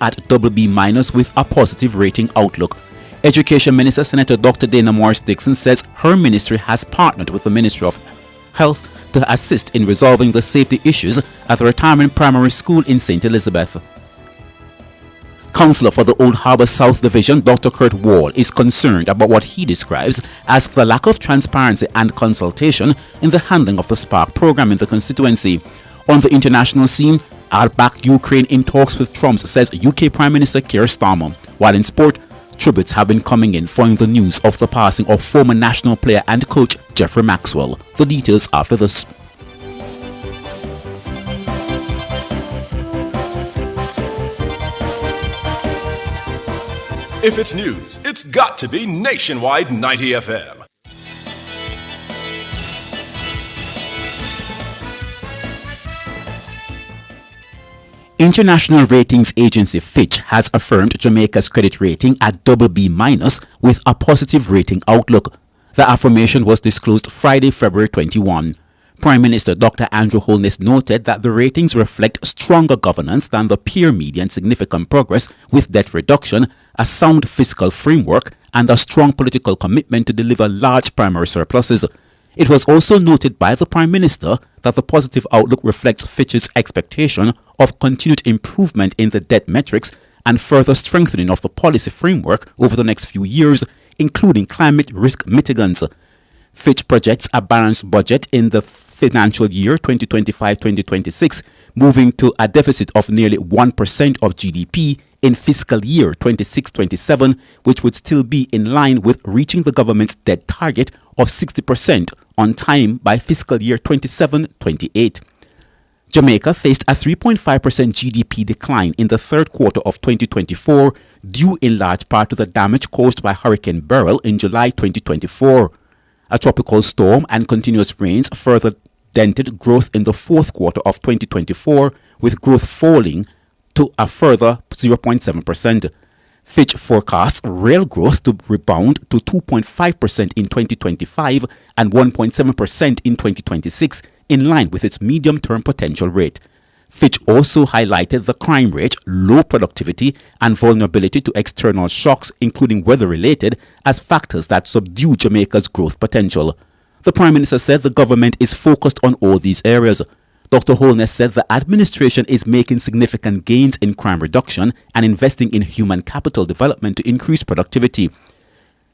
at BB- with a positive rating outlook. Education Minister Senator Dr. Dana Morris Dixon says her ministry has partnered with the Ministry of Health to assist in resolving the safety issues at the Retirement Primary School in St. Elizabeth. Councillor for the Old Harbour South Division, Dr. Kurt Wall, is concerned about what he describes as the lack of transparency and consultation in the handling of the Spark program in the constituency. On the international scene, I'll back Ukraine in talks with Trump, says UK Prime Minister Keir Starmer. While in sport, tributes have been coming in following the news of the passing of former national player and coach Jeffrey Maxwell. The details after this. If it's news, it's got to be Nationwide 90 FM. International ratings agency Fitch has affirmed Jamaica's credit rating at BB- with a positive rating outlook. The affirmation was disclosed Friday, February 21. Prime Minister Dr. Andrew Holness noted that the ratings reflect stronger governance than the peer median, significant progress with debt reduction, a sound fiscal framework, and a strong political commitment to deliver large primary surpluses. It was also noted by the Prime Minister that the positive outlook reflects Fitch's expectation of continued improvement in the debt metrics and further strengthening of the policy framework over the next few years, including climate risk mitigants. Fitch projects a balanced budget in the financial year 2025-2026, moving to a deficit of nearly 1% of GDP in fiscal year 26-27, which would still be in line with reaching the government's debt target of 60% on time by fiscal year 27-28. Jamaica faced a 3.5% GDP decline in the third quarter of 2024, due in large part to the damage caused by Hurricane Beryl in July 2024. A tropical storm and continuous rains further dented growth in the fourth quarter of 2024, with growth falling to a further 0.7%. Fitch forecasts real growth to rebound to 2.5% in 2025 and 1.7% in 2026, in line with its medium-term potential rate. Fitch also highlighted the crime rate, low productivity, and vulnerability to external shocks, including weather-related, as factors that subdue Jamaica's growth potential. The Prime Minister said the government is focused on all these areas. Dr. Holness said the administration is making significant gains in crime reduction and investing in human capital development to increase productivity.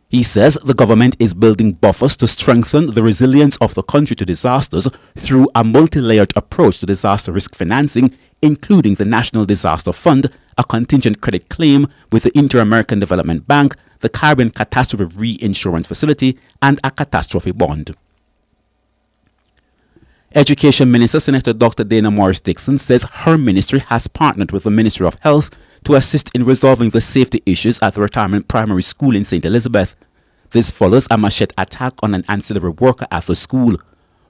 He says the government is building buffers to strengthen the resilience of the country to disasters through a multi-layered approach to disaster risk financing, including the National Disaster Fund, a contingent credit claim with the Inter-American Development Bank, the Caribbean Catastrophe Reinsurance Facility, and a catastrophe bond. Education Minister Senator Dr. Dana Morris Dixon says her ministry has partnered with the Ministry of Health to assist in resolving the safety issues at the Retirement Primary School in St. Elizabeth. This follows a machete attack on an ancillary worker at the school.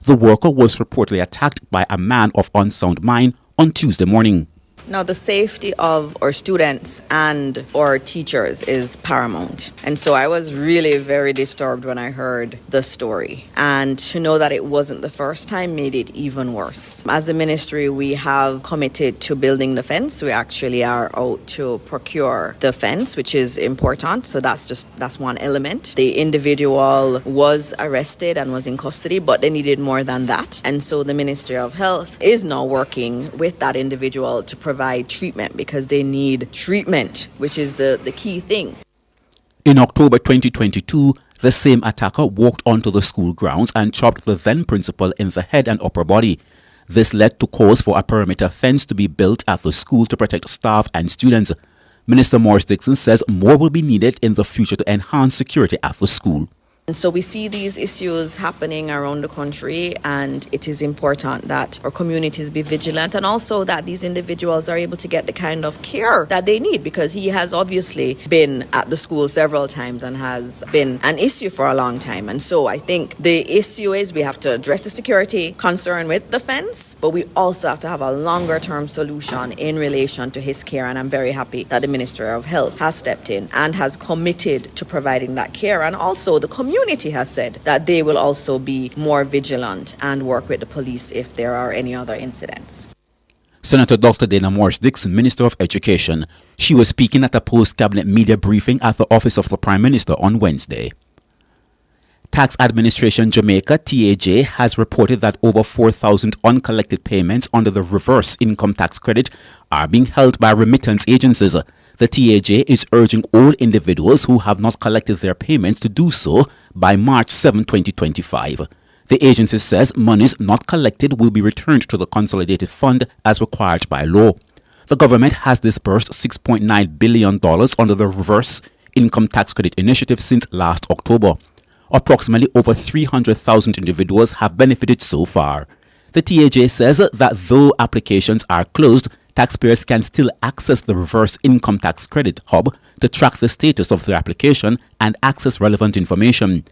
The worker was reportedly attacked by a man of unsound mind on Tuesday morning. Now, the safety of our students and our teachers is paramount. And so I was really very disturbed when I heard the story. And to know that it wasn't the first time made it even worse. As a ministry, we have committed to building the fence. We actually are out to procure the fence, which is important. So that's one element. The individual was arrested and was in custody, but they needed more than that. And so the Ministry of Health is now working with that individual to provide treatment, because they need treatment, which is the key thing. In October 2022, the same attacker walked onto the school grounds and chopped the then principal in the head and upper body. This led to calls for a perimeter fence to be built at the school to protect staff and students. Minister Morris Dixon says more will be needed in the future to enhance security at the school. And so we see these issues happening around the country, and it is important that our communities be vigilant, and also that these individuals are able to get the kind of care that they need, because he has obviously been at the school several times and has been an issue for a long time. And so I think the issue is we have to address the security concern with the fence, but we also have to have a longer term solution in relation to his care. And I'm very happy that the Ministry of Health has stepped in and has committed to providing that care. And also the community has said that they will also be more vigilant and work with the police if there are any other incidents. Senator Dr. Dana Morris-Dixon, Minister of Education. She was speaking at a post-cabinet media briefing at the office of the Prime Minister on Wednesday. Tax Administration Jamaica, TAJ, has reported that over 4,000 uncollected payments under the reverse income tax credit are being held by remittance agencies. The TAJ is urging all individuals who have not collected their payments to do so by March 7, 2025. The agency says monies not collected will be returned to the Consolidated Fund as required by law. The government has disbursed $6.9 billion under the Reverse Income Tax Credit Initiative since last October. Approximately over 300,000 individuals have benefited so far. The TAJ says that though applications are closed, taxpayers can still access the Reverse Income Tax Credit Hub to track the status of their application and access relevant information.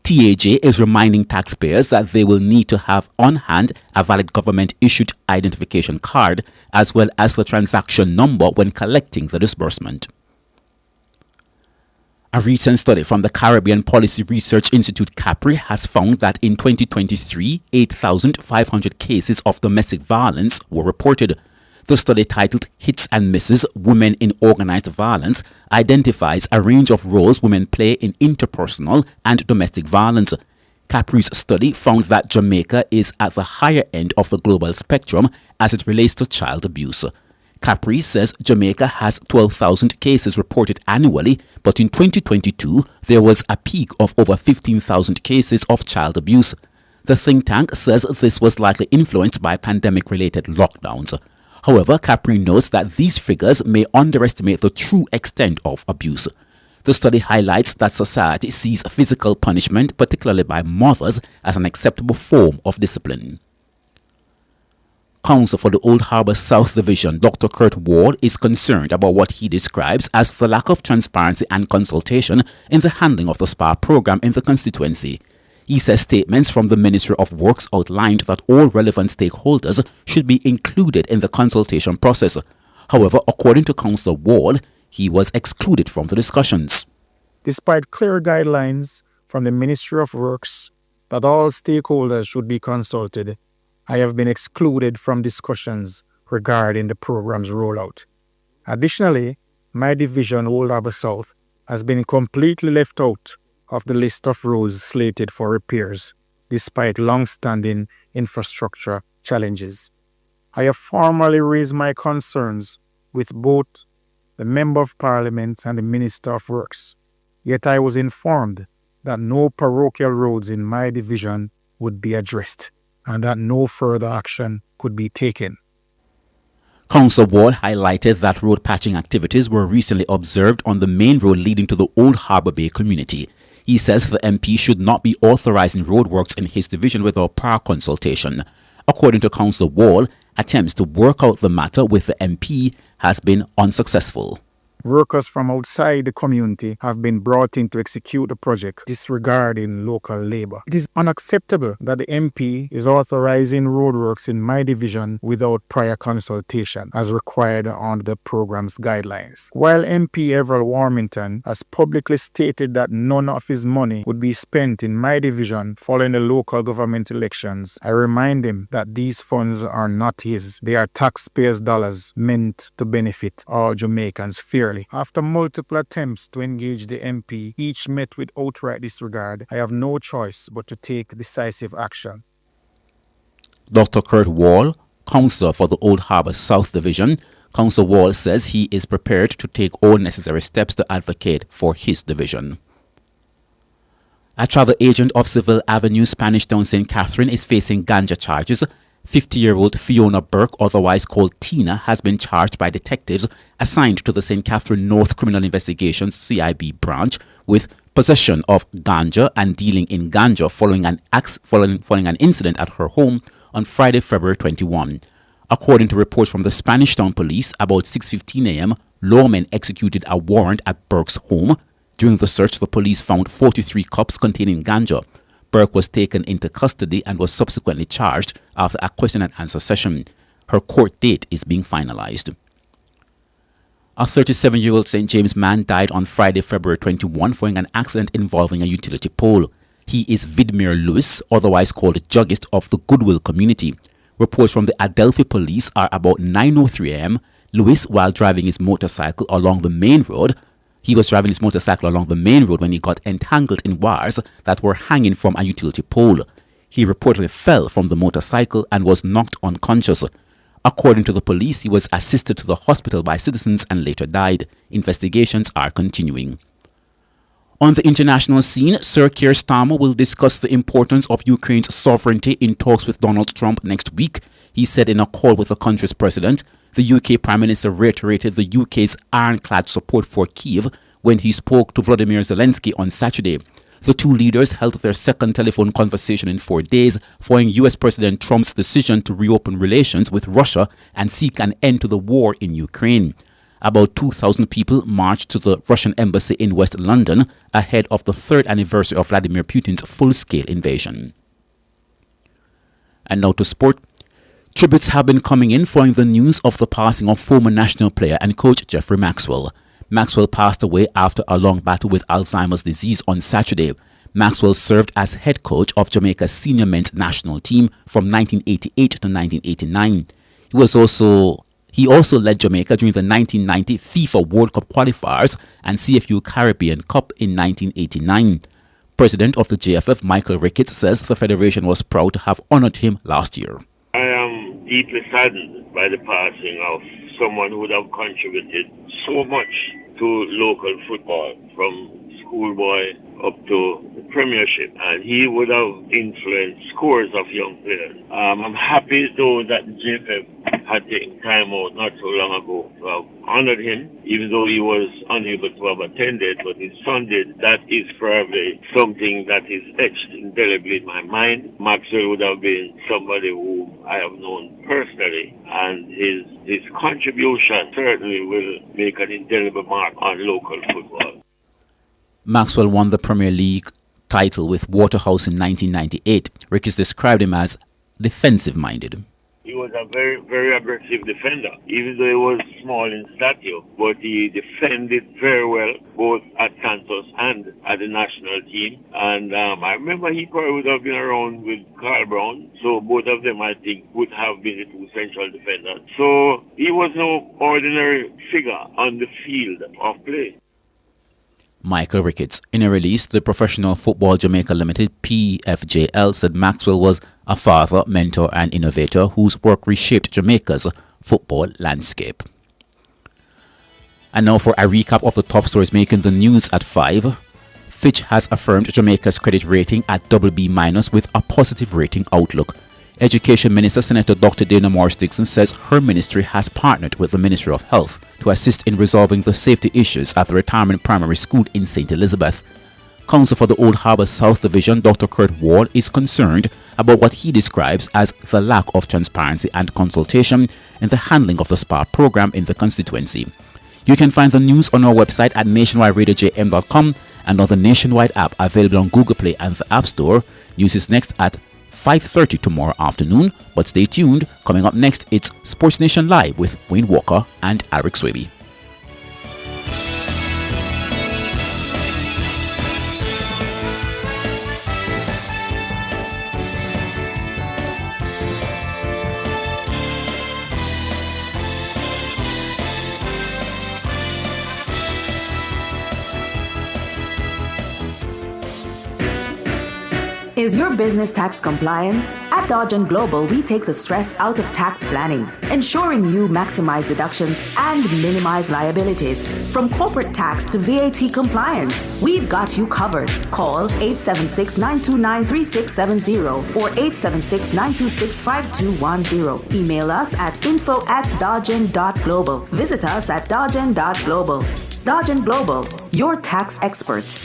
TAJ is reminding taxpayers that they will need to have on hand a valid government-issued identification card as well as the transaction number when collecting the disbursement. A recent study from the Caribbean Policy Research Institute CAPRI has found that in 2023, 8,500 cases of domestic violence were reported. The study, titled Hits and Misses: Women in Organized Violence, identifies a range of roles women play in interpersonal and domestic violence. CAPRI's study found that Jamaica is at the higher end of the global spectrum as it relates to child abuse. CAPRI says Jamaica has 12,000 cases reported annually, but in 2022, there was a peak of over 15,000 cases of child abuse. The think tank says this was likely influenced by pandemic-related lockdowns. However, CAPRI notes that these figures may underestimate the true extent of abuse. The study highlights that society sees physical punishment, particularly by mothers, as an acceptable form of discipline. Counsel for the Old Harbour South Division, Dr. Kurt Ward, is concerned about what he describes as the lack of transparency and consultation in the handling of the SPA program in the constituency. He says statements from the Ministry of Works outlined that all relevant stakeholders should be included in the consultation process. However, according to Councillor Ward, he was excluded from the discussions. Despite clear guidelines from the Ministry of Works that all stakeholders should be consulted, I have been excluded from discussions regarding the program's rollout. Additionally, my division, Old Harbour South, has been completely left out of the list of roads slated for repairs, despite long-standing infrastructure challenges. I have formally raised my concerns with both the Member of Parliament and the Minister of Works, yet I was informed that no parochial roads in my division would be addressed and that no further action could be taken. Councillor Ward highlighted that road patching activities were recently observed on the main road leading to the Old Harbour Bay community. He says the MP should not be authorizing roadworks in his division without prior consultation. According to Councillor Ward, attempts to work out the matter with the MP has been unsuccessful. Workers from outside the community have been brought in to execute the project, disregarding local labor. It is unacceptable that the MP is authorizing roadworks in my division without prior consultation, as required under the program's guidelines. While MP Everett Warmington has publicly stated that none of his money would be spent in my division following the local government elections, I remind him that these funds are not his. They are taxpayers' dollars meant to benefit all Jamaicans fairly. After multiple attempts to engage the MP, each met with outright disregard, I have no choice but to take decisive action. Dr. Kurt Wall, Councillor for the Old Harbour South Division, Councillor Wall says he is prepared to take all necessary steps to advocate for his division. A travel agent of Civil Avenue, Spanish Town, St. Catherine is facing ganja charges. 50-year-old Fiona Burke, otherwise called Tina, has been charged by detectives assigned to the St. Catherine North Criminal Investigations CIB branch with possession of ganja and dealing in ganja following an incident at her home on Friday, February 21. According to reports from the Spanish Town Police, about 6:15 a.m., lawmen executed a warrant at Burke's home. During the search, the police found 43 cups containing ganja. Burke was taken into custody and was subsequently charged after a question and answer session. Her court date is being finalized. A 37-year-old St. James man died on Friday, February 21 following an accident involving a utility pole. He is Vidmir Lewis, otherwise called Juggist, of the Goodwill community. Reports from the Adelphi police are about 9:03 a.m. Lewis, while driving his motorcycle along the main road, when he got entangled in wires that were hanging from a utility pole. He reportedly fell from the motorcycle and was knocked unconscious. According to the police, he was assisted to the hospital by citizens and later died. Investigations are continuing. On the international scene, Sir Keir Starmer will discuss the importance of Ukraine's sovereignty in talks with Donald Trump next week. He said in a call with the country's president. The UK Prime Minister reiterated the UK's ironclad support for Kyiv when he spoke to Volodymyr Zelensky on Saturday. The two leaders held their second telephone conversation in 4 days following US President Trump's decision to reopen relations with Russia and seek an end to the war in Ukraine. About 2,000 people marched to the Russian embassy in West London ahead of the third anniversary of Vladimir Putin's full-scale invasion. And now to sport. Tributes have been coming in following the news of the passing of former national player and coach Jeffrey Maxwell. Maxwell passed away after a long battle with Alzheimer's disease on Saturday. Maxwell served as head coach of Jamaica's senior men's national team from 1988 to 1989. He also led Jamaica during the 1990 FIFA World Cup qualifiers and CFU Caribbean Cup in 1989. President of the JFF, Michael Ricketts, says the federation was proud to have honored him last year. I am deeply saddened by the passing of someone who would have contributed so much to local football, from schoolboy up to the Premiership, and he would have influenced scores of young players. I'm happy though that the JFF had taken time out not so long ago to have honored him, even though he was unable to have attended, but his son did. That is probably something that is etched indelibly in my mind. Maxwell would have been somebody who I have known personally, and his contribution certainly will make an indelible mark on local football. Maxwell won the Premier League title with Waterhouse in 1998. Ricketts described him as defensive-minded. He was a very, very aggressive defender, even though he was small in stature, but he defended very well, both at Santos and at the national team. And I remember he probably would have been around with Carl Brown, so both of them, I think, would have been the two central defenders. So he was no ordinary figure on the field of play. Michael Ricketts. In a release, the Professional Football Jamaica Limited, PFJL, said Maxwell was a father, mentor and innovator whose work reshaped Jamaica's football landscape. And now for a recap of the top stories making the news at 5. Fitch has affirmed Jamaica's credit rating at BB- with a positive rating outlook. Education Minister Senator Dr. Dana Morris Dixon says her ministry has partnered with the Ministry of Health to assist in resolving the safety issues at the retirement primary school in St. Elizabeth. Counsel for the Old Harbour South Division, Dr. Kurt Wall, is concerned about what he describes as the lack of transparency and consultation in the handling of the SPA program in the constituency. You can find the news on our website at nationwideradiojm.com and on the Nationwide app available on Google Play and the App Store. News is next at 5:30 tomorrow afternoon, but stay tuned. Coming up next, it's Sports Nation Live with Wayne Walker and Eric Swaby. Is your business tax compliant? At Dodge & Global, we take the stress out of tax planning, ensuring you maximize deductions and minimize liabilities. From corporate tax to VAT compliance, we've got you covered. Call 876-929-3670 or 876-926-5210. Email us at info@dodgen.global. Visit us at dodgen.global. Dodge & Global, your tax experts.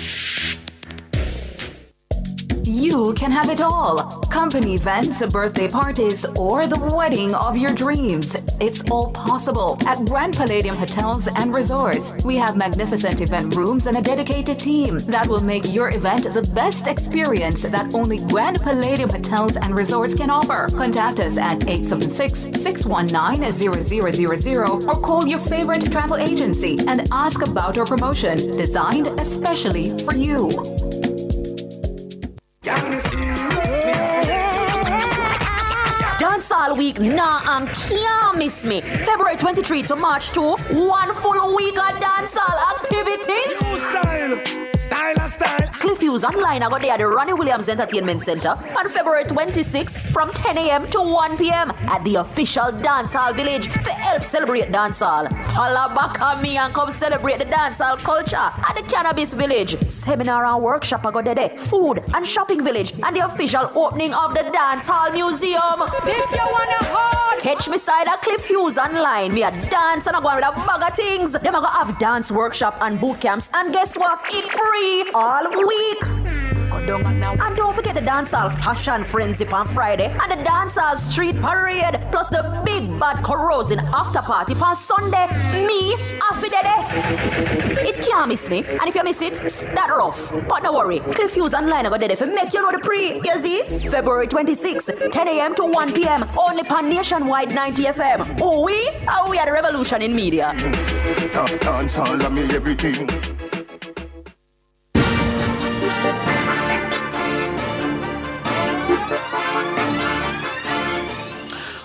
You can have it all. Company events, birthday parties, or the wedding of your dreams. It's all possible at Grand Palladium Hotels and Resorts. We have magnificent event rooms and a dedicated team that will make your event the best experience that only Grand Palladium Hotels and Resorts can offer. Contact us at 876-619-0000 or call your favorite travel agency and ask about our promotion designed especially for you. Dancehall Week, can't miss me. February 23 to March 2, 1 full week of dancehall activities. New style. Cliff Hughes Online, I got there at the Ronnie Williams Entertainment Center on February 26 from 10 a.m. to 1 p.m. at the official Dancehall Village to help celebrate dancehall. Follow back on me and come celebrate the dancehall culture at the Cannabis Village. Seminar and workshop I got there, food and shopping village, and the official opening of the Dancehall Museum. This you wanna hold? Catch me side at Cliff Hughes Online. Me a dance and I go with a bag of things. Them I go have dance workshop and boot camps, and guess what? It's free all week. Go down now. And don't forget the dancehall fashion frenzy on Friday and the dancehall street parade, plus the big bad corrosion after party on Sunday. Me, Affidede. It can't miss me. And if you miss it, that rough. But don't worry, Cliff Hughes Online I got there if you make you know the pre. You see? February 26, 10 a.m. to 1 p.m. only on Nationwide 90 FM. Oh, we are the revolution in media. Dancehall and me everything.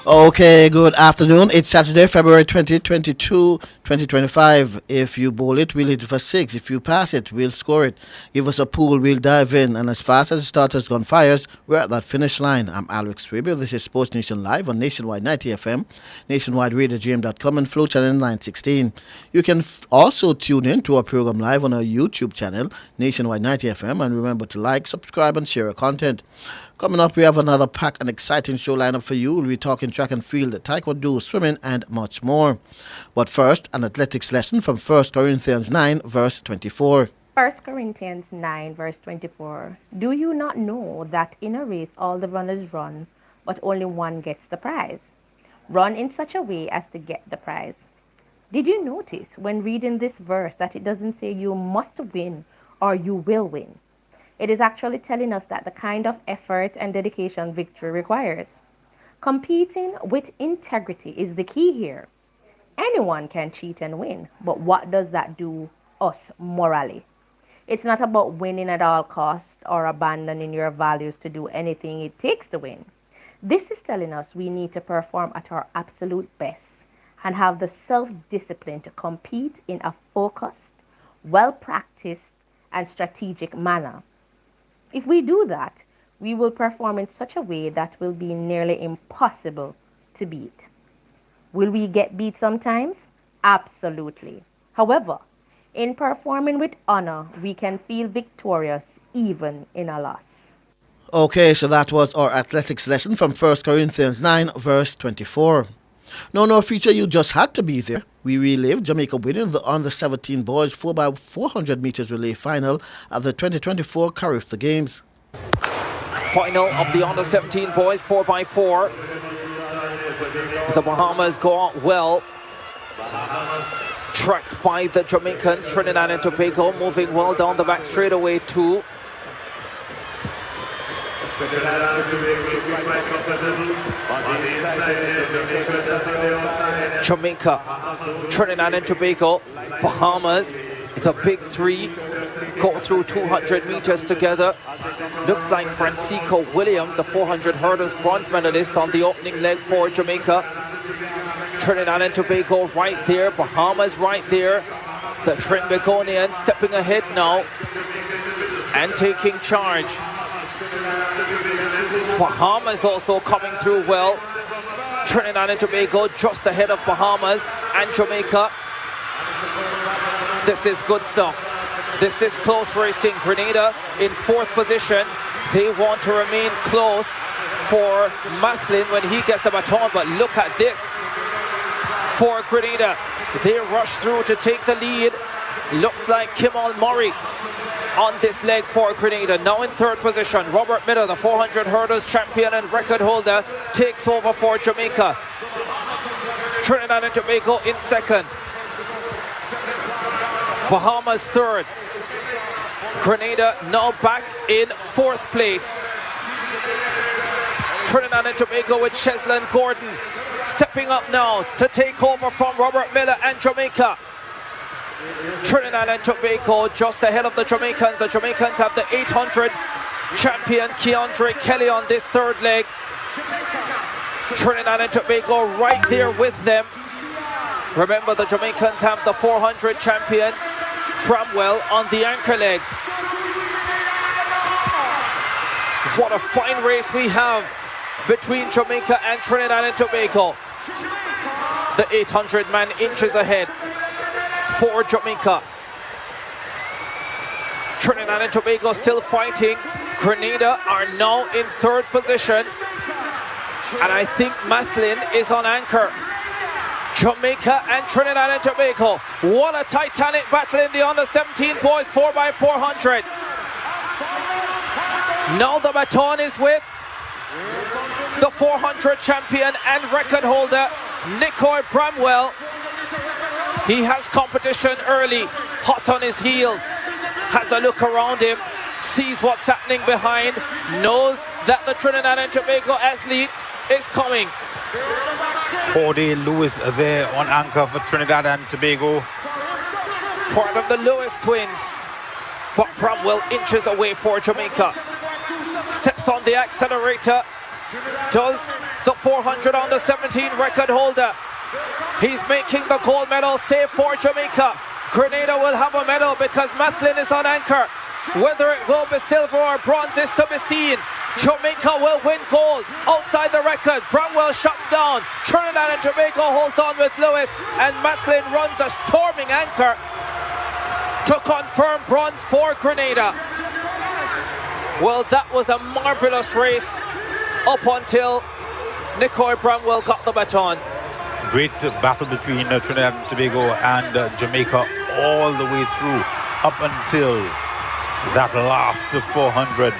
Okay, good afternoon. It's Saturday, February 2025. If you bowl it, we'll hit it for 6. If you pass it, we'll score it. Give us a pool, we'll dive in. And as fast as the starters gun fires, we're at that finish line. I'm Alex Swabio. This is Sports Nation Live on Nationwide 90 FM, nationwideradiogm.com, and Flow Channel 916. You can also tune in to our program live on our YouTube channel, Nationwide 90 FM. And remember to like, subscribe, and share our content. Coming up, we have another packed and exciting show lineup for you. We'll be talking track and field, taekwondo, swimming, and much more. But first, an athletics lesson from 1 Corinthians 9, verse 24. 1 Corinthians 9, verse 24. Do you not know that in a race all the runners run, but only one gets the prize? Run in such a way as to get the prize. Did you notice when reading this verse that it doesn't say you must win or you will win? It is actually telling us that the kind of effort and dedication victory requires. Competing with integrity is the key here. Anyone can cheat and win, but what does that do us morally? It's not about winning at all costs or abandoning your values to do anything it takes to win. This is telling us we need to perform at our absolute best and have the self-discipline to compete in a focused, well-practiced, and strategic manner. If we do that, we will perform in such a way that will be nearly impossible to beat. Will we get beat sometimes? Absolutely. However, in performing with honor, we can feel victorious even in a loss. Okay, so that was our athletics lesson from 1 Corinthians 9, verse 24. No feature, you just had to be there. We relived Jamaica winning the under-17 boys 4x400 meters relay final at the 2024 Carifta Games. Final of the under-17 boys 4x4. The Bahamas go on well. Tracked by the Jamaicans, Trinidad and Tobago moving well down the back straightaway too. Jamaica, Trinidad and Tobago, Bahamas, the big three go through 200 meters together. Looks like Francisco Williams, the 400 hurdles bronze medalist on the opening leg for Jamaica. Trinidad and Tobago right there, Bahamas right there. The Trinbagonians stepping ahead now and taking charge. Bahamas also coming through well. Trinidad and Tobago just ahead of Bahamas and Jamaica. This is good stuff. This is close racing. Grenada in 4th position. They want to remain close for Mathlin when he gets the baton, but look at this. For Grenada, they rush through to take the lead. Looks like Kimal Murray on this leg for Grenada. Now in 3rd position, Robert Miller, the 400 hurdles champion and record holder, takes over for Jamaica. Trinidad and Tobago in 2nd. Bahamas 3rd. Grenada now back in 4th place. Trinidad and Tobago with Cheslin Gordon stepping up now to take over from Robert Miller and Jamaica. Trinidad and Tobago just ahead of the Jamaicans. The Jamaicans have the 800 champion Keandre Kelly on this 3rd leg. Trinidad and Tobago right there with them. Remember, the Jamaicans have the 400 champion Bramwell on the anchor leg. What a fine race we have between Jamaica and Trinidad and Tobago. The 800 man inches ahead for Jamaica. Trinidad and Tobago still fighting. Grenada are now in third position. And I think Mathlin is on anchor. Jamaica and Trinidad and Tobago. What a titanic battle in the under-17 boys 4x400. Now the baton is with the 400 champion and record holder, Nicoy Bramwell. He has competition early, hot on his heels. Has a look around him, sees what's happening behind, knows that the Trinidad and Tobago athlete is coming. Cody Lewis there on anchor for Trinidad and Tobago. Part of the Lewis twins. But Bramwell inches away for Jamaica. Steps on the accelerator. Does the 400 under 17 record holder. He's making the gold medal save for Jamaica. Grenada will have a medal because Mathlin is on anchor. Whether it will be silver or bronze is to be seen. Jamaica will win gold outside the record. Bramwell shuts down. Trinidad and Tobago holds on with Lewis, and Mathlin runs a storming anchor to confirm bronze for Grenada. Well, that was a marvelous race up until Nicoy Bramwell got the baton. Great battle between Trinidad and Tobago and Jamaica all the way through up until that last 400.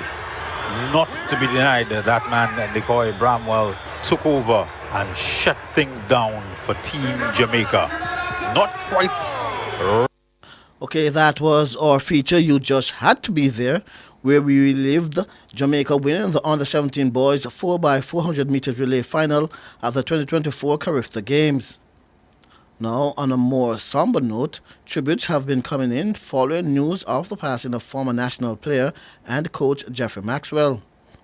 Not to be denied, that man Nicoy Bramwell took over and shut things down for Team Jamaica. Not quite. Okay, that was our feature. You just had to be there, where we relived Jamaica winning the under-17 boys 4x400 meters relay final at the 2024 Carifta Games. Now, on a more somber note, tributes have been coming in following news of the passing of former national player and coach Jeffrey Maxwell.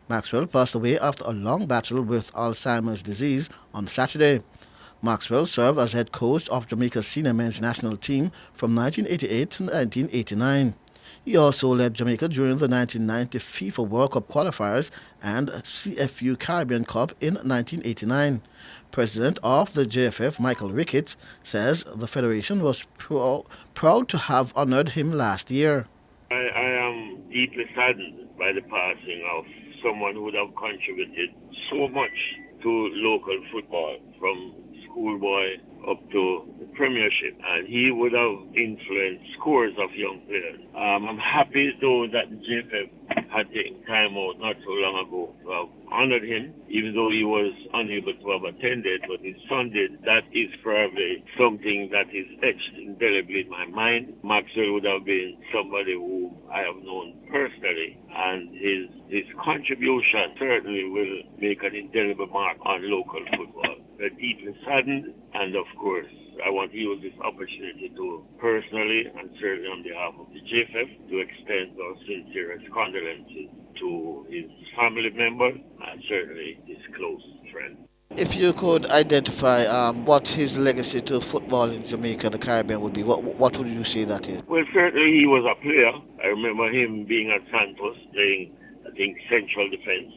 Maxwell passed away after a long battle with Alzheimer's disease on Saturday. Maxwell served as head coach of Jamaica's senior men's national team from 1988 to 1989. He also led Jamaica during the 1990 FIFA World Cup qualifiers and CFU Caribbean Cup in 1989. President of the JFF, Michael Ricketts, says the Federation was proud to have honored him last year. I am deeply saddened by the passing of someone who would have contributed so much to local football, from schoolboy up to the Premiership, and he would have influenced scores of young players. I'm happy though that the JFF had taken time out not so long ago to have honored him, even though he was unable to have attended, but his son did. That is probably something that is etched indelibly in my mind. Maxwell would have been somebody who I have known personally, and his contribution certainly will make an indelible mark on local football. We're deeply saddened, and of course, I want to use this opportunity to personally and certainly on behalf of the JFF to extend our sincerest condolences to his family members and certainly his close friends. If you could identify what his legacy to football in Jamaica, the Caribbean, would be, what would you say that is? Well, certainly he was a player. I remember him being at Santos, playing, I think, central defense.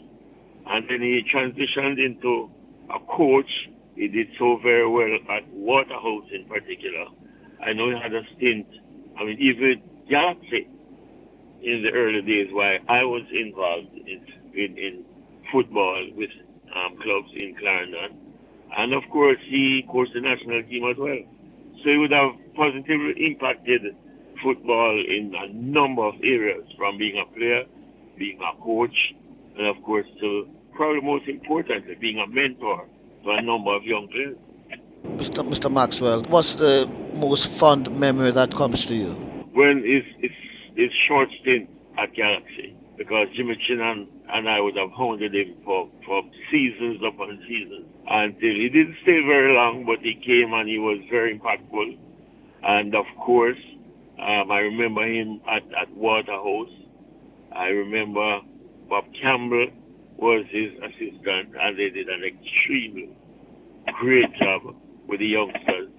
And then he transitioned into a coach. He did so very well at Waterhouse in particular. I know he had a stint, even Galaxy in the early days while I was involved in football with clubs in Clarendon. And of course, he coached the national team as well. So he would have positively impacted football in a number of areas, from being a player, being a coach, and of course, to probably most importantly, being a mentor to a number of young players. Mr. Maxwell, what's the most fond memory that comes to you? Well, it's short stint at Galaxy, because Jimmy Chinnan and I would have hounded him for seasons upon seasons until he didn't stay very long, but he came and he was very impactful. And of course, I remember him at Waterhouse. I remember Bob Campbell was his assistant, and they did an extremely great job with the youngsters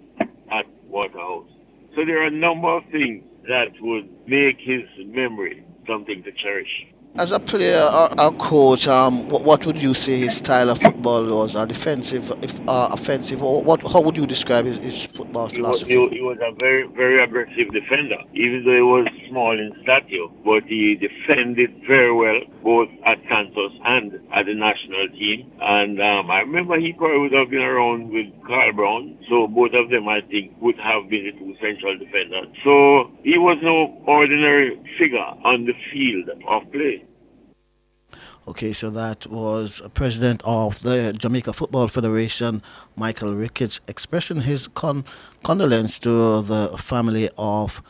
at Waterhouse. So there are a number of things that would make his memory something to cherish. As a player or a coach, what would you say his style of football was? Defensive, offensive? Or how would you describe his football philosophy? He was a very, very aggressive defender, even though he was small in stature. But he defended very well, both at Santos and at the national team. And I remember he probably would have been around with Carl Brown. So both of them, I think, would have been the two central defenders. So he was no ordinary figure on the field of play. Okay, so that was President of the Jamaica Football Federation, Michael Ricketts, expressing his condolence to the family of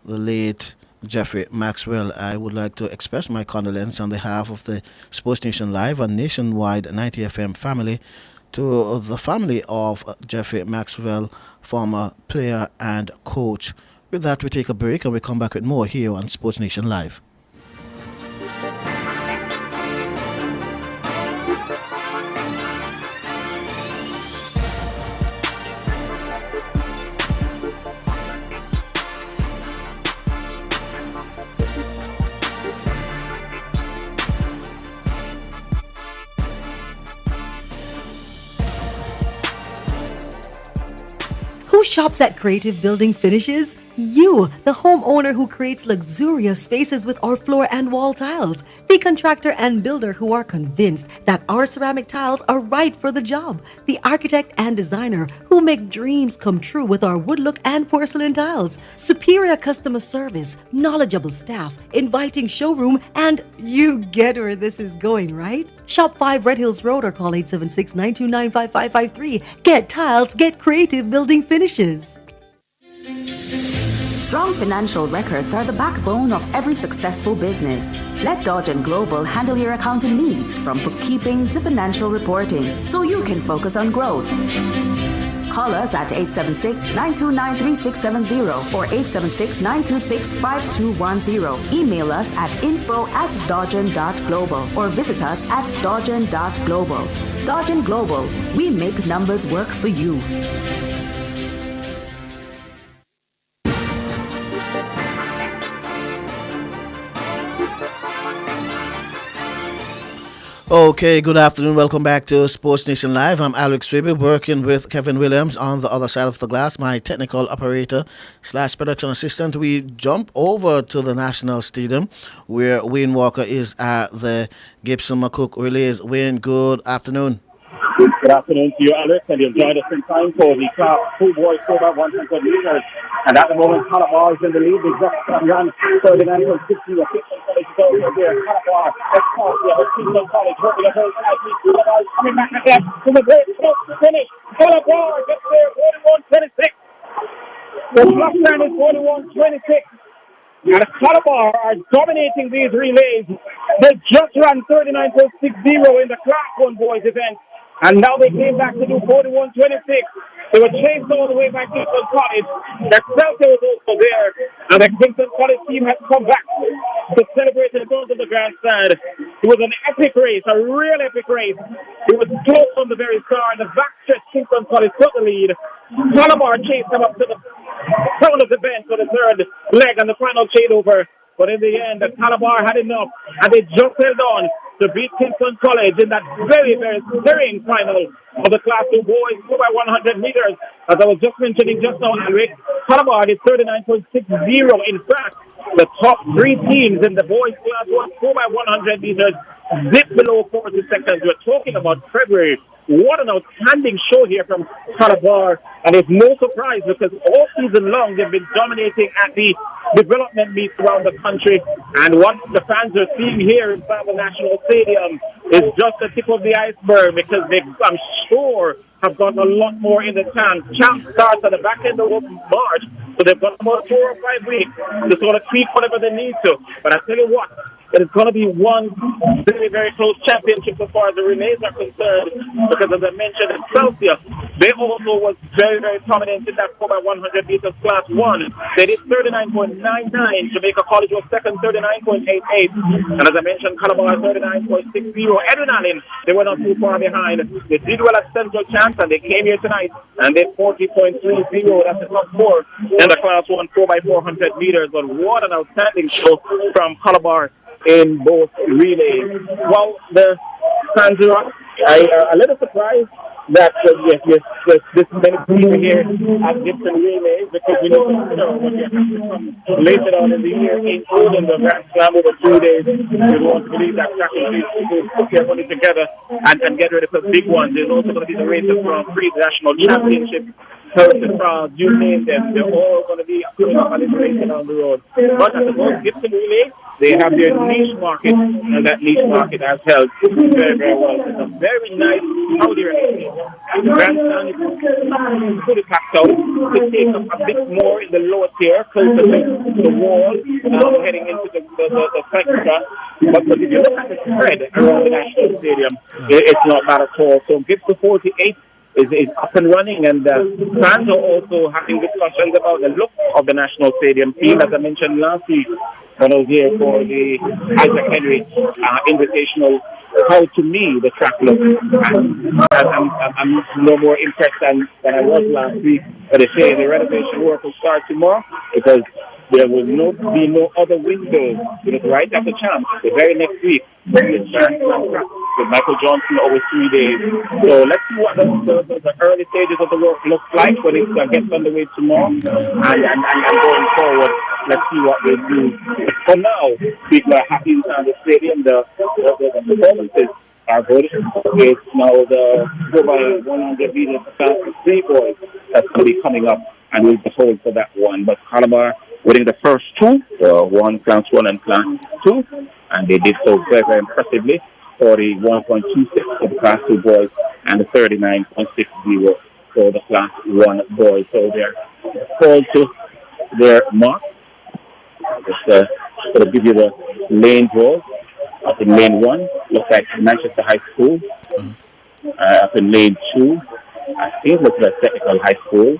the late Jeffrey Maxwell. I would like to express my condolence on behalf of the Sports Nation Live and Nationwide 90 FM family to the family of Jeffrey Maxwell, former player and coach. With that, we take a break and we come back with more here on Sports Nation Live. Who shops at Creative Building Finishes? You, the homeowner who creates luxurious spaces with our floor and wall tiles. The contractor and builder who are convinced that our ceramic tiles are right for the job. The architect and designer who make dreams come true with our wood look and porcelain tiles. Superior customer service, knowledgeable staff, inviting showroom, and you get where this is going, right? Shop 5 Red Hills Road or call 876-929-5553. Get tiles, get Creative Building Finishes. Strong financial records are the backbone of every successful business. Let Dodge & Global handle your accounting needs from bookkeeping to financial reporting so you can focus on growth. Call us at 876-929-3670 or 876-926-5210. Email us at info@dodgen.global or visit us at dodgen.global. Dodge & Global, we make numbers work for you. Okay, good afternoon. Welcome back to Sports Nation Live. I'm Alex Swaby, working with Kevin Williams on the other side of the glass, my technical operator / production assistant. We jump over to the National Stadium where Wayne Walker is at the Gibson McCook Relays. Wayne, good afternoon. Good afternoon to you, Alex, and you've joined us in time for the Class 2 boys 4x100 meters. And at the moment, Calabar is in the lead. They've just run 39.60. The 15th college is over there. Calabar, Escocia, the 15th college, working at those guys. Coming back again to the great close to finish. Calabar gets there, 41.26. The clock line is 41.26. And Calabar are dominating these relays. They just ran 39.60 in the Class 1 boys event. And now they came back to do 41.26. They were chased all the way by Kingston College. The Celtic was also there. And the Kingston College team has come back to celebrate in front of the grandstand. It was an epic race, a real epic race. It was close from the very start. The backstretch Kingston College took the lead. Calabar chased them up to the front of the bench for the third leg and the final shade-over. But in the end, the Calabar had enough, and they just held on to beat Kingston College in that very, very stirring final of the Class 2 boys 4x100 meters. As I was just mentioning just now, Alric, Calabar is 39.60. In fact, the top three teams in the boys Class 1 4x100 meters dip below 40 seconds. We're talking about February. What an outstanding show here from Calabar. And it's no surprise because all season long they've been dominating at the development meets around the country. And what the fans are seeing here in Savile National Stadium is just the tip of the iceberg because they, I'm sure, have got a lot more in the tank. Champ starts at the back end of March, so they've got about 4 or 5 weeks to sort of tweak whatever they need to. But I tell you what, It is going to be one very, very close championship as far as the relays are concerned, because as I mentioned, Excelsior, they also was very, very prominent in that 4x100 meters class 1. They did 39.99. Jamaica College was second, 39.88. And as I mentioned, Calabar 39.60. Edwin Allen, they were not too far behind. They did well at Central Champs, and they came here tonight and they 40.30. That's the top score in the class 1 4x400 meters. But what an outstanding show from Calabar in both relays. Well, the fans are a little surprised that yes, this many people here at Gibson Relays, because we know what you have to come later on in the year, including the Grand Slam over 2 days. We want to believe that track and field people put their money together and get ready for big ones. There's also going to be the races from pre-national championship. You name them, they're all going to be coming up on this race down the road. But at the most, Gibson Relay, they have their niche market, and that niche market has held very, very well. It's a very nice Saudi race. The grandstand is fully packed out. It takes up a bit more in the lower tier, closer to the wall, heading into the spectra. But if you look at the spread around the National Stadium, it's not bad at all. So Gibson 48 is up and running, and fans are also having discussions about the look of the National Stadium team. As I mentioned last week when I was here for the Isaac Henry Invitational, how to me the track looks. I'm no more impressed than I was last week. But they say the renovation work will start tomorrow because there will be no other windows. It is right after Champs, the very next week, with Michael Johnson over 3 days. So let's see what the early stages of the work looks like when it gets underway tomorrow. And going forward, let's see what they do. For now, people are happy inside the stadium. The performances are good. It's now the 4x100 meters class 3 boys that's going to be coming up, and we'll just hold for that one. But Calabar winning the first two, class 1 and class 2, and they did so very, very impressively. 41.26 for the class 2 boys and the 39.60 for the class 1 boys. So they're called to their mark. Just going to give you the lane draw. Up in lane 1, looks like Manchester High School. Up in lane 2, I think looks like Technical High School.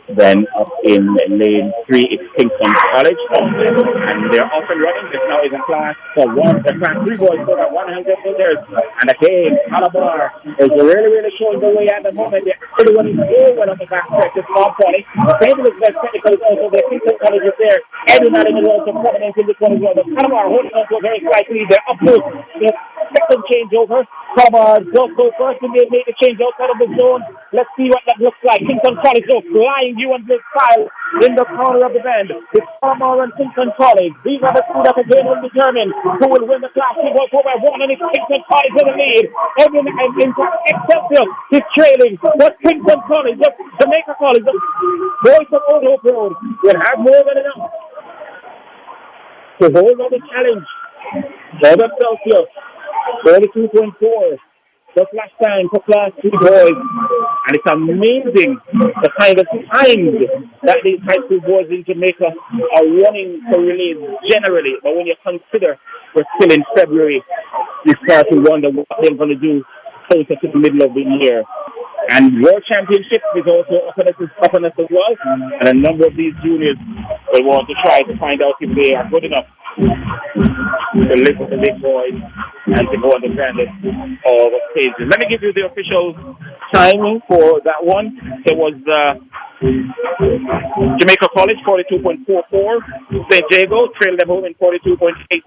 Then up in lane 3, it's Kingston College. And they're off and running. This now is a class for the class 3 boys for about 100 meters. And again, Calabar is really, really showing the way at the moment. Everyone is very well on the back stretch. It's not funny. St. Elizabeth Technical is also there. Kingston College is there. Edwin Allen is also prominent in this one as well. But Calabar holding on to a very slight lead. They're up to the second changeover. Calabar does go first and they make the change outside of the zone. Let's see what that looks like. Kingston College goes flying you and this style in the corner of the bend. It's Calabar and Kingston College. These are the two that again will determine who will win the class 2 boys 4x1, and it's Kingston College in the lead. Edwin and Excelsior is trailing. But Kingston College, the Jamaica College, the boys of Old Hope Road will have more than enough to hold on the challenge. For Excelsior, 42.4. The flash time for class 2 boys. And it's amazing the kind of times that these high school boys in Jamaica are running for relays generally. But when you consider we're still in February, you start to wonder what they're going to do closer to the middle of the year. And World Championship is also up on us as well. And a number of these juniors will want to try to find out if they are good enough to live with the big boys and to go on the grandest of stages. Let me give you the official timing for that one. There was Jamaica College 42.44. St. Jago trailed them home in 42.80.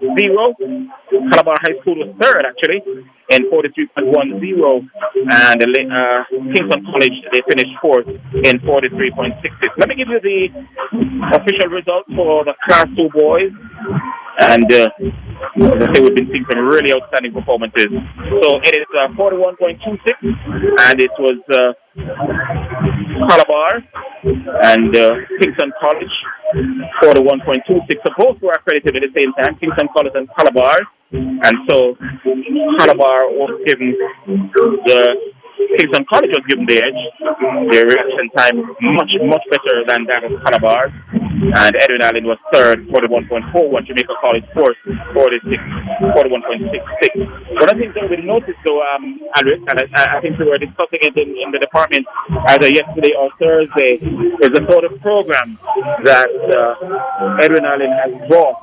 Calabar High School was third actually in 43.10. And Kingston College, they finished fourth in 43.66. Let me give you the official results for the class 2 boys. And we've been seeing some really outstanding performances. So it is 41.26, and it was Calabar and Kingston College 41.26. So both were accredited at the same time, Kingston College and Calabar. And so Calabar was given Kingston College was given the edge. Their reaction time much better than that of Calabar. and Edwin Allen was third, 41.41. Jamaica College fourth, 41.66. One of the things that we noticed, though, Alric, and I think we were discussing it in the department either yesterday or Thursday, is the sort of program that Edwin Allen has brought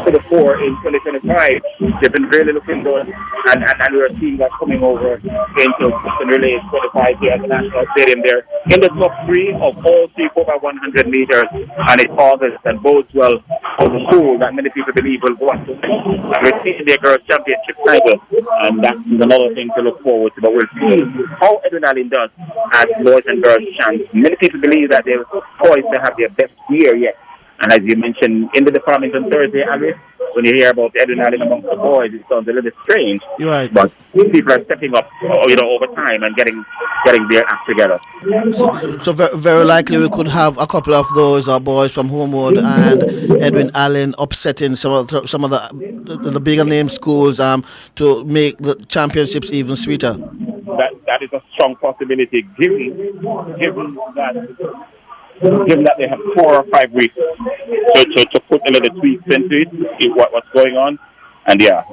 to the fore in 2025. They've been really looking good, and we are seeing that coming over into Boston Relay 25 here at the National Stadium. They're in the top three of all 3 4x100 meters, and it causes and bodes well for the school that many people believe will go on to retain their girls' championship title, and that's another thing to look forward to. But we'll see how Edwin Allen does at boys and girls champs. Many people believe that they're poised to have their best year yet. And as you mentioned in the department on Thursday, Alice, when you hear about Edwin Allen amongst the boys, it sounds a little strange. You're right. But people are stepping up, over time and getting their act together. So very likely we could have a couple of those boys from Homewood and Edwin Allen upsetting some of the bigger name schools to make the championships even sweeter. That is a strong possibility, given that they have 4 or 5 weeks to put a little tweaks into it, see what's going on. And yeah,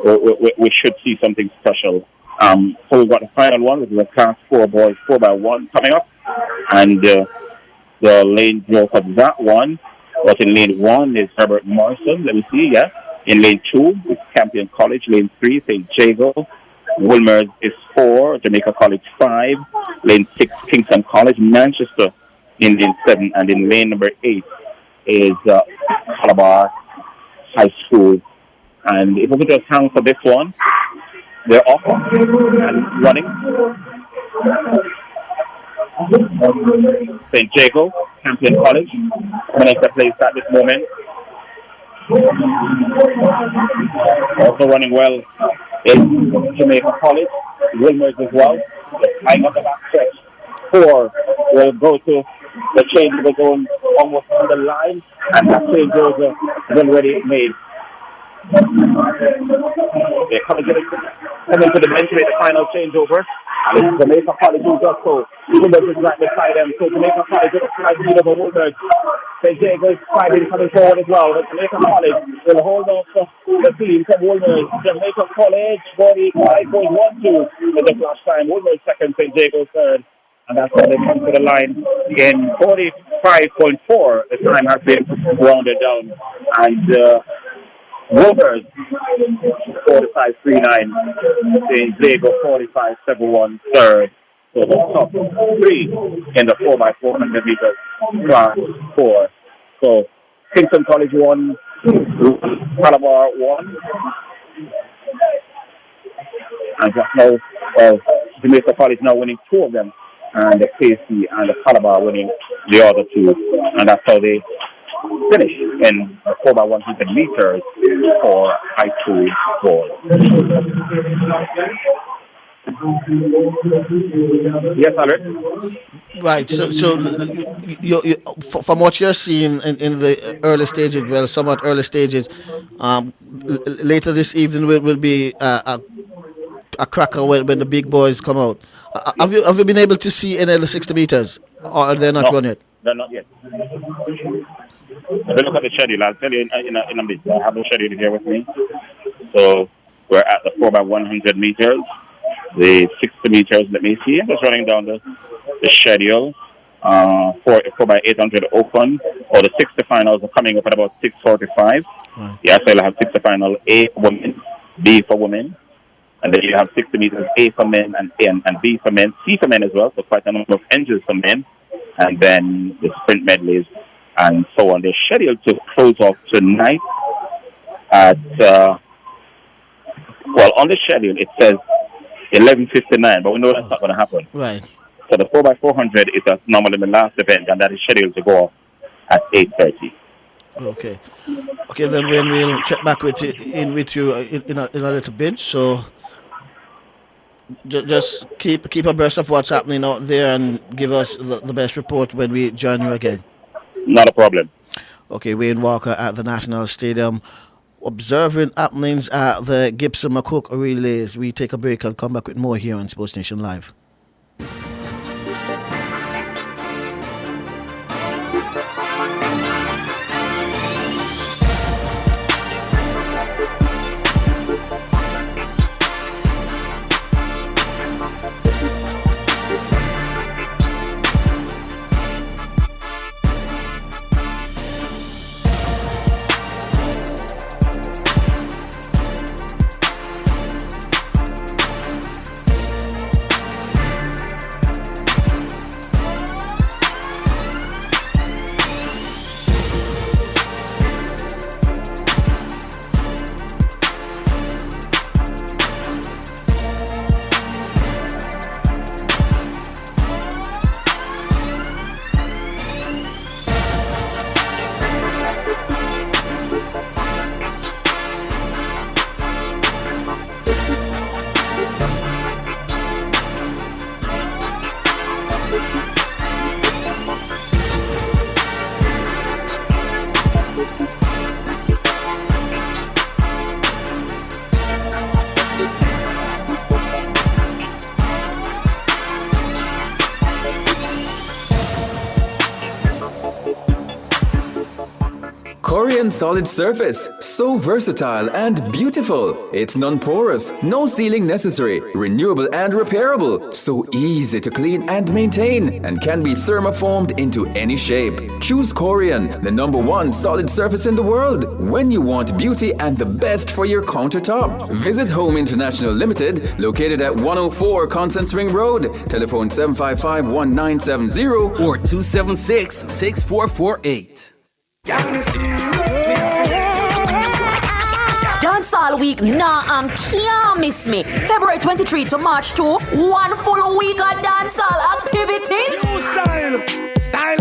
we should see something special. So we've got the final one, which is a Class 4 boys 4x1 coming up. And the lane draw for that one, but in lane 1 is Herbert Morrison. Let me see, yeah. In lane 2 is Campion College. Lane 3, St. Jago. Wilmers is 4, Jamaica College 5. Lane 6, Kingston College. Manchester in lane 7, and in lane number 8 is Calabar High School. And if we could just hang for this one, they're off and running. St. Jago, Campion College, coming into place at this moment. Also running well is Jamaica College, Wilmers as well. They're tying up the back stretch. 4 will go to the changeover zone almost on the line, and that changeover is already made. They're coming to the bench to make the final changeover. And it's Jamaica College who does so. Wilmers is right beside them, so Jamaica College with a slight lead over Wilmers. St. Jago is fighting, coming forward as well. But Jamaica College will hold on to the team from Wilmers. Jamaica College 45.12 with the flash time. Wilmers second, St. Jago third. And that's why they come to the line in 45.4. The time has been rounded down. And Wilmers 45.39. St. Jago 45.71 third. So the top 3 in the 4x400 meters class 4. So Kingston College 1, Calabar 1. And just now, Jamaica College now winning 2 of them. And the KC and the Calabar winning the other 2. And that's how they finish in 4x100 meters for high school boys. Yes, Alex? Right, so you, from what you're seeing in the early stages, well, somewhat early stages, later this evening will be a cracker when the big boys come out. Have you been able to see any of the 60 meters, or are they not run yet? They're not yet. If you look at the schedule, I'll tell you in a bit. I have the schedule here with me. So we're at the 4x100 meters. The 60 meters, let me see. I'm just running down the schedule. 4x800 open, or the 60 finals are coming up at about 6:45. Right. Yeah, so you'll have 60 final A for women, B for women. And then you have 60 meters A for men and B for men, C for men as well, so quite a number of entries for men. And then the sprint medleys and so on. They're scheduled to close off tonight at, on the schedule it says 11:59, but we know that's not going to happen. Right. So the 4x400 is normally the last event, and that is scheduled to go off at 8:30. Okay, then when we'll check back with you in a little bit. So just keep abreast of what's happening out there and give us the best report when we join you again. Not a problem. Okay, Wayne Walker at the National Stadium, observing happenings at the Gibson McCook relays. We take a break and come back with more here on Sports Nation Live. one solid surface. So versatile and beautiful. It's non-porous, no sealing necessary, renewable and repairable. So easy to clean and maintain, and can be thermoformed into any shape. Choose Corian, the #1 solid surface in the world, when you want beauty and the best for your countertop. Visit Home International Limited, located at 104 Constance Ring Road. Telephone 755-1970 or 276-6448. Dancehall week, can't miss me. February 23 to March 2, 1 full week of dancehall activities. New style. Style.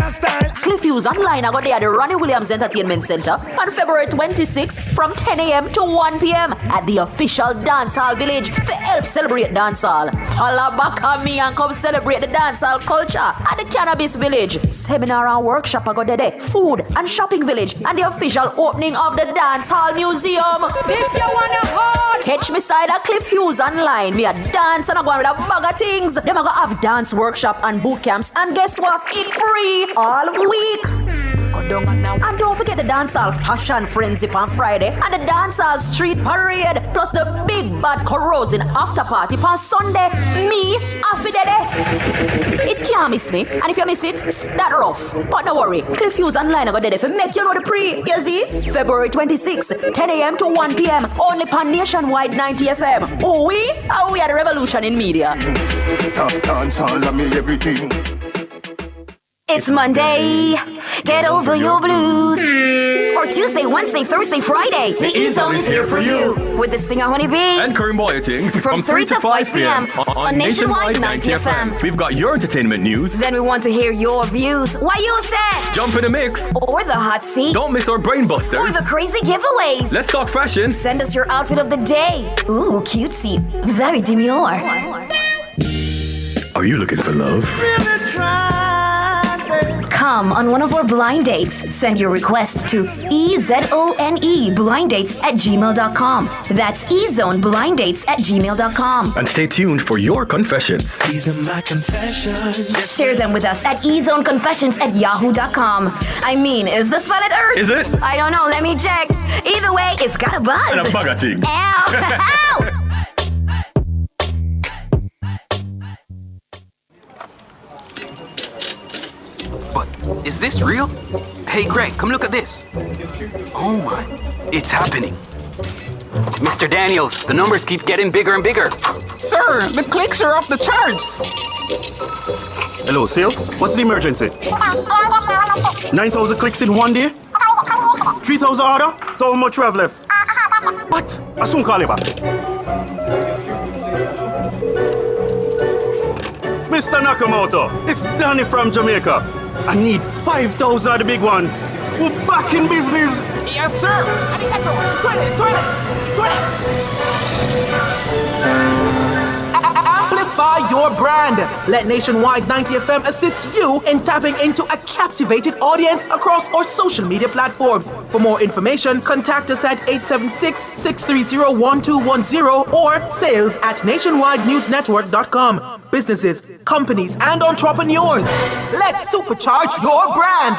Cliff Hughes Online, I got there at the Ronnie Williams Entertainment Center on February 26 from 10 a.m. to 1 p.m. at the official Dancehall Village to help celebrate dancehall. Follow back on me and come celebrate the dancehall culture at the Cannabis Village. Seminar and workshop I got there. Food and shopping village and the official opening of the Dancehall Museum. This you wanna hold? Catch me side at Cliff Hughes Online. Me a dance and I go with a bag of things. Them I go have dance workshop and boot camps, and guess what? It's free all week. Go down now. And don't forget the dancehall fashion frenzy on Friday and the dancehall street parade, plus the big bad corrosing after party on Sunday. Me, Affidede. It can't miss me. And if you miss it, that rough. But don't worry, Cliff Hughes Online I got there for make you know the pre. You see? February 26, 10 a.m. to 1 p.m. only on Nationwide 90 FM. Oh, we are the revolution in media. Dancehall love me everything. It's Monday, get over your blues. Or Tuesday, Wednesday, Thursday, Friday. The E-Zone is here for you. With this thing at Honeybee. And Karim Boyatings from 3 to 5 p.m. on Nationwide 90 FM. We've got your entertainment news. Then we want to hear your views. Why you said? Jump in the mix. Or the hot seat. Don't miss our brain busters. Or the crazy giveaways. Let's talk fashion. Send us your outfit of the day. Ooh, cutesy. Very demure. Are you looking for love? Really try. Come on one of our blind dates. Send your request to ezoneblindates@gmail.com. That's ezoneblindates@gmail.com. And stay tuned for your confessions. These are my confessions. Share them with us at ezoneconfessions@yahoo.com. I mean, is this planet Earth? Is it? I don't know. Let me check. Either way, it's got a buzz. And a bug thing. Ow! Ow! But is this real? Hey Greg, come look at this. Oh my, it's happening. Mr. Daniels, the numbers keep getting bigger and bigger. Sir, the clicks are off the charts. Hello, sales? What's the emergency? 9,000 clicks in one day? 3,000 order? So how much we have left? What? I'll soon call you back. Mr. Nakamoto, it's Danny from Jamaica. I need 5,000 of the big ones. We're back in business. Yes, sir. Arigato. Suene. Amplify your brand. Let Nationwide 90 FM assist you in tapping into a captivated audience across our social media platforms. For more information, contact us at 876-630-1210 or sales@nationwidenewsnetwork.com. Businesses, companies, and entrepreneurs, let's supercharge your brand.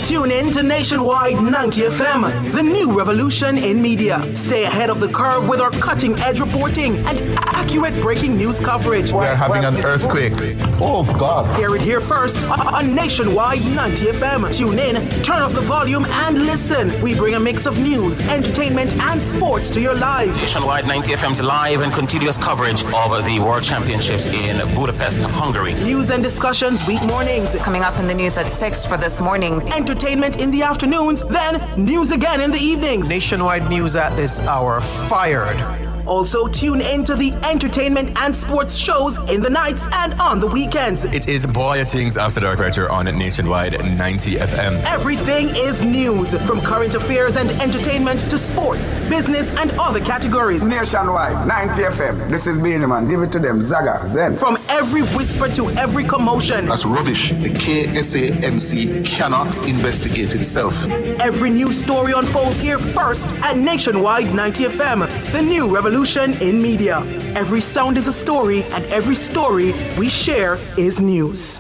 Tune in to Nationwide 90 FM, the new revolution in media. Stay ahead of the curve with our cutting-edge reporting and accurate breaking news coverage. We are having an earthquake. Oh, God. Hear it here first on Nationwide 90 FM. Tune in, turn up the volume, and listen. We bring a mix of news, entertainment, and sports to your lives. Nationwide 90 FM's live and continuous coverage of the World Championships in Budapest, Hungary. News and discussions week mornings. Coming up in the news at 6 for this morning. Entertainment in the afternoons, then news again in the evenings. Nationwide news at this hour, fired. Also tune in to the entertainment and sports shows in the nights and on the weekends. It is Boyatings After Dark right here on Nationwide 90 FM. Everything is news, from current affairs and entertainment to sports, business, and other categories. Nationwide 90 FM. This is Beanie Man. Give it to them. Zaga, Zen. From every whisper to every commotion. That's rubbish. The KSAMC cannot investigate itself. Every news story unfolds here first at Nationwide 90 FM, the new revolution in media. Every sound is a story, and every story we share is news.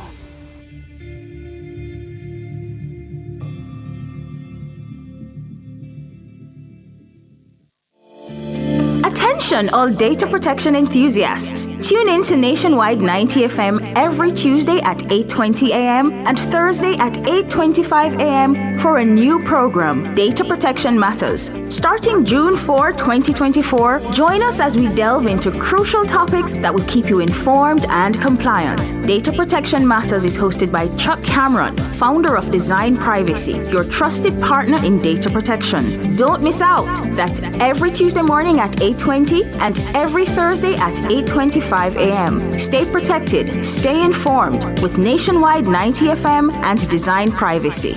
Attention all data protection enthusiasts. Tune in to Nationwide 90 FM every Tuesday at 8:20 a.m. and Thursday at 8:25 a.m. for a new program, Data Protection Matters. Starting June 4, 2024, join us as we delve into crucial topics that will keep you informed and compliant. Data Protection Matters is hosted by Chuck Cameron, founder of Design Privacy, your trusted partner in data protection. Don't miss out. That's every Tuesday morning at 8:20 and every Thursday at 8:25 a.m. Stay protected, stay informed with Nationwide 90 FM and Design Privacy.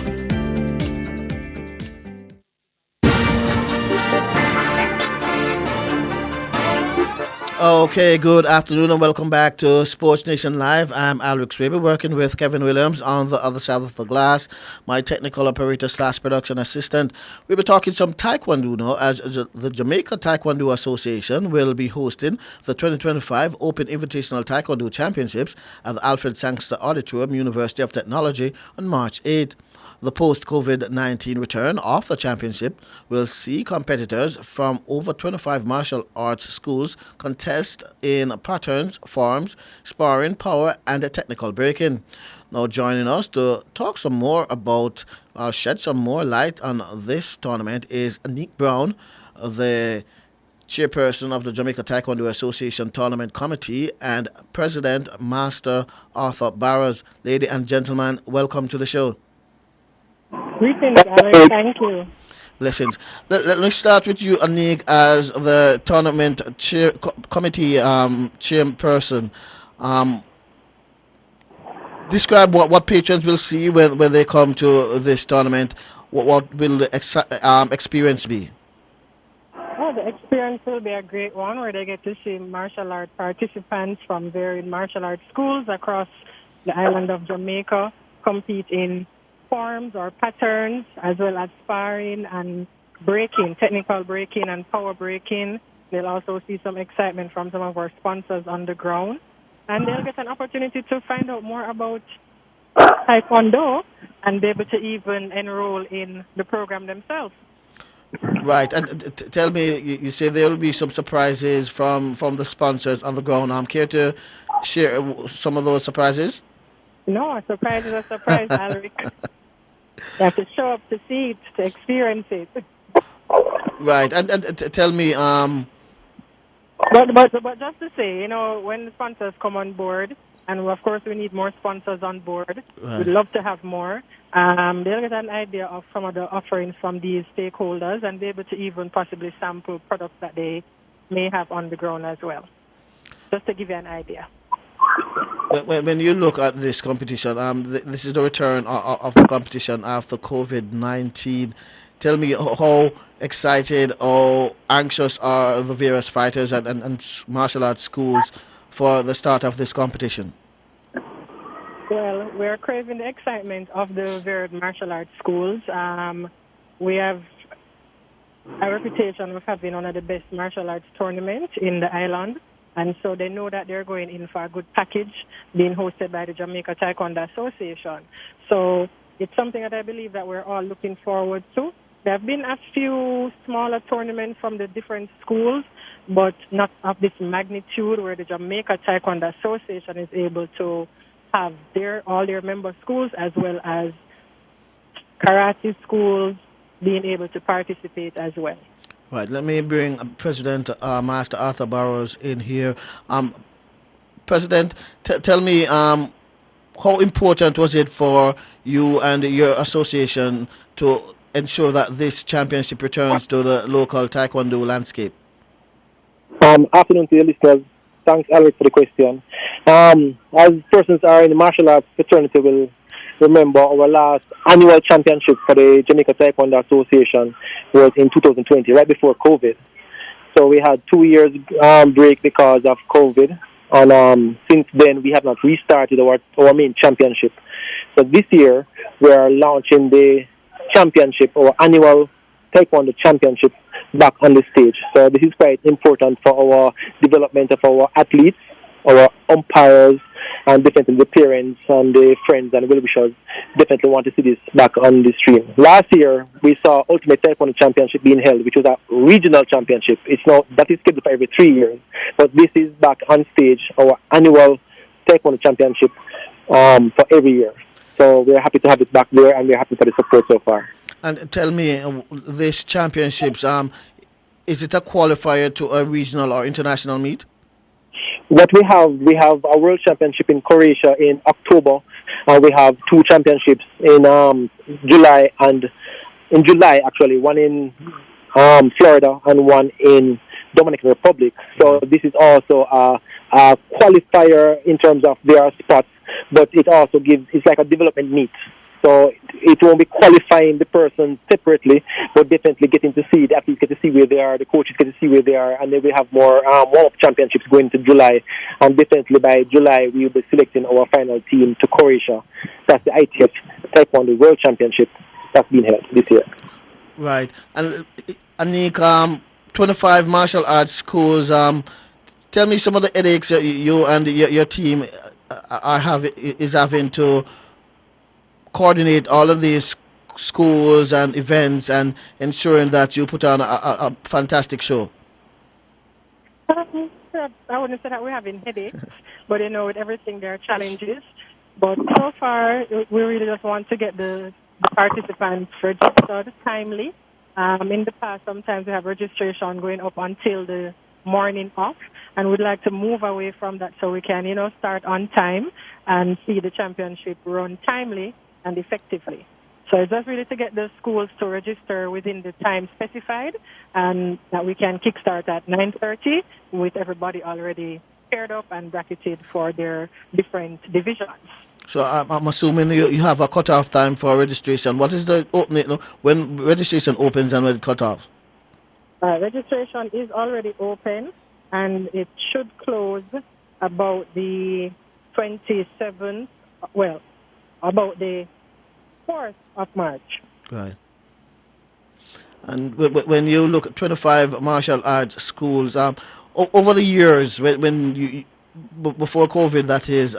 Okay, good afternoon and welcome back to Sports Nation Live. I'm Alex Weber, working with Kevin Williams on the other side of the glass, my technical operator / production assistant. We'll be talking some Taekwondo now, as the Jamaica Taekwondo Association will be hosting the 2025 Open Invitational Taekwondo Championships at the Alfred Sangster Auditorium, University of Technology on March 8. The post-COVID-19 return of the championship will see competitors from over 25 martial arts schools contest in patterns, forms, sparring, power, and technical breaking. Now joining us to talk some more about, shed some more light on this tournament is Nick Brown, the chairperson of the Jamaica Taekwondo Association Tournament Committee and President Master Arthur Barrows. Ladies and gentlemen, welcome to the show. Greetings, Alex. Thank you. Blessings. Let me start with you, Anik, as the tournament committee chairperson. Describe what patrons will see when they come to this tournament. What will the experience be? Well, the experience will be a great one where they get to see martial art participants from varied martial arts schools across the island of Jamaica compete in forms or patterns, as well as sparring and breaking, technical breaking and power breaking. They'll also see some excitement from some of our sponsors on the ground. And they'll get an opportunity to find out more about Taekwondo and be able to even enroll in the program themselves. Right, and tell me, you say there will be some surprises from the sponsors on the ground. I'm care to share some of those surprises? No, a surprise is a surprise, Alric. You have to show up to see it, to experience it. Right, and tell me, But just to say, when the sponsors come on board, and of course we need more sponsors on board, right. We'd love to have more. They'll get an idea of some of the offerings from these stakeholders and be able to even possibly sample products that they may have on the ground as well. Just to give you an idea. When you look at this competition, this is the return of the competition after COVID-19. Tell me how excited or anxious are the various fighters and martial arts schools for the start of this competition? Well, we're craving the excitement of the varied martial arts schools. We have a reputation of having one of the best martial arts tournaments in the island. And so they know that they're going in for a good package being hosted by the Jamaica Taekwondo Association. So it's something that I believe that we're all looking forward to. There have been a few smaller tournaments from the different schools, but not of this magnitude where the Jamaica Taekwondo Association is able to have all their member schools as well as karate schools being able to participate as well. Right, let me bring President Master Arthur Barrows in here. President, tell me, how important was it for you and your association to ensure that this championship returns to the local Taekwondo landscape? Afternoon to your listeners. Thanks, Alex, for the question. As persons are in the martial arts fraternity will remember, our last annual championship for the Jamaica Taekwondo Association was in 2020, right before COVID. So we had 2 years break because of COVID, and since then we have not restarted our main championship. So this year we are launching the championship, our annual Taekwondo championship, back on the stage. So this is quite important for our development of our athletes, our umpires, and definitely the parents and the friends and well-wishers definitely want to see this back on the stream. Last year, we saw Ultimate Taekwondo Championship being held, which was a regional championship. That is scheduled for every 3 years, but this is back on stage, our annual Taekwondo Championship for every year. So we're happy to have it back there, and we're happy for the support so far. And tell me, these championships, is it a qualifier to a regional or international meet? What we have a world championship in Croatia in October. We have 2 championships in July actually, one in Florida and one in Dominican Republic. So this is also a qualifier in terms of their spots, but it's like a development meet. So it won't be qualifying the person separately, but definitely getting to see, the athletes get to see where they are, the coaches get to see where they are, and then we have more warm-up championships going to July. And definitely by July, we will be selecting our final team to Croatia. That's the ITF Taekwondo World Championship that's been held this year. Right. And Anik, 25 martial arts schools, tell me some of the headaches you and your team is having to coordinate all of these schools and events and ensuring that you put on a fantastic show. I wouldn't say that we're having headaches, but with everything there are challenges. But so far, we really just want to get the participants registered timely. In the past, sometimes we have registration going up until the morning off, and we'd like to move away from that so we can, start on time and see the championship run timely and effectively. So it's just really to get the schools to register within the time specified, and that we can kickstart at 9:30 with everybody already paired up and bracketed for their different divisions. So I'm assuming you have a cutoff time for registration. What is the opening, when registration opens and when it cutoffs? Registration is already open, and it should close about the 27th, about the 4th of March. Right. And when you look at 25 martial arts schools, over the years, when you before COVID, that is,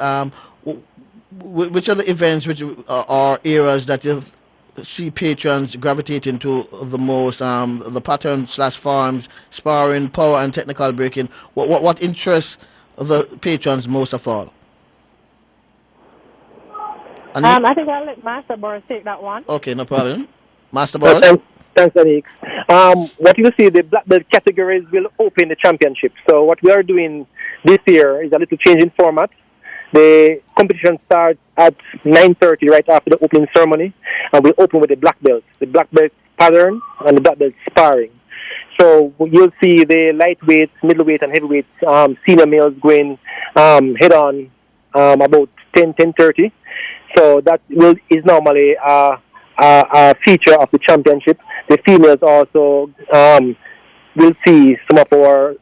which are the events or eras that you see patrons gravitating to the most? The pattern/forms, sparring, power, and technical breaking. What interests the patrons most of all? I think I'll let Master Boris take that one. Okay, no problem. Master Boris? Thanks, Anik. What you see, the black belt categories will open the championship. So what we are doing this year is a little change in format. The competition starts at 9:30 right after the opening ceremony, and we open with the black belts pattern and the black belt sparring. So you'll see the lightweight, middleweight, and heavyweight senior males going head-on about 10:30. So that is normally a feature of the championship. The females also will see some of our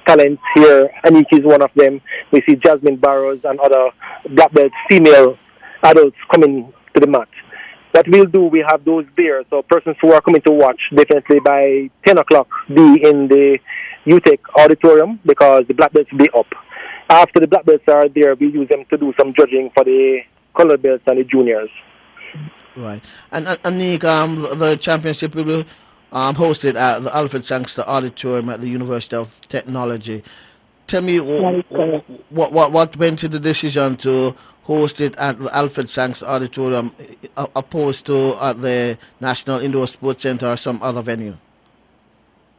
talents here. Anik is one of them. We see Jasmine Barrows and other black belt female adults coming to the mat. What we'll do, we have those there. So persons who are coming to watch, definitely by 10 o'clock, be in the UTEC auditorium because the black belts will be up. After the black belts are there, we use them to do some judging for the color belts and the juniors. Right. And Anik, the championship will be hosted at the Alfred Sangster Auditorium at the University of Technology. Tell me what went to the decision to host it at the Alfred Sangster Auditorium opposed to at the National Indoor Sports Center or some other venue?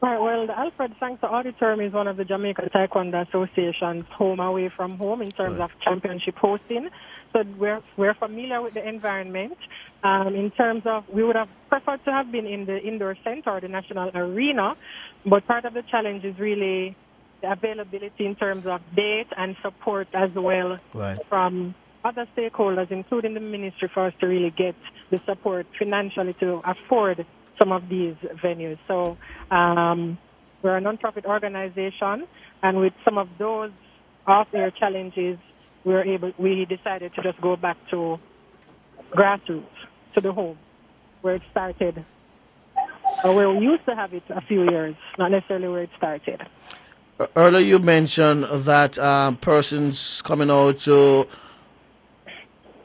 Right, well, the Alfred Sangster Auditorium is one of the Jamaica Taekwondo Association's home away from home in terms of championship hosting. So we're familiar with the environment. In terms of, we would have preferred to have been in the indoor center or the national arena, but part of the challenge is really the availability in terms of date and support as well from other stakeholders, including the ministry, for us to really get the support financially to afford some of these venues. So we're a non-profit organization, and with some of those off-air challenges, we decided to just go back to grassroots, to the home, where it started, or where we used to have it a few years, not necessarily where it started. Earlier you mentioned that persons coming out to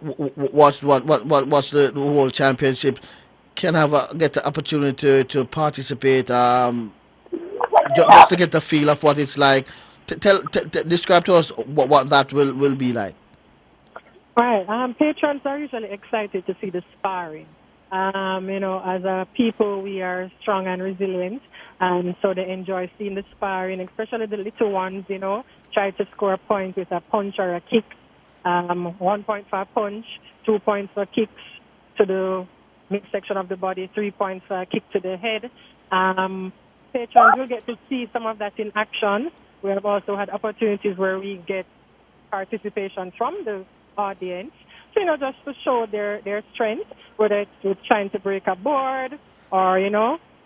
watch the whole championship can get the opportunity to participate just to get the feel of what it's like. Describe to us what that will be like. Right. Patrons are usually excited to see the sparring. As a people, we are strong and resilient, and so they enjoy seeing the sparring, especially the little ones, try to score a point with a punch or a kick. 1 point for a punch, 2 points for kicks to the midsection of the body, 3 points for a kick to the head. Patrons will get to see some of that in action. We have also had opportunities where we get participation from the audience, so, just to show their strength, whether it's with trying to break a board or,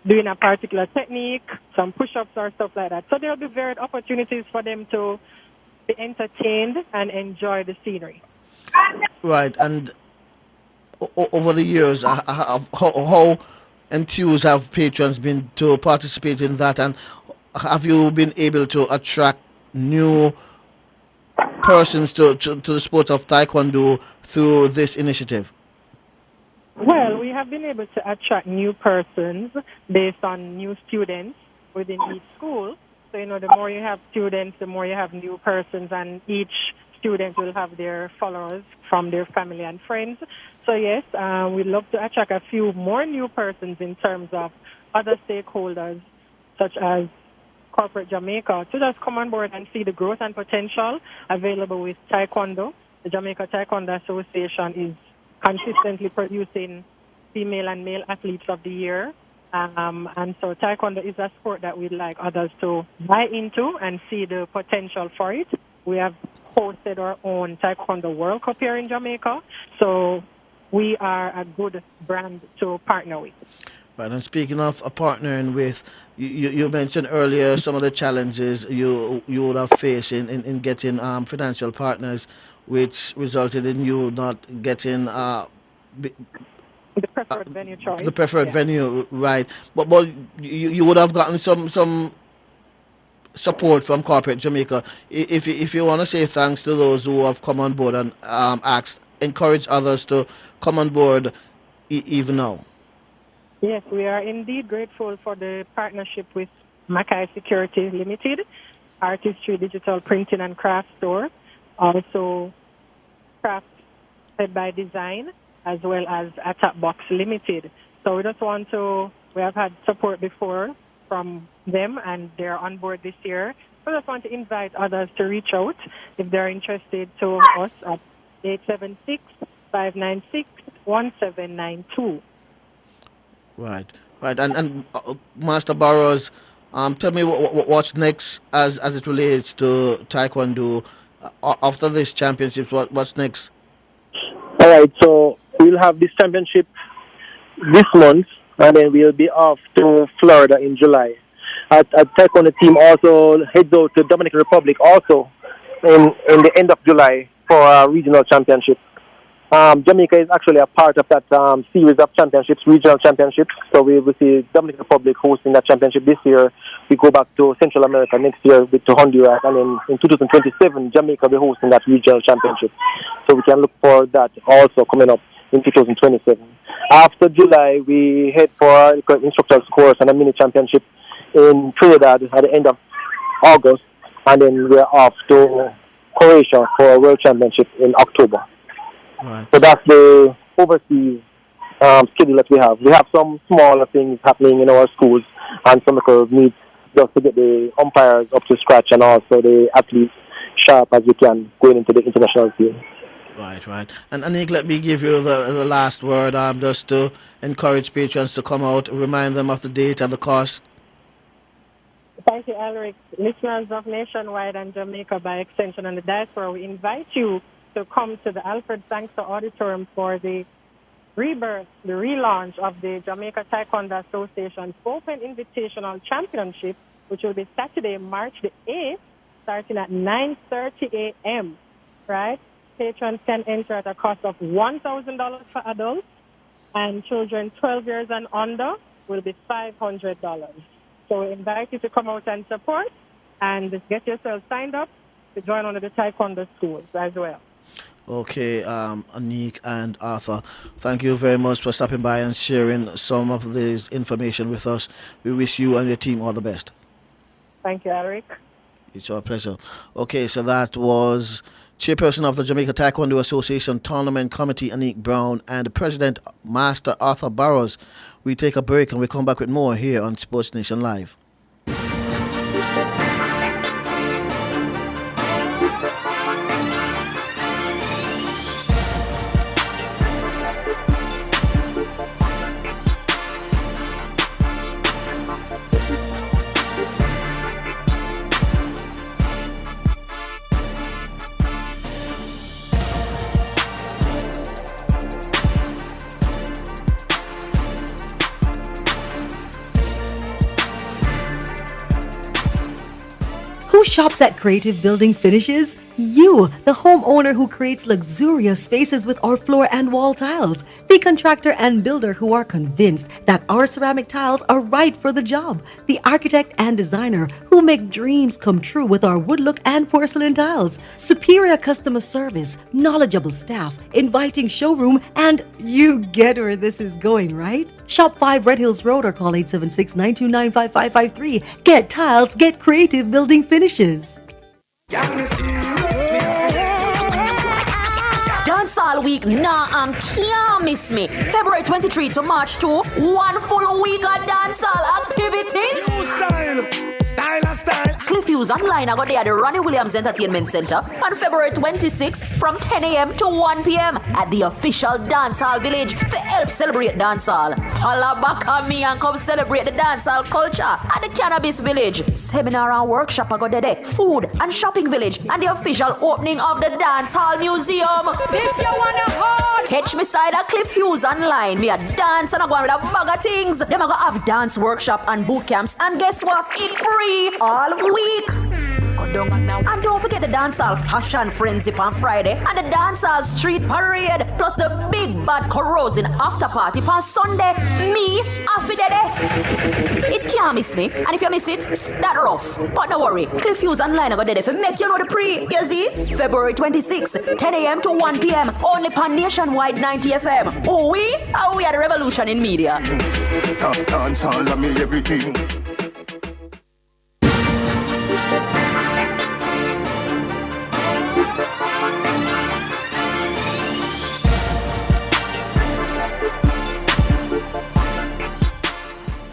doing a particular technique, some push-ups or stuff like that. So there will be varied opportunities for them to be entertained and enjoy the scenery. Right, and over the years, how enthused have patrons been to participate in that, and have you been able to attract new persons to the sport of Taekwondo through this initiative? Well, we have been able to attract new persons based on new students within each school. So, the more you have students, the more you have new persons, and each student will have their followers from their family and friends. So, yes, we'd love to attract a few more new persons in terms of other stakeholders, such as corporate Jamaica, to just come on board and see the growth and potential available with Taekwondo. The Jamaica Taekwondo Association is consistently producing female and male athletes of the year. And so Taekwondo is a sport that we'd like others to buy into and see the potential for it. We have hosted our own Taekwondo World Cup here in Jamaica. So we are a good brand to partner with. Right, and speaking of partnering with, you mentioned earlier some of the challenges you would have faced in getting financial partners, which resulted in you not getting the preferred venue choice. The preferred venue, right? But you would have gotten some support from corporate Jamaica. If you want to say thanks to those who have come on board and encourage others to come on board even now. Yes, we are indeed grateful for the partnership with Mackay Security Limited, Artistry Digital Printing and Craft Store, also Craft Fed by Design, as well as Attack Box Limited. So we have had support before from them, and they're on board this year. So I just want to invite others to reach out if they're interested to us at 876-596-1792. Right. And Master Barrows, tell me what's next as it relates to Taekwondo after this championship. What's next? All right, so we'll have this championship this month, and then we'll be off to Florida in July. Our Taekwondo team also heads out to Dominican Republic also in the end of July for a regional championship. Jamaica is actually a part of that series of championships, regional championships. So we will see Dominican Republic hosting that championship this year. We go back to Central America next year to Honduras, and then in 2027, Jamaica will be hosting that regional championship. So we can look for that also coming up in 2027. After July, we head for our instructors course and a mini championship in Trinidad at the end of August, and then we're off to Croatia for a world championship in October. Right. So that's the overseas schedule that we have. We have some smaller things happening in our schools and some local meets just to get the umpires up to scratch and also the athletes sharp as we can going into the international team. Right. And Anik, let me give you the last word just to encourage patrons to come out, remind them of the date and the cost. Thank you, Alric. Listeners of Nationwide and Jamaica by extension and the diaspora, we invite you to come to the Alfred Sangster Auditorium for the rebirth, the relaunch of the Jamaica Taekwondo Association's Open Invitational Championship, which will be Saturday, March the 8th, starting at 9:30 a.m., right? Patrons can enter at a cost of $1,000 for adults, and children 12 years and under will be $500. So we invite you to come out and support. and get yourself signed up to join one of the Taekwondo schools as well. Okay, Anik and Arthur, thank you very much for stopping by and sharing some of this information with us. We wish you and your team all the best. Thank you, Eric. It's our pleasure. Okay, so that was Chairperson of the Jamaica Taekwondo Association Tournament Committee, Anik Brown, and the President, Master Arthur Burrows. We take a break and we come back with more here on Sports Nation Live. Who shops at Creative Building Finishes? You, the homeowner who creates luxurious spaces with our floor and wall tiles. The contractor and builder who are convinced that our ceramic tiles are right for the job. The architect and designer who make dreams come true with our wood look and porcelain tiles. Superior customer service, knowledgeable staff, inviting showroom, and you get where this is going, right? Shop 5 Red Hills Road or call 876-929-5553. Get tiles, get Creative Building Finishes. Dancehall week, can't miss me. February 23 to March 2, 1 full week of dancehall activities. New style, style and style. Cliff Hughes Online, I got there at the Ronnie Williams Entertainment Center on February 26 from 10 a.m. to 1 p.m. at the official Dancehall Village to help celebrate dancehall. Follow back on me and come celebrate the dancehall culture at the Cannabis Village. Seminar and workshop I got there, food and shopping village, and the official opening of the Dancehall Museum. This you wanna hold? Catch me side at Cliff Hughes Online. Me a dance and I go with a bag of things. Them I go have dance workshop and boot camps, and guess what? It's free all week. Go down now. And don't forget the dancehall fashion frenzy on Friday and the dancehall street parade, plus the big bad corrosion after party on Sunday. Me, Affidede. It can't miss me, and if you miss it, that rough. But no worry, Cliff Hughes Online I got there if you make you know the pre. You see? February 26, 10 a.m. to 1 p.m. only on Nationwide 90 FM. Oh, we are the revolution in media. Dancehall love me everything.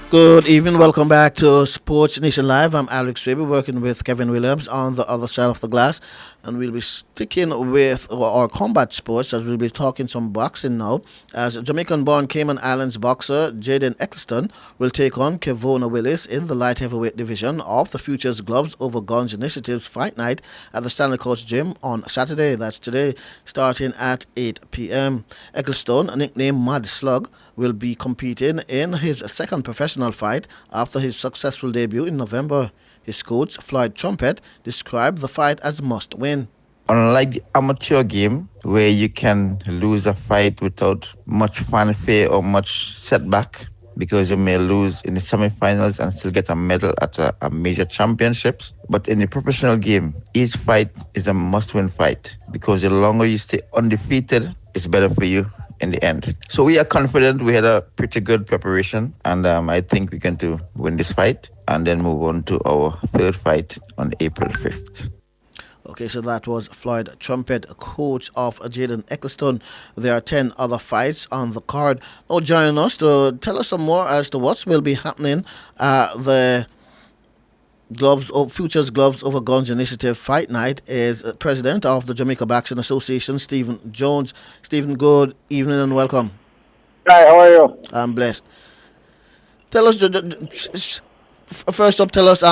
Good evening, welcome back to Sports Nation Live. I'm Alex Raby, working with Kevin Williams on the other side of the glass, and we'll be sticking with our combat sports as we'll be talking some boxing now, as Jamaican-born Cayman Islands boxer Jaden Eccleston will take on Kevona Willis in the light heavyweight division of the Futures Gloves Over Guns Initiative's fight night at the Stanley Coast Gym on Saturday, that's today, starting at 8 p.m. Eccleston, nicknamed Mad Slug, will be competing in his second professional fight after his successful debut in November. His coach, Floyd Trumpet, described the fight as a must-win. Unlike the amateur game, where you can lose a fight without much fanfare or much setback, because you may lose in the semifinals and still get a medal at a major championships. But in the professional game, each fight is a must-win fight, because the longer you stay undefeated, it's better for you in the end. So we are confident. We had a pretty good preparation, and I think we're going to win this fight and then move on to our third fight on April 5th. Okay, so that was Floyd Trumpet, coach of Jaden Eccleston. There are 10 other fights on the card. Now joining us to tell us some more as to what will be happening the Futures Gloves Over Guns Initiative Fight Night is President of the Jamaica Boxing Association, Stephen Jones. Stephen, good evening and welcome. Hi, how are you? I'm blessed. Tell us, first up, tell us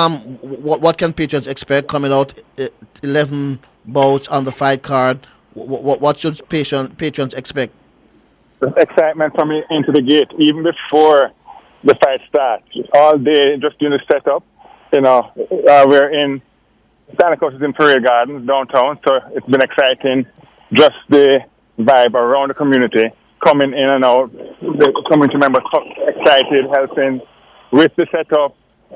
what can patrons expect coming out, 11 bouts on the fight card. What should patrons expect? Excitement from into the gate, even before the fight starts. All day, just doing the setup. You know, we're in Stanley Coast is in Parade Gardens downtown, so it's been exciting. Just the vibe around the community, coming in and out, the community members excited, helping with the setup,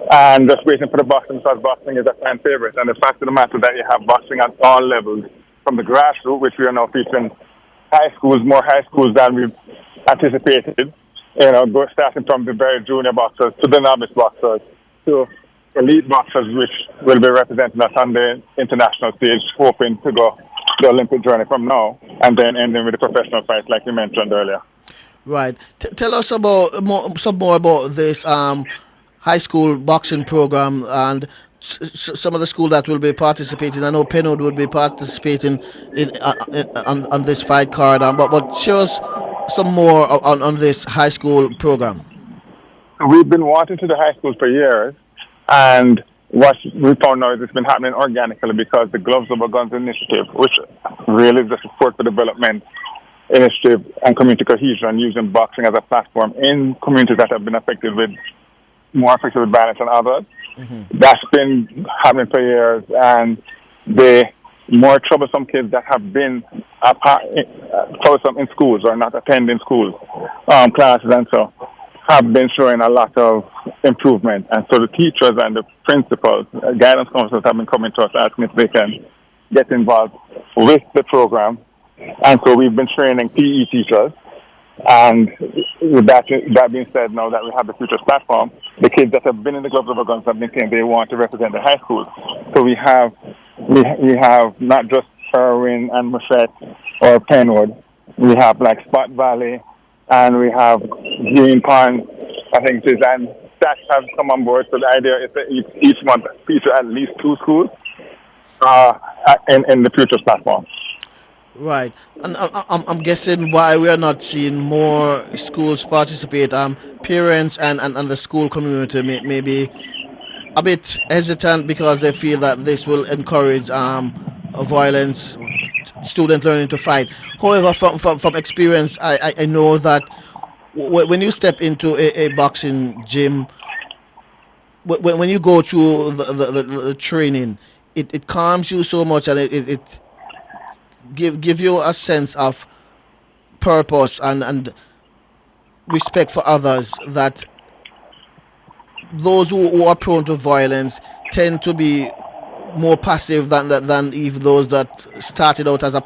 and just waiting for the boxing because boxing is a fan favorite. And the fact of the matter that you have boxing at all levels, from the grassroots, which we are now featuring more high schools than we've anticipated, starting from the very junior boxers to the novice boxers to elite boxers, which will be representing us on the international stage, hoping to go the Olympic journey from now, and then ending with the professional fights like you mentioned earlier. Right. Tell us some more about this high school boxing program and some of the schools that will be participating. I know Penwood will be participating on this fight card, but show us some more on this high school program. We've been wanting to the high schools for years, and what we found now is it's been happening organically because the Gloves Over Guns initiative, which really is the support for development initiative and community cohesion, using boxing as a platform in communities that have been more affected with violence than others. Mm-hmm. That's been happening for years, and the more troublesome kids that have been troublesome in schools or not attending schools, classes and so, have been showing a lot of improvement. And so the teachers and the principals, guidance counselors have been coming to us asking if they can get involved with the program. And so we've been training PE teachers. And with that being said, now that we have the Futures platform, the kids that have been in the Gloves Over Guns have been saying they want to represent the high schools. So we have not just Irwin and Musette or Penwood. We have like Spot Valley, and we have Green Pond, I think it is, and that have come on board. So the idea is that each month feature at least 2 schools in the Futures platform. Right, and I'm guessing why we are not seeing more schools participate. Parents and the school community may be a bit hesitant because they feel that this will encourage violence, students learning to fight. However, from experience, I know that when you step into a boxing gym, when you go through the training, it calms you so much, and it give you a sense of purpose and respect for others, that those who are prone to violence tend to be more passive than even those that started out as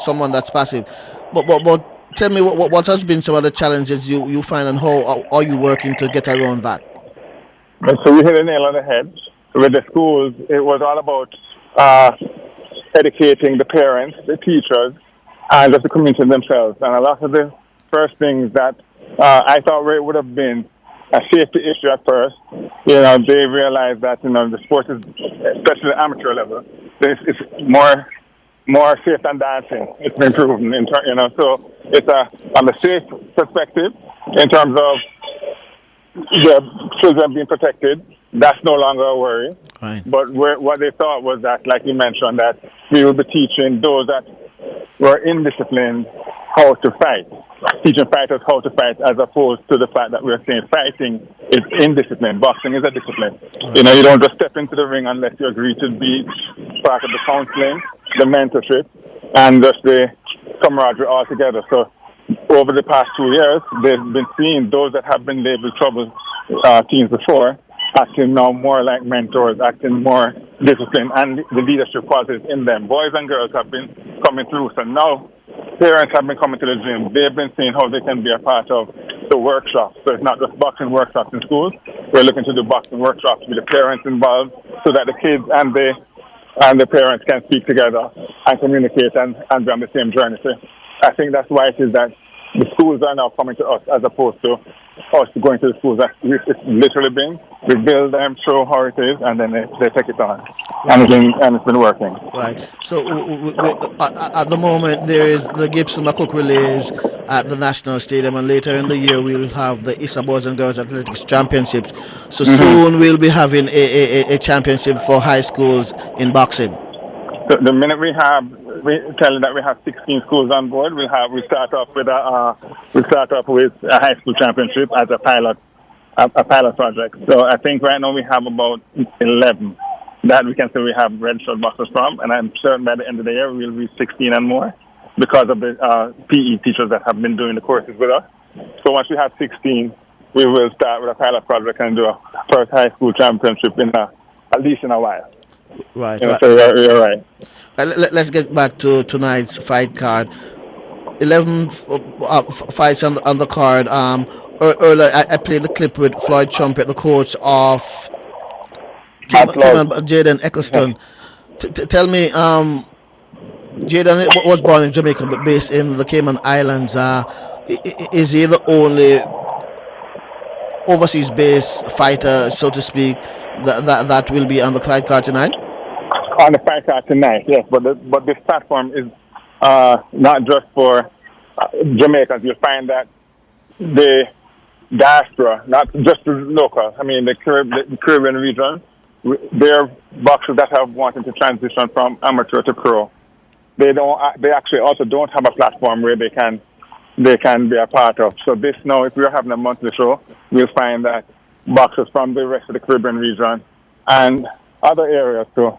someone that's passive. But tell me what has been some of the challenges you find, and how are you working to get around that? So we hit a nail on the head. With the schools, it was all about educating the parents, the teachers, and just the community themselves. And a lot of the first things that I thought it would have been a safety issue at first, they realized that, the sport is, especially the amateur level, it's more safe than dancing. It's been proven, so it's on the safe perspective, in terms of the children being protected, that's no longer a worry. Right. But what they thought was that, like you mentioned, that we will be teaching those that were indisciplined how to fight, teaching fighters how to fight, as opposed to the fact that we're saying fighting is indiscipline. Boxing is a discipline. Right. You don't just step into the ring unless you agree to be part of the counseling, the mentorship, and just the camaraderie all together. So over the past 2 years, they've been seeing those that have been labeled trouble teens before acting now more like mentors, acting more disciplined, and the leadership qualities in them. Boys and girls have been coming through. So now parents have been coming to the gym. They've been seeing how they can be a part of the workshops. So it's not just boxing workshops in schools. We're looking to do boxing workshops with the parents involved, so that the kids and the parents can speak together and communicate and be on the same journey. So I think that's why it is that the schools are now coming to us, as opposed to us going to the schools. It's literally been, we build them, show how it is, and then they take it on. And it's been working. Right. So at the moment, there is the Gibson McCook Relays at the National Stadium, and later in the year we'll have the Issa Boys and Girls Athletics Championships. So soon we'll be having a championship for high schools in boxing. So the minute we tell you that we have 16 schools on board, we start off with a high school championship as a pilot project. So I think right now we have about 11 that we can say we have registered boxers from, and I'm certain by the end of the year we'll reach 16 and more because of the PE teachers that have been doing the courses with us. So once we have 16, we will start with a pilot project and do a first high school championship at least in a while. Right. You know, so you're right. Let's get back to tonight's fight card. 11 fights on the card. Earlier, I played the clip with Floyd Trumpet, the coach of Jaden Eccleston. Tell me, Jaden was born in Jamaica but based in the Cayman Islands. Is he the only overseas-based fighter, so to speak, that will be on the fight card tonight? On the fight card tonight, yes. But this platform is not just for Jamaicans. You'll find that the diaspora, not just the local, I mean the Caribbean region, they're boxers that have wanted to transition from amateur to pro. They actually also don't have a platform where they can be a part of. So this now, if we're having a monthly show, we'll find that boxers from the rest of the Caribbean region and other areas too,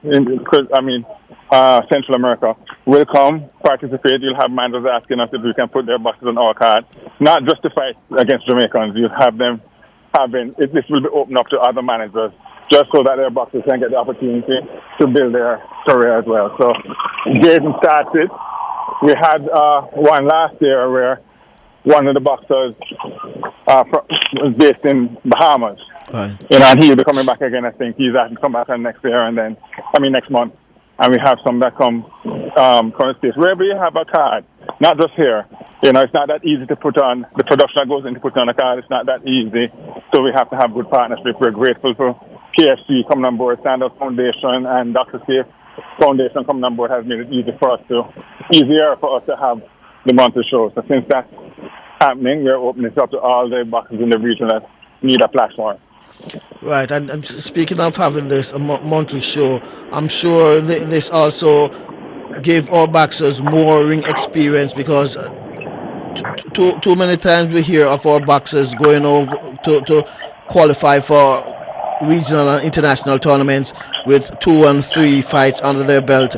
Central America, will come participate. You'll have managers asking us if we can put their boxers on our card, not just to fight against Jamaicans. You'll have them this will be open up to other managers, just so that their boxers can get the opportunity to build their career as well. So Jason started. We had one last year where one of the boxers was based in Bahamas. Right. And he'll be coming back again. I think he's asked to come back next year, next month. And we have some that come to States. Wherever you have a card, not just here. It's not that easy to put on. The production that goes into putting on a card, it's not that easy. So we have to have good partnership. We're grateful for KFC coming on board, Standout Foundation, and Dr. Safe Foundation coming on board has made it easier for us to have the monthly show. So since that's happening, we're opening it up to all the boxers in the region that need a platform. Right, and speaking of having this monthly show, I'm sure this also gave all boxers more ring experience, because too many times we hear of our boxers going over to qualify for regional and international tournaments with 2 and 3 fights under their belt,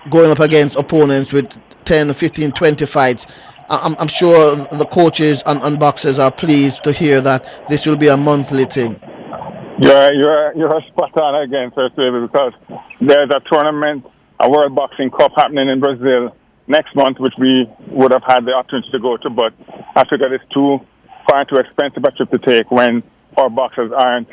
going up against opponents with 10, 15, 20 fights. I'm sure the coaches and boxers are pleased to hear that this will be a monthly thing. You're spot on again, Sir David, because there's a tournament, a World Boxing Cup happening in Brazil next month, which we would have had the opportunity to go to, but I figured it's too far and too expensive a trip to take when our boxers aren't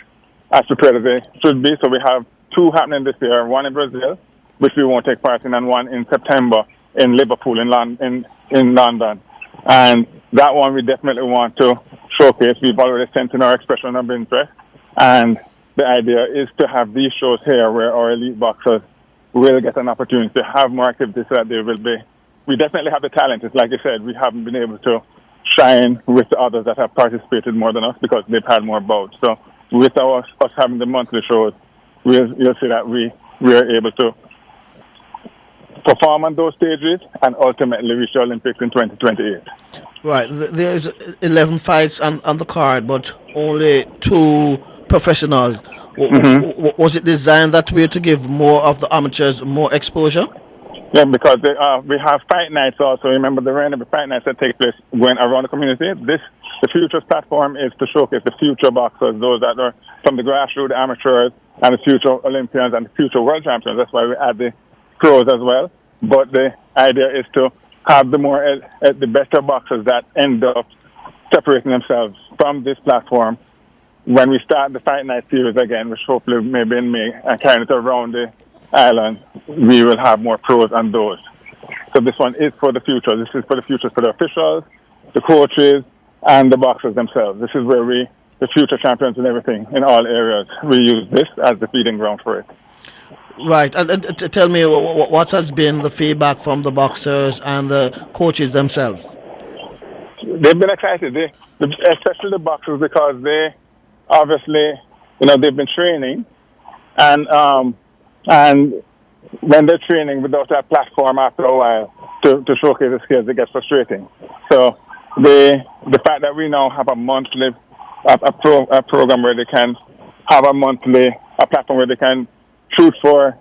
as prepared as they should be. So we have 2 happening this year, one in Brazil, which we won't take part in, and one in September in Liverpool, in London. And that one we definitely want to showcase. We've already sent in our expression of interest, and the idea is to have these shows here where our elite boxers will get an opportunity to have more activities so that they will be. We definitely have the talent. It's like I said, we haven't been able to shine with the others that have participated more than us because they've had more bouts. So with us having the monthly shows, you'll see that we are able to perform on those stages and ultimately reach the Olympics in 2028. Right. There's 11 fights on the card, but only 2 professionals. Was it designed that way to give more of the amateurs more exposure? Yeah, because we have fight nights also. Remember the random fight nights that take place going around the community. The Futures platform is to showcase the future boxers, those that are from the grassroots amateurs and the future Olympians and the future world champions. That's why we add the pros as well. But the idea is to have the better boxers that end up separating themselves from this platform when we start the Fight Night series again, which hopefully maybe in May, and carrying it around the island, we will have more pros and those. So this one is for the future. This is for the future, for the officials, the coaches, and the boxers themselves. This is where the future champions and everything in all areas, we use this as the feeding ground for it. Right, and tell me what has been the feedback from the boxers and the coaches themselves? They've been excited, especially the boxers, because they obviously, they've been training, and when they're training without that platform after a while to showcase the skills, it gets frustrating. So the fact that we now have a monthly a program where they can have a platform where they can shoot for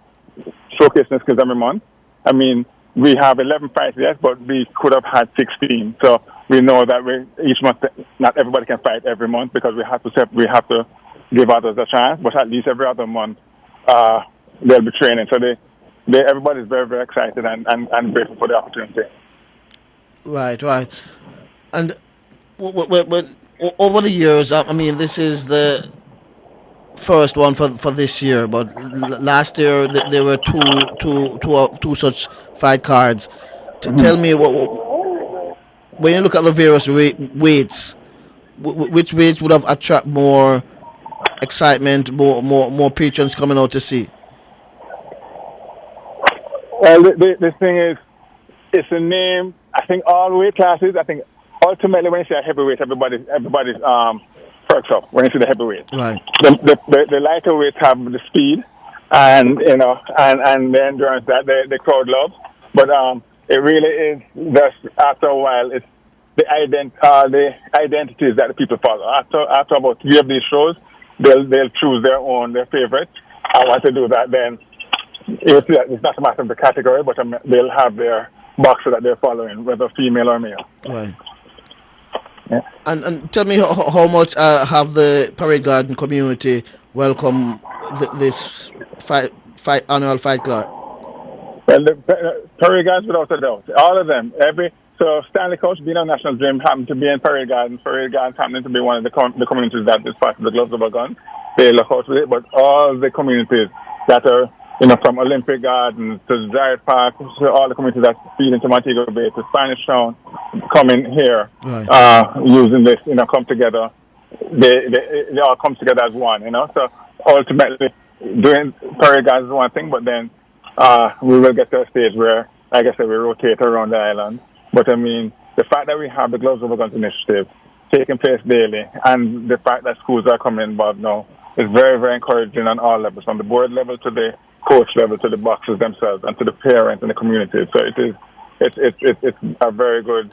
showcasing skills every month. I mean, we have 11 fights, yes, but we could have had 16. So we know that each month, not everybody can fight every month because we have to give others a chance, but at least every other month they'll be training. So everybody's very, very excited and grateful for the opportunity. Right. And over the years, I mean, this is the first one for this year, but last year there were two such fight cards. Tell me, when you look at the various weights, which weights would have attract more excitement, more patrons coming out to see? Well, the thing is, it's a name. I think all weight classes. I think ultimately, when you say heavyweight, everybody's perks up when you see the heavyweight. Right. The lighter weights have the speed and the endurance that the crowd loves. But it really is just after a while, it's the identities that the people follow. After about 3 of these shows, they'll choose their favorite. And once they do that, then you'll see that it's not a matter of the category, but they'll have their boxer that they're following, whether female or male. Right. Yeah. And tell me how much have the Parade Garden community welcome this annual fight card? Well, the Parade Gardens, without a doubt, all of them. So Stanley Coach, being a national dream, happened to be in Parade Gardens. Parade Gardens happening to be one of the communities that is part of the Gloves of a Gun. They look out with it, but all the communities that are, from Olympic Gardens to Zayat Park, to all the communities that feed into Montego Bay, to Spanish Town, coming here, using this, come together. They all come together as one, So ultimately, doing Parade Gardens is one thing, but then we will get to a stage where, like I said, we rotate around the island. But I mean, the fact that we have the Gloves Over Guns initiative taking place daily, and the fact that schools are coming involved now, is very, very encouraging on all levels, from the board level to the coach level to the boxers themselves and to the parents and the community. So it's a very good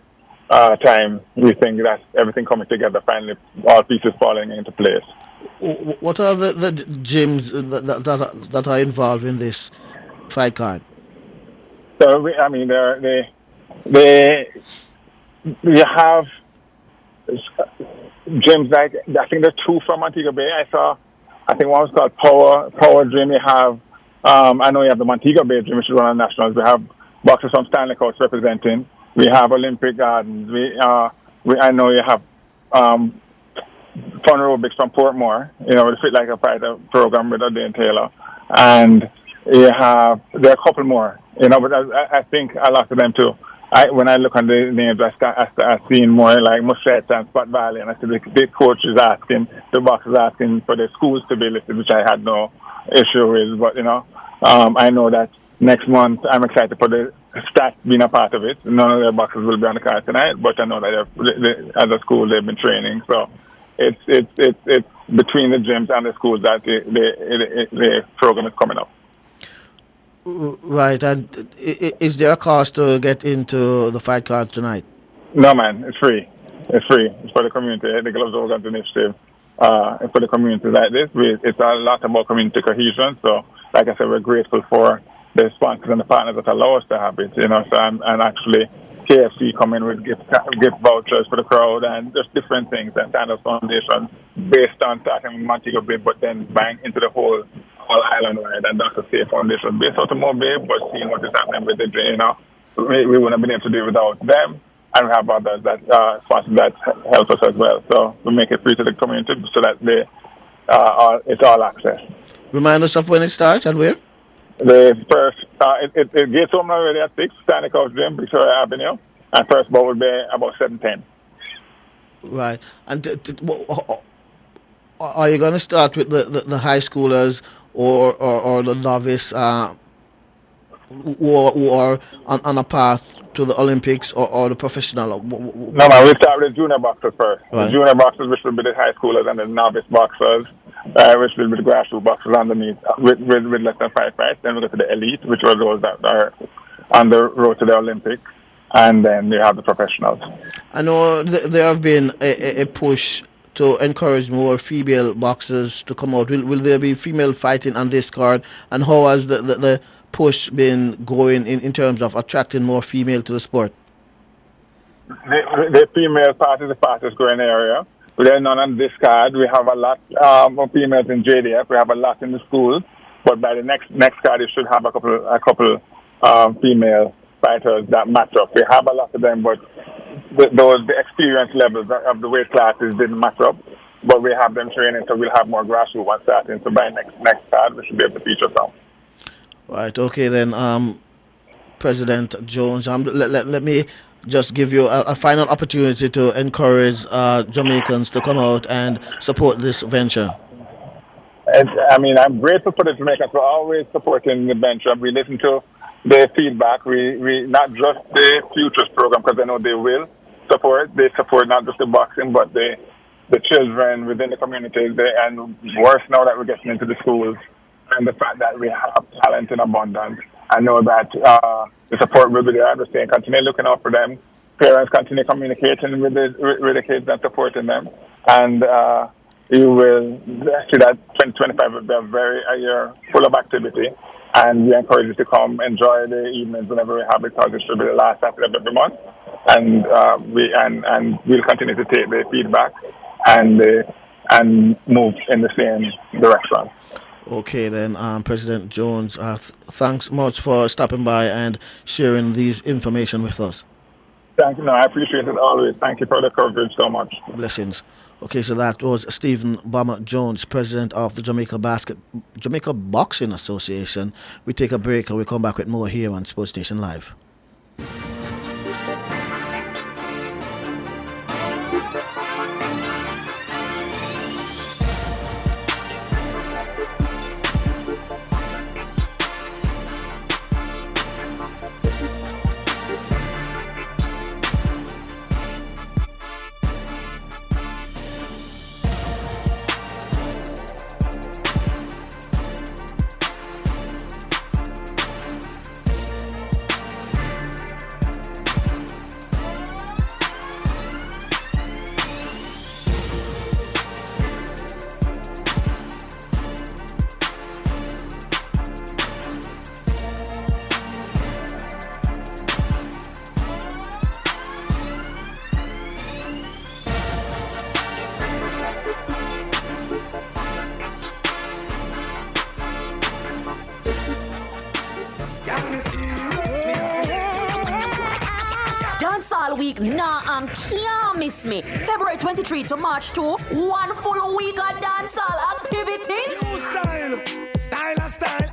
time. We think that everything coming together, finally, all pieces falling into place. What are the gyms that are involved in this fight card? So you have gyms like, I think there's 2 from Montego Bay. I think one was called Power Gym. You have, I know you have the Montego Bay Gym, which is one of the nationals. We have boxers from Stanley Coast representing. We have Olympic Gardens. I know you have Fun Aerobics from Portmore, with the Fit Like a Fighter program with Dane Taylor. And there are a couple more, but I think a lot of them too. When I look on the names, I see more like Musette and Spot Valley, and I see the coach is asking, the boxers asking for the schools to be listed, which I had no issue with. But I know that next month I'm excited for the staff being a part of it. None of the boxers will be on the card tonight, but I know that as a school they've been training, so it's between the gyms and the schools that the program is coming up. Right, and is there a cost to get into the fight card tonight? No, man, it's free. It's free. It's for the community. The Gloves Over Guns initiative. For the community like this, it's a lot about community cohesion. So, like I said, we're grateful for the sponsors and the partners that allow us to have it. So, and actually, KFC come in with gift vouchers for the crowd and just different things. And Sandals Foundation, based on starting in Montego Bay, but then bang into the whole island-wide, and Dr. Safe Foundation based out of Mobile, but seeing what is happening with the drain, we wouldn't have been able to do it without them, and we have others that sponsors that help us as well. So we make it free to the community so that it's all access. Remind us of when it starts and where? The first, it gets open already at 6, Stanley Coast Gym, Victoria Avenue, and first ball will be about 7:10. Right, and are you going to start with the high schoolers or the novice who are on a path to the Olympics or the professional? No, man, we'll start with the junior boxers first. Right. The junior boxers, which will be the high schoolers, and the novice boxers, which will be the grassroots boxers underneath, with less than 5 fights. Then we go to the elite, which are those that are on the road to the Olympics. And then you have the professionals. I know there have been a push to encourage more female boxers to come out. Will there be female fighting on this card? And how has the push been going in terms of attracting more female to the sport? The female part is the fastest growing area. There are none on this card. We have a lot of females in JDF. We have a lot in the schools. But by the next card, you should have a couple female fighters that match up. We have a lot of them, but the experience levels of the weight classes didn't match up. But we have them training, so we'll have more grassroots ones starting. So by next card, we should be able to feature some. Right. Okay. Then, President Jones, let me just give you a final opportunity to encourage Jamaicans to come out and support this venture. I'm grateful for the Jamaicans for always supporting the venture. We listen to their feedback. We not just the Futures program, because I know they will support. They support not just the boxing, but the children within the communities. And worse now that we're getting into the schools, and the fact that we have talent in abundance. I know that the support will be there. I understand. Continue looking out for them. Parents continue communicating with the kids and supporting them. And you will see that 2025 will be a year full of activity. And we encourage you to come enjoy the evenings whenever we have it, because it should be the last Saturday of every month. And we'll continue to take the feedback and move in the same direction. Okay, then, President Jones, thanks much for stopping by and sharing these information with us. Thank you. No, I appreciate it always. Thank you for the coverage so much. Blessings. Okay, so that was Stephen Bomber Jones, president of the Jamaica Boxing Association. We take a break and we come back with more here on Sports Nation Live. Dancehall Week, and can't miss me. February 23 to March 2, 1 full week of dancehall activities. New style.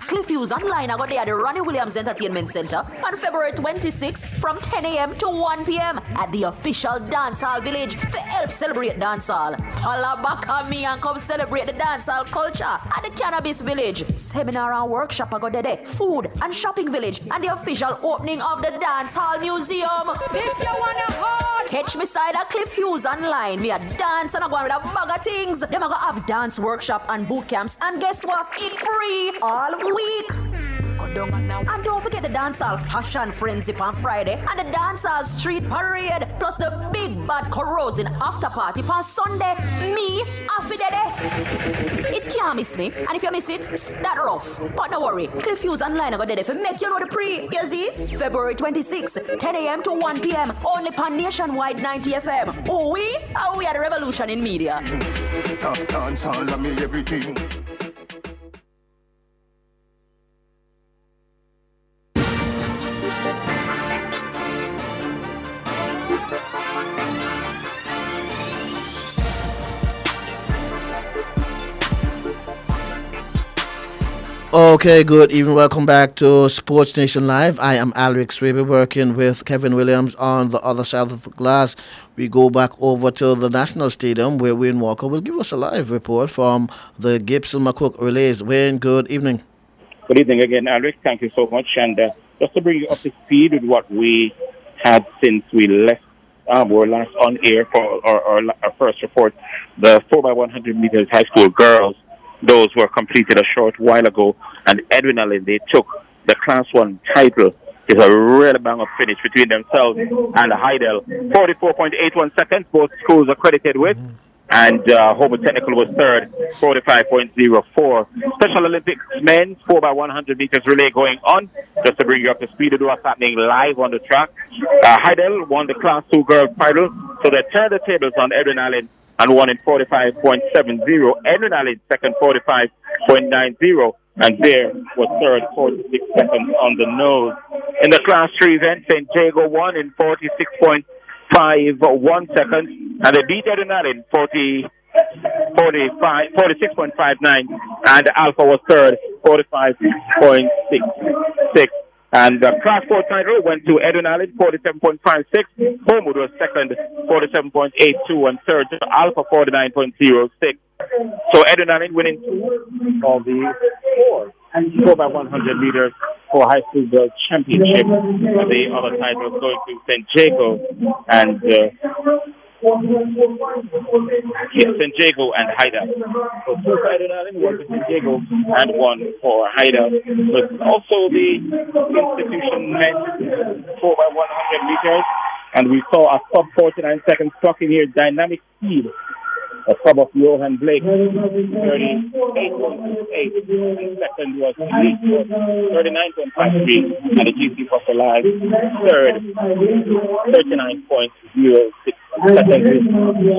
Cliff Hughes Online, I got there at the Ronnie Williams Entertainment Center on February 26 from 10 a.m. to 1 p.m. at the official Dancehall Village to help celebrate dancehall. Follow back on me and come celebrate the dancehall culture at the Cannabis Village. Seminar and workshop I got there. Food and shopping village and the official opening of the Dancehall Museum. This you wanna hold? Catch me side at Cliff Hughes Online. Me a dance and I go with a bag of things. Them I go have dance workshop and boot camps, and guess what? It's free all week. Go down now. And don't forget the dancehall fashion frenzy on Friday and the dancehall street parade, plus the big bad corrosion after party on Sunday. Me, Affidede. It can't miss me. And if you miss it, that rough. But don't worry, Cliff Hughes Online I got there for make you know the pre. You see? February 26, 10 a.m. to 1 p.m. only on Nationwide 90 FM. Oh, we are the revolution in media. Dancehall, I mean everything. Okay, good evening. Welcome back to Sports Nation Live. I am Alex Raby, working with Kevin Williams on the other side of the glass. We go back over to the National Stadium where Wayne Walker will give us a live report from the Gibson McCook Relays. Wayne, good evening. Good evening again, Alex. Thank you so much. And just to bring you up to speed with what we had since we left, were last on air for our first report, the 4x100 meters high school girls. Those were completed a short while ago, and Edwin Allen, they took the Class 1 title. It's a really bang-up finish between themselves and Heidel. 44.81 seconds, both schools accredited with, and Homer Technical was third, 45.04. Special Olympics men's 4x100 meters relay going on. Just to bring you up to speed with what's happening live on the track. Heidel won the Class 2 girls title, so they turned the tables on Edwin Allen and won in 45.70. Adrenaline second, 45.90. And there was third, 46 seconds on the nose. In the Class 3 event, St. Jago won in 46.51 seconds. And they beat Adrenaline 46.59. And Alpha was third, 45.66. And the Class 4 title went to Adrenaline, 47.56. Homewood was second, 47.82. And third to Alpha, 49.06. So Adrenaline winning 2 of the 4x100 meters for high school girls championship. The other titles going to St. Jago and St. Jago and Haida. So 2 for Adrenaline, 1 for St. Jago, and 1 for Haida. But also the institution men's 4x100 meters, and we saw a sub 49 seconds clock in here, dynamic speed. A sub of Johan Blake, 38.28. And second was Lee, 39.53. And the GC Foster Live, third, 39.06 seconds.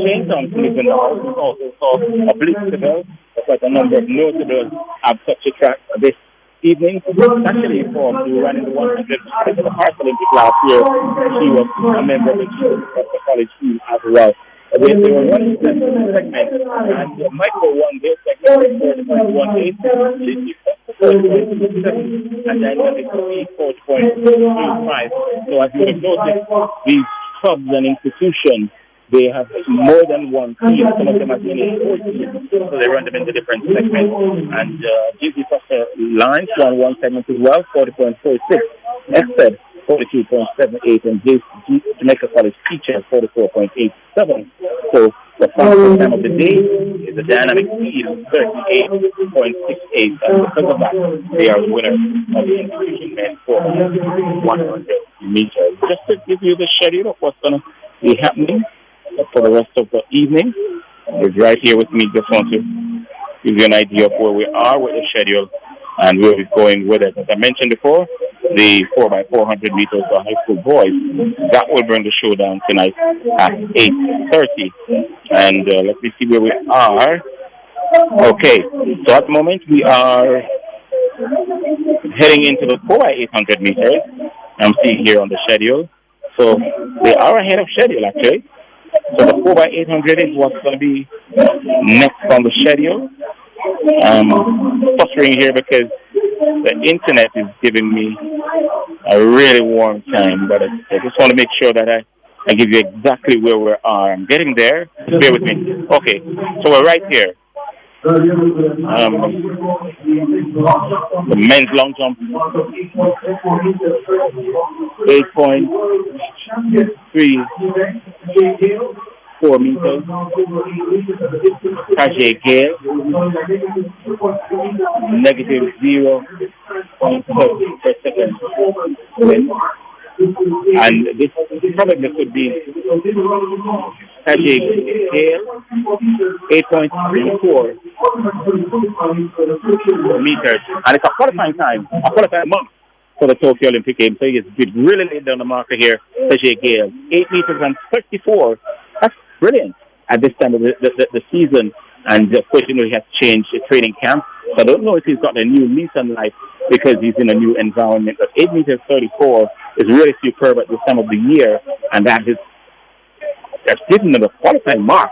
Shane Thompson is in the house. We also saw a Blitzable. Quite a number of notables have such a track this evening. Actually, for who ran in the 100 the Park Olympic last year, she was a member of the college team as well. They were running segment, and Michael won their segment 40.18, and then the 40.25. So as you have noticed, these clubs and institutions, they have more than one team. Some of them have been 4 teams, so they run them in the different segments. And GC Foster Lines won one segment as well, 40.46. Exed 42.78, and Jamaica College Teachers 44.87. So the fastest time of the day is a dynamic speed of 38.68, and because of that, they are winners of the institution men for 100 meters. Just to give you the schedule of what's going to be happening for the rest of the evening, is right here with me. Just want to give you an idea of where we are with the schedule and where we're going with it. As I mentioned before, the 4x400 meters for high school boys, that will bring the show down tonight at 8:30. And let me see where we are. Okay, so at the moment we are heading into the 4x800 meters. I'm seeing here on the schedule. So they are ahead of schedule, actually. So the 4x800 is what's going to be next on the schedule. Suffering here because the internet is giving me a really warm time, but I just want to make sure that I give you exactly where we are. I'm getting there. Bear with me. Okay, so we're right here. The men's long jump, 8.34 meters. Tajay Gale, negative 0.30 per second. And this probably could be Tajay Gale, 8.34 meters. And it's a qualifying time, a qualifying month for the Tokyo Olympic Games. So he's really laid down the marker here, Tajay Gale, 8 meters and 34. That's brilliant at this time of the season. And of course, he has changed the training camp. So I don't know if he's got a new lease on life because he's in a new environment. But 8 meters 34 is really superb at this time of the year. And that's given him a qualifying mark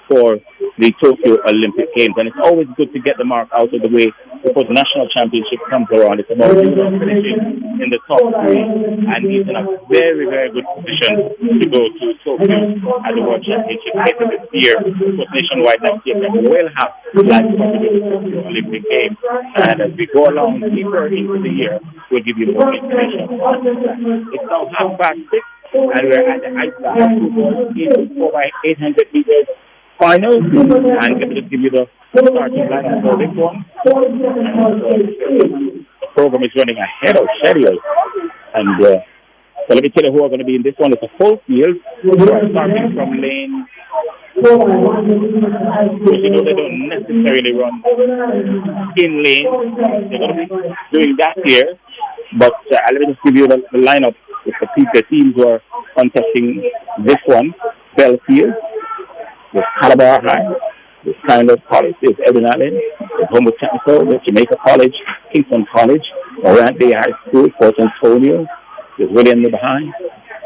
for the Tokyo Olympic Games. And it's always good to get the mark out of the way before the national championship comes around. It's about finishing in the top 3. And he's in a very, very good position to go to Tokyo at the World Championship later this year. Because Nationwide 90FM will have live coverage of the Tokyo Olympic Games. And as we go along deeper into the year, we'll give you more information. It's now 6:30, and we're at the ice bar 4x800 meters final, and I'm going to give you the starting line for this one. The program is running ahead of schedule, and so let me tell you who are going to be in this one. It's a full field. We're starting from lane. Because they don't necessarily run in lane. They're going to be doing that here, but let me just give you the lineup with the teams who are contesting this one. Belfield, there's Calabar High, there's Clarendon College, there's Edwin Allen, there's Homewood Technical, there's Jamaica College, Kingston College, Morant Bay High School, Port Antonio, there's William Behind,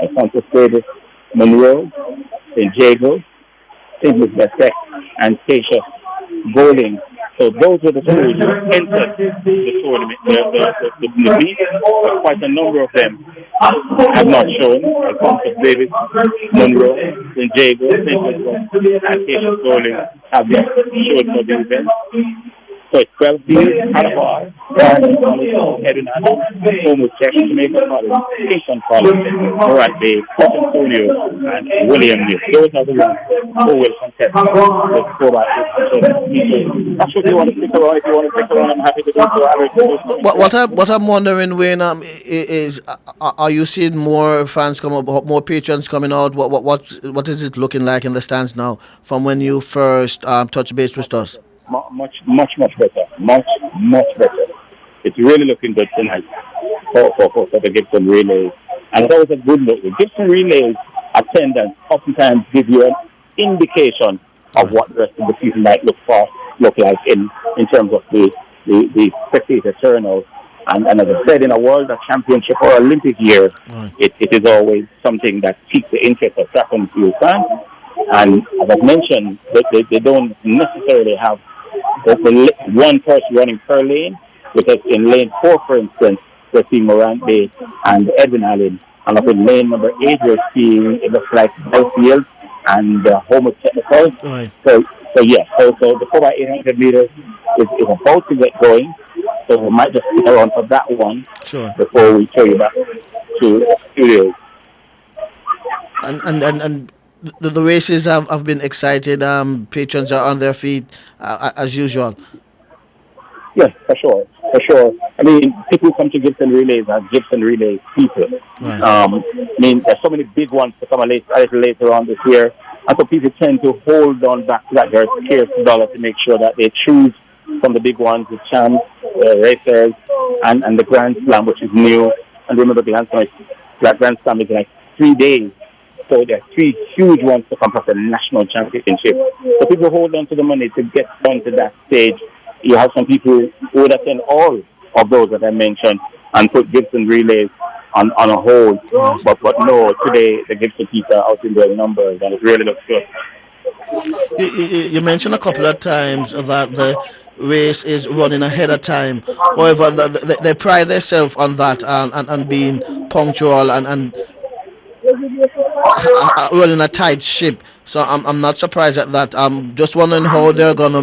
Alphonsus Davis, Monroe, St. Jago, St. Elizabeth Tech, and Stacia Bowling. So those were the schools who entered the tournament. The league, but quite a number of them have not shown. Alphonsus Davis, Monroe, St. Jago, St. Elizabeth, and Stacia Bowling have not showed for the event. So it's 12 fields, Calabar, Edwin Allen, Homewood Tech, Jamaica College, Kingston College, Morant Bay, Port Antonio, and William New. Those are the ones who will contest the 4x800 meters. That's what you want to stick around. If you want to stick around, I'm happy to do so. What I'm wondering, Wayne, is are you seeing more fans come up, more patrons coming out? What is it looking like in the stands now from when you first touched base with us? Much better. Much better. It's really looking good tonight for the Gibson Relays. And it's always a good look. The Gibson Relays attendance oftentimes give you an indication of what the rest of the season might look like in terms of the spectator turnout. And as I said, in a World Championship or Olympic year, it is always something that piques the interest of track and field fans. And as I mentioned, they don't necessarily have the one person running per lane, because in lane 4, for instance, we're seeing Morant Bay and Edwin Allen, and up in lane number 8, we're seeing it looks like Belfield and Homewood Technical. So the 4x800 meters is about to get going, so we might just stick around for that one before we show you back to the studios. And the races have been excited. Patrons are on their feet as usual. Yes, for sure. I mean, people come to Gibson Relays as Gibson Relays people. Right. I mean, there's so many big ones to come a little later on this year, and so people tend to hold on back to that their scarce dollar to make sure that they choose from the big ones, the champs, racers, and the Grand Slam, which is new. And remember, the Grand Slam is like 3 days. So there are 3 huge ones to come from the national championship. So people hold on to the money to get on to that stage. You have some people who would attend all of those that I mentioned and put Gibson Relays on a hold. But no, today the Gibson people are out in their numbers, and it really looks good. You mentioned a couple of times that the race is running ahead of time. However, they pride themselves on that and being punctual and running a tight ship. So I'm not surprised at that. I'm just wondering how they're gonna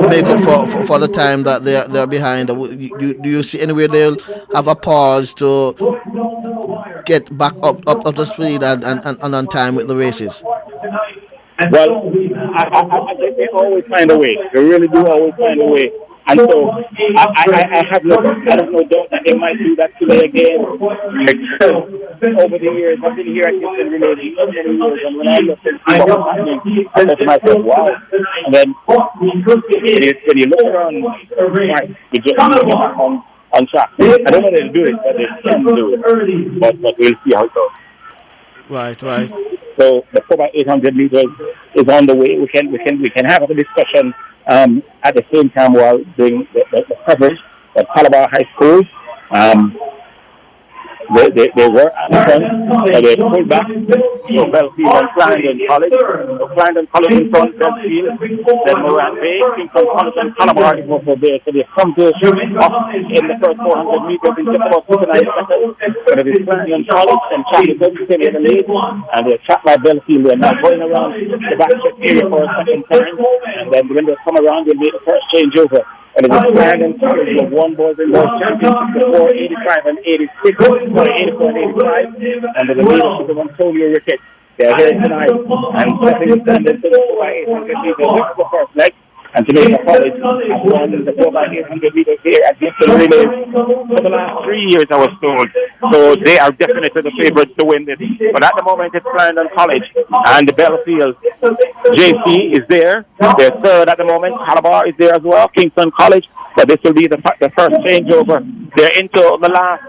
make up for the time that they're behind. Do you see anywhere they'll have a pause to get back up to speed and on time with the races? Well, they always find a way. They really do always find a way. And so I have no doubt that they might do that today again. Over the years, I've been here at Gibson Relays for many years, and when I look and see what was happening, I said to myself, wow. And then when you look around, right, you just on track. I don't know they'll do it, but they can do it. But we'll see how it goes. Right. So the 4x800 meters is on the way. We can have a discussion at the same time while doing the coverage at Calabar High School. They were at the front, but they pulled back. So Belfield and Clarendon College. So Clarendon College in front, Belfield, then Morant Bay, Kingston College and Calabar is over there. So they come to up in the first 400 meters in just about 59 seconds. But it is Clarendon College and Charlie Benson in the lead. And they're trapped by Belfield. They're now going around the back check area for a second time. And then when they come around, they'll make the first changeover. And it is Clarendon College with one boys and girls championship before 85 and 86, or 84 and 85, under the leadership of Antonio Ricketts. They're here tonight and setting the standard to the 4x800 meters. This is the first leg. And Jamaica College has won the 4x800 meters here at Gibson Relays for the last 3 years, I was told. So they are definitely the favorites to win this. But at the moment, it's Clarendon College and the Belfield JC is there. They're third at the moment. Calabar is there as well. Kingston College. But this will be the first changeover. They're into the last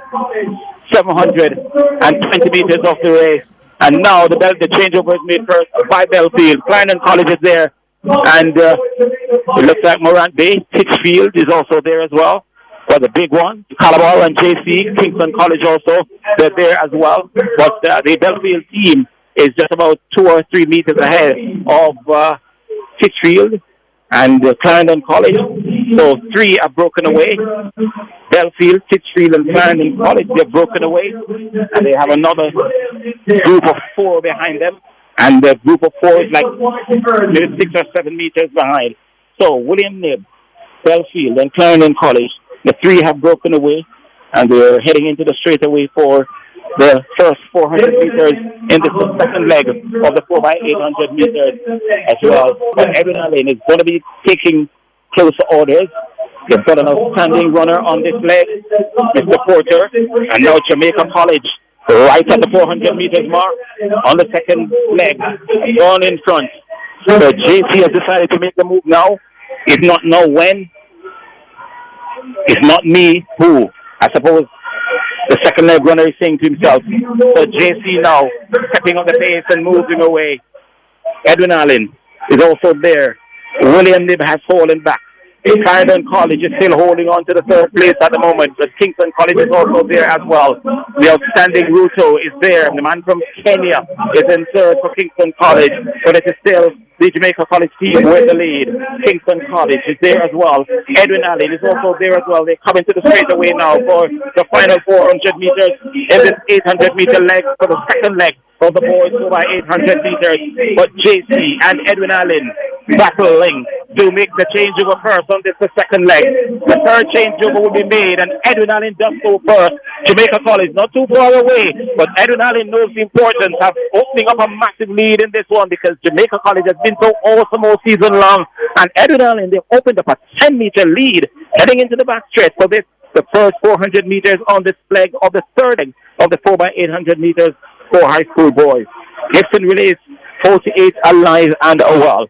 720 meters of the race. And now the changeover is made first by Belfield. Clarendon College is there. And it looks like Morant Bay. Titchfield is also there as well. For the big one, Calabar and JC, Kingston College also, they're there as well. But the Belfield team is just about 2 or 3 meters ahead of Titchfield and Clarendon College. So 3 have broken away. Belfield, Titchfield, and Clarendon College, they're broken away. And they have another group of 4 behind them. And the group of 4 is like maybe 6 or 7 meters behind. So William Knibb, Belfield, and Clarendon College, the 3 have broken away. And they're heading into the straightaway for the first 400 meters in the second leg of the 4x800 meters as well. But Edwin Allen is going to be taking closer orders. They've got an outstanding runner on this leg, Mr. Porter, and now Jamaica College right at the 400 meters mark on the second leg, gone in front. So JC has decided to make the move now. If not now, when? If not me, who? I suppose the second leg runner is saying to himself. So JC now stepping on the pace and moving away. Edwin Allen is also there. William Knibb has fallen back. Clarendon College is still holding on to the third place at the moment, but Kingston College is also there as well. The outstanding Ruto is there. The man from Kenya is in third for Kingston College, but it is still the Jamaica College team with the lead. Kingston College is there as well. Edwin Allen is also there as well. They're coming to the straightaway now for the final 400 meters in this 800 meter leg for the second leg of the boys over 800 meters. But JC and Edwin Allen battling to make the changeover first on this the second leg. The third changeover will be made, and Edwin Allen does go first. Jamaica College not too far away, but Edwin Allen knows the importance of opening up a massive lead in this one because Jamaica College has been so awesome all season long. And Edwin Allen, they've opened up a 10-meter lead heading into the backstretch for this, the first 400 meters on this leg of the third leg of the 4x800 meters for high school boys. Gibson relays 48 alive and well.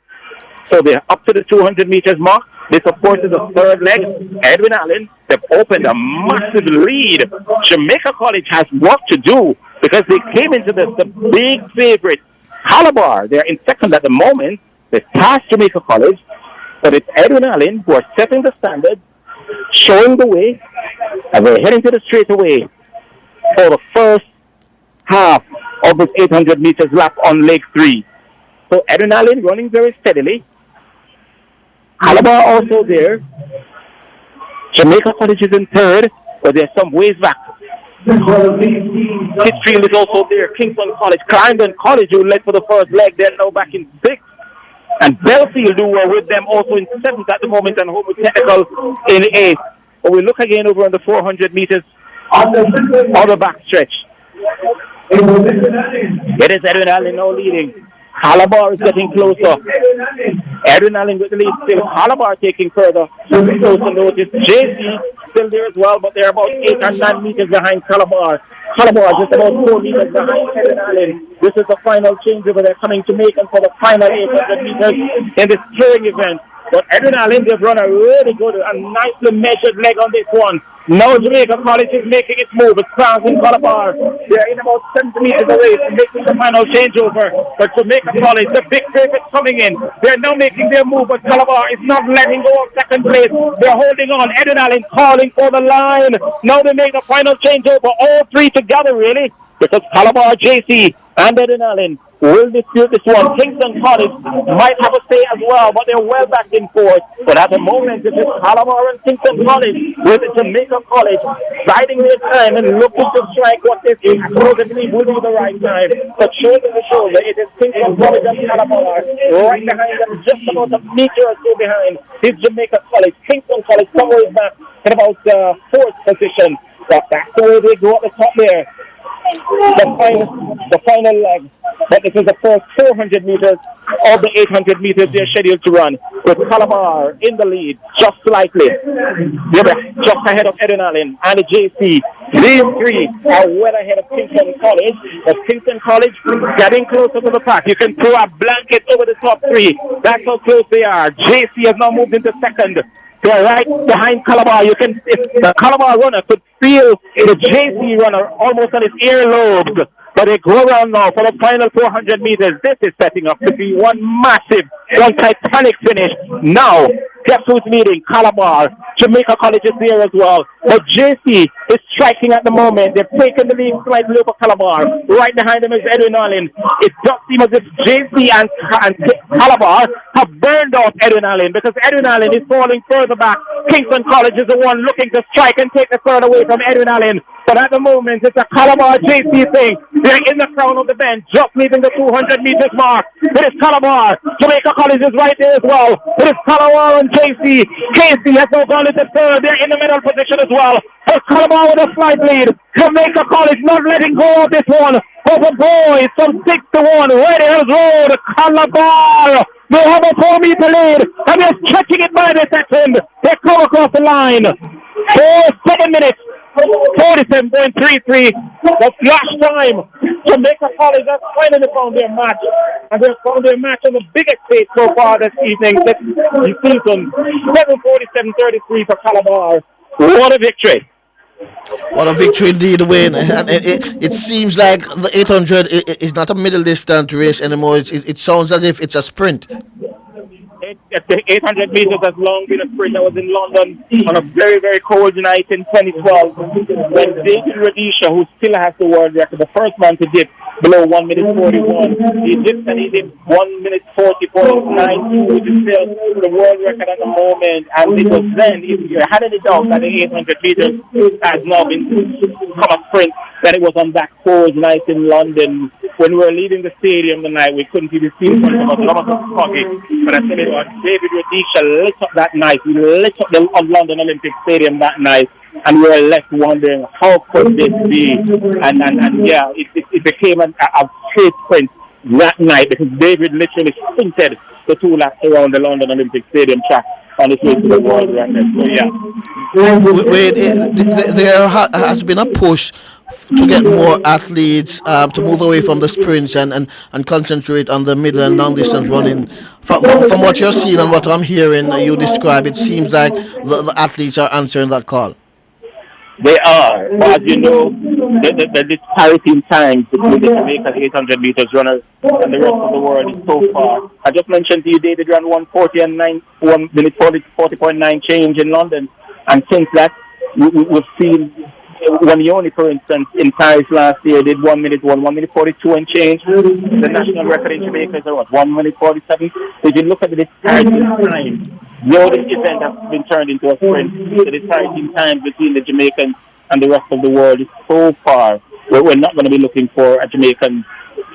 So they're up to the 200 meters mark. This, of course, is the third leg. Edwin Allen, they've opened a massive lead. Jamaica College has work to do because they came into this, the big favorite, Calabar. They're in second at the moment. They passed Jamaica College, but it's Edwin Allen who are setting the standard, showing the way, and we're heading to the straightaway for the first half of this 800 meters lap on leg 3. So Edwin Allen running very steadily. Calabar also there. Jamaica College is in third, but they're some ways back. Titchfield is also there. Kingston College, Clarendon College, who led for the first leg, they're now back in 6th. And Belfield, who are with them, also in 7th at the moment, and Homewood Technical in 8th. But we look again over on the 400 meters on the backstretch. It is Edwin Allen now leading. Calabar is getting closer. Edwin Allen with the lead still. Calabar taking further. Closer notice. JC still there as well, but they're about 8 or 9 meters behind Calabar. Calabar just about 4 meters behind Edwin Allen. This is the final changeover they're coming to make, and for the final 800 meters in this throwing event. But Edwin Allen, they've run a really good and nicely measured leg on this one. Now Jamaica College is making its move. It's crossing Calabar. They're in about 70 meters away from making the final changeover. But Jamaica College, the big favorites coming in. They're now making their move, but Calabar is not letting go of second place. They're holding on. Edwin Allen calling for the line. Now they make the final changeover. All 3 together, really. Because Calabar, JC, and Edwin Allen will dispute this one. Kingston College might have a say as well, but they're well back in fourth. But at the moment, it is Calabar and Kingston College with Jamaica College biding their time and looking to strike what they supposedly will be the right time. But shoulder to shoulder, it is Kingston College and Calabar right behind them, just about a meter or so behind is Jamaica College. Kingston College somewhere back in about fourth position. But that's the way they go at the top there. The final leg. But this is the first 400 meters of the 800 meters they're scheduled to run, with Calabar in the lead, just slightly. They're just ahead of Edwin Allen and the JC. These 3 are well ahead of Kingston College. But Kingston College getting closer to the pack. You can throw a blanket over the top 3. That's how close they are. JC has now moved into second. They're right behind Calabar. You can, if the Calabar runner could feel the JC runner almost on his earlobes. So they go around now for the final 400 meters. This is setting up to be one massive, one titanic finish. Now, guess who's leading? Calabar. Jamaica College is there as well. But JC is striking at the moment. They've taken the lead slightly over Calabar. Right behind them is Edwin Allen. It does seem as if JC and Calabar have burned out Edwin Allen because Edwin Allen is falling further back. Kingston College is the one looking to strike and take the third away from Edwin Allen. But at the moment, it's a Calabar JC thing. They're in the crown of the bench, just leaving the 200 meters mark. It is Calabar. Jamaica College is right there as well. It is Calabar and JC. Casey has now gone into third. They're in the middle position as well. But Calabar with a slight lead. Jamaica College not letting go of this one. Over boys from 6-1. Red Hills Road. Calabar. They have a 4-meter lead. And they're stretching it by the second. They come across the line. 7 minutes. 47.33. The flash time. Jamaica College has finally found their match. And they've found their match on the biggest stage so far this evening. This season. 7:47.33 for Calabar. What a victory. What a victory indeed, Wayne. And it seems like the 800 is not a middle distance race anymore. It sounds as if it's a sprint. The 800 meters has long been a sprint. I was in London on a very, very cold night in 2012 when David Rudisha, who still has the world record, the first man to dip below 1 minute 41. He dipped and he did 1 minute 40.92, which is still the world record at the moment. And it was then, if you had any doubt that the 800 meters has now become a sprint, that it was on that cold night in London. When we were leaving the stadium tonight, we couldn't even see in front of us. A lot of us foggy. But I tell you what, David Rudisha lit up that night. He lit up the London Olympic Stadium that night. And we were left wondering, how could this be? And yeah, it became a straight sprint that night because David literally sprinted the 2 laps around the London Olympic Stadium track on his way to the world record. So yeah. Wait, there has been a push to get more athletes to move away from the sprints and concentrate on the middle and long distance running. From what you're seeing and what I'm hearing you describe, it seems like the athletes are answering that call. They are. But as you know, the disparity in time between the Jamaican 800 meters runners and the rest of the world is so far. I just mentioned to you, David ran 1 minute 40.9 change in London. And since that, we've seen Wanyoni, for instance, in Paris last year, did 1 minute 42 and change. The national record in Jamaica is 1 minute 47. If you look at the disparity in time, this event has been turned into a sprint. The disparity in time between the Jamaicans and the rest of the world is so far. We're not going to be looking for a Jamaican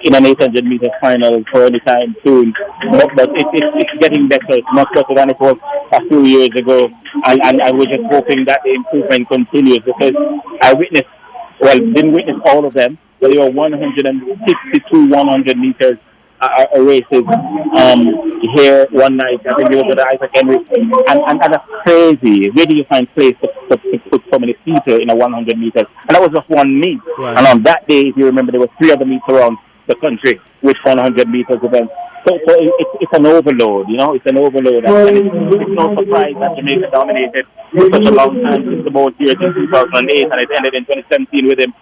in an 800 meter final for any time soon. But it's getting better. It's much better than it was a few years ago. And we're just hoping that the improvement continues because didn't witness all of them, but there were 162 100 meters races here one night. I think it was at Isaac Henry. And that's crazy. Where do you find place to put so many people in a 100 meters? And that was just one meet. Right. And on that day, if you remember, there were 3 other meets around the country with 100 meters events. So it's an overload, it's an overload. And it's no surprise that Jamaica dominated for such a long time since the boat years in 2008, and it ended in 2017 with him.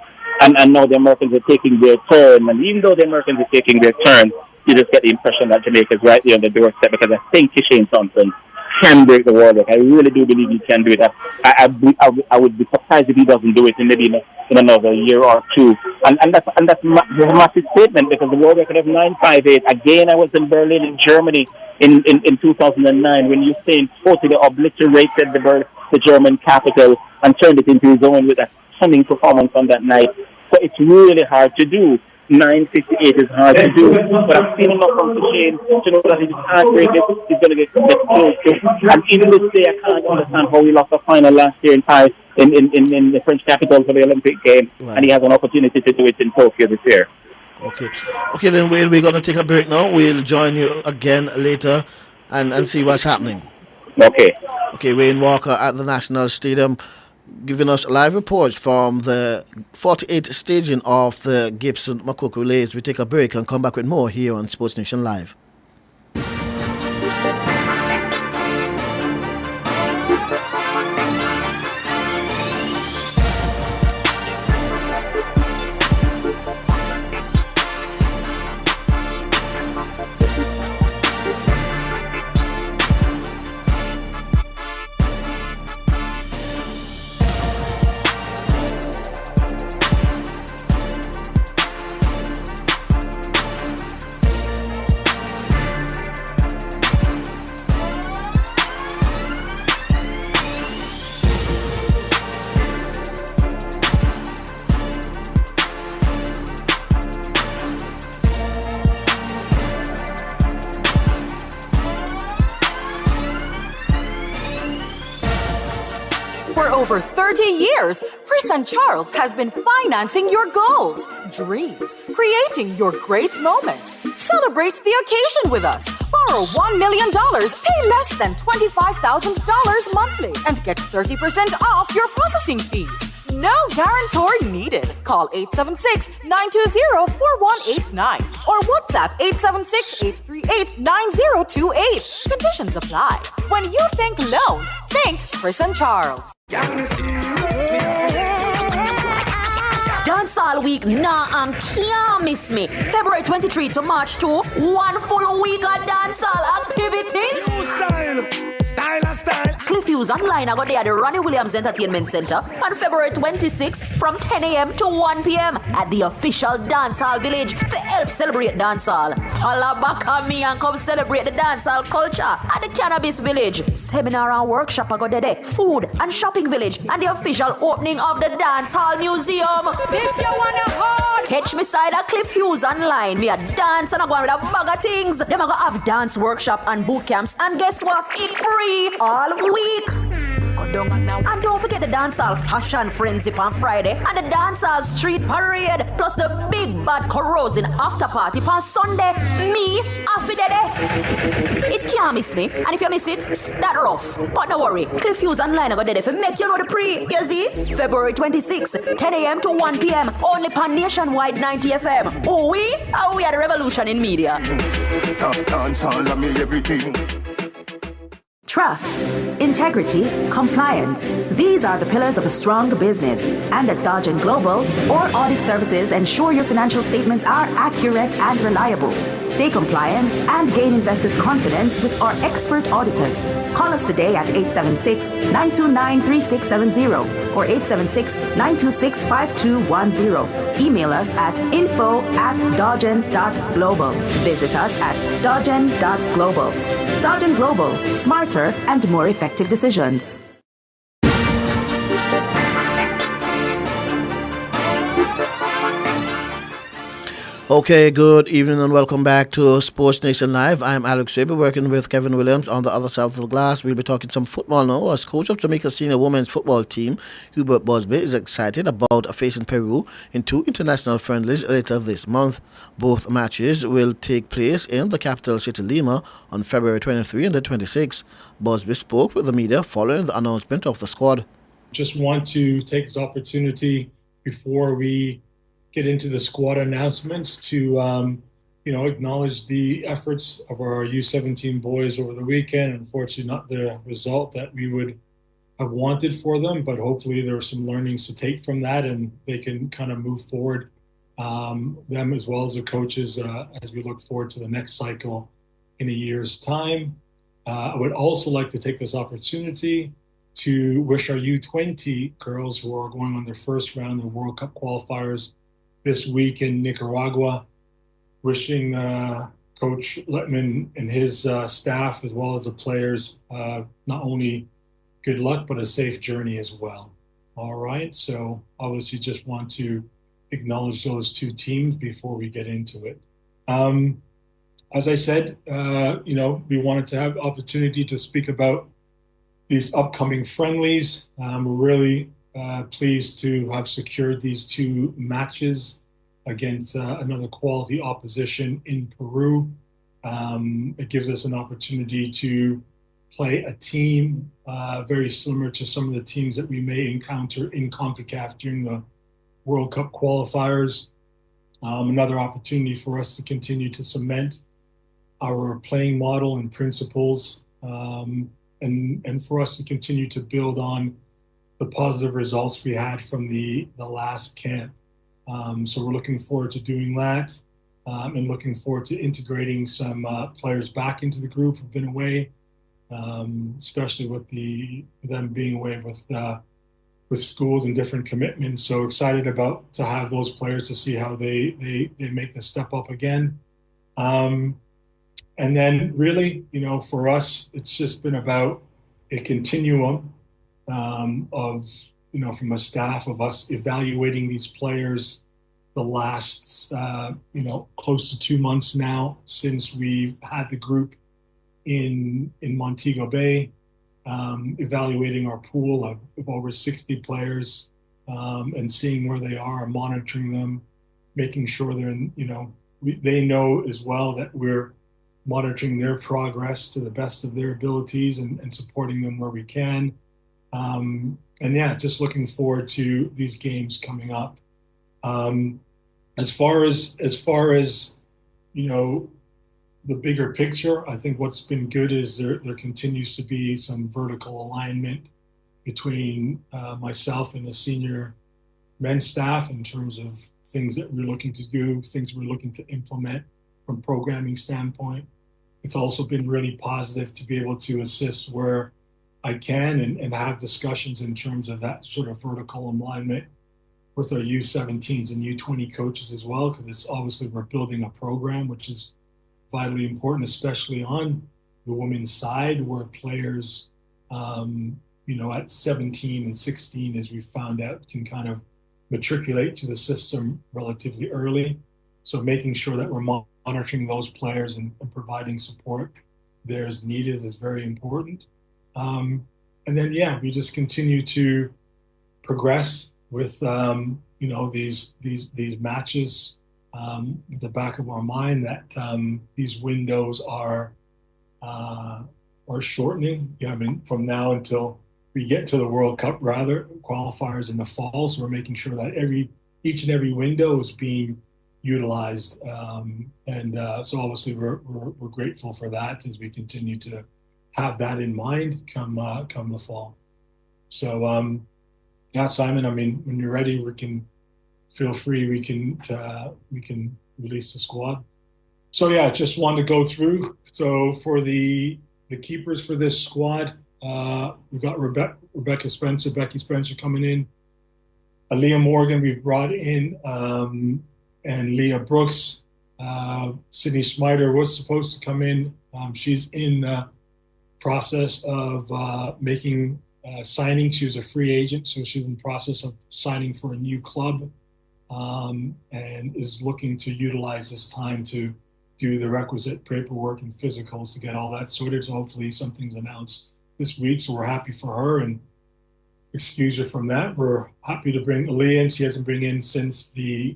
And now the Americans are taking their turn. And even though the Americans are taking their turn, you just get the impression that Jamaica is right there on the doorstep because I think Shane Thompson can break the world record. I really do believe he can do it. I would be surprised if he doesn't do it in maybe in another year or two. And that's a massive statement because the world record of 958. Again, I was in Berlin, in Germany, in 2009 when Usain totally obliterated the German capital and turned it into his own with a stunning performance on that night. So it's really hard to do. 958 is hard to do, but I've seen enough from Shane to know that if he can't break it, he's going to get close to. And even this day, I can't understand how he lost the final last year in Paris, in the French capital for the Olympic Games, right. And he has an opportunity to do it in Tokyo this year. Okay, then we're going to take a break now. We'll join you again later and see what's happening. Okay, Wayne Walker at the National Stadium, giving us live reports from the 48th staging of the Gibson McCook Relays. We take a break and come back with more here on Sports Nation Live. For over 30 years, Chris and Charles has been financing your goals, dreams, creating your great moments. Celebrate the occasion with us. Borrow $1 million, pay less than $25,000 monthly, and get 30% off your processing fees. No guarantor needed. Call 876-920-4189 or WhatsApp 876-838-9028. Conditions apply. When you think loans, think Chris and Charles. Dancehall Week, nah, and can't miss me. February 23 to March 2, one full week of dancehall activities. New style. Cliff Hughes Online, I got there at the Ronnie Williams Entertainment Center on February 26 from 10 a.m. to 1 p.m. at the official Dancehall Village to help celebrate dancehall. Holla back on me and come celebrate the dancehall culture at the Cannabis Village. Seminar and workshop I got there, food and shopping village, and the official opening of the Dancehall Museum. This you wanna hold? Catch me side at Cliff Hughes Online. Me a dance and I go with a bag of things. Them I go have dance workshop and boot camps, and guess what? It's free all week. Go down and don't forget the dancehall fashion frenzy on Friday and the dancehall street parade, plus the big bad corrosive after party on Sunday. Me, Affidede. It can't miss me, and if you miss it, that rough. But don't worry, Cliff Hughes Online I got there for make you know the pre. You see, February 26, 10 a.m. to 1 p.m. only on Nationwide 90 FM. Oh, we are the revolution in media. Dancehall, I mean everything. Trust, integrity, compliance. These are the pillars of a strong business. And at Dodge & Global, our audit services ensure your financial statements are accurate and reliable. Stay compliant and gain investors' confidence with our expert auditors. Call us today at 876-929-3670 or 876-926-5210. Email us at info@dodgen.global. Visit us at dodgen.global. Dodge & Global, smarter and more effective decisions. Okay, good evening and welcome back to Sports Nation Live. I'm Alex Weber, working with Kevin Williams on the other side of the glass. We'll be talking some football now. As coach of Jamaica senior women's football team, Hubert Busby is excited about facing Peru in 2 international friendlies later this month. Both matches will take place in the capital city Lima on February 23 and the 26th. Busby spoke with the media following the announcement of the squad. Just want to take this opportunity before we get into the squad announcements to, acknowledge the efforts of our U17 boys over the weekend. Unfortunately, not the result that we would have wanted for them, but hopefully there are some learnings to take from that and they can kind of move forward, them as well as the coaches, as we look forward to the next cycle in a year's time. I would also like to take this opportunity to wish our U20 girls who are going on their first round of World Cup qualifiers this week in Nicaragua, wishing Coach Letman and his staff, as well as the players, not only good luck, but a safe journey as well. All right, so obviously just want to acknowledge those 2 teams before we get into it. As I said, we wanted to have opportunity to speak about these upcoming friendlies. We're really pleased to have secured these 2 matches against another quality opposition in Peru. It gives us an opportunity to play a team very similar to some of the teams that we may encounter in CONCACAF during the World Cup qualifiers. Another opportunity for us to continue to cement our playing model and principles, and for us to continue to build on the positive results we had from the last camp. So we're looking forward to doing that, and looking forward to integrating some players back into the group who've been away, especially with them being away with schools and different commitments. So excited to have those players to see how they make the step up again. And then really, for us, it's just been about a continuum of, from a staff of us evaluating these players the last, close to 2 months now since we've had the group in Montego Bay. evaluating our pool of over 60 players and seeing where they are, monitoring them, making sure they're in, they know as well that we're monitoring their progress to the best of their abilities and supporting them where we can. Just looking forward to these games coming up. As far as the bigger picture, I think what's been good is there continues to be some vertical alignment between myself and the senior men's staff in terms of things that we're looking to do, things we're looking to implement from programming standpoint. It's also been really positive to be able to assist where I can and have discussions in terms of that sort of vertical alignment with our U17s and U20 coaches as well, because it's obviously we're building a program which is vitally important, especially on the women's side where players, at 17 and 16, as we found out, can kind of matriculate to the system relatively early. So making sure that we're monitoring those players and providing support there as needed is very important. We just continue to progress with these matches at the back of our mind that these windows are shortening. From now until we get to the World Cup, qualifiers in the fall. So we're making sure that each and every window is being utilized, so obviously we're grateful for that as we continue to have that in mind come the fall. So Simon, when you're ready, we can feel free. We can release the squad. So just wanted to go through. So for the keepers for this squad, we've got Becky Spencer coming in. Aaliyah Morgan we've brought in, and Leah Brooks. Sydney Smiter was supposed to come in. She's in the process of making signing. She was a free agent, so she's in the process of signing for a new club, and is looking to utilize this time to do the requisite paperwork and physicals to get all that sorted. So hopefully something's announced this week. So we're happy for her and excuse her from that. We're happy to bring Aaliyah in. She hasn't been in since the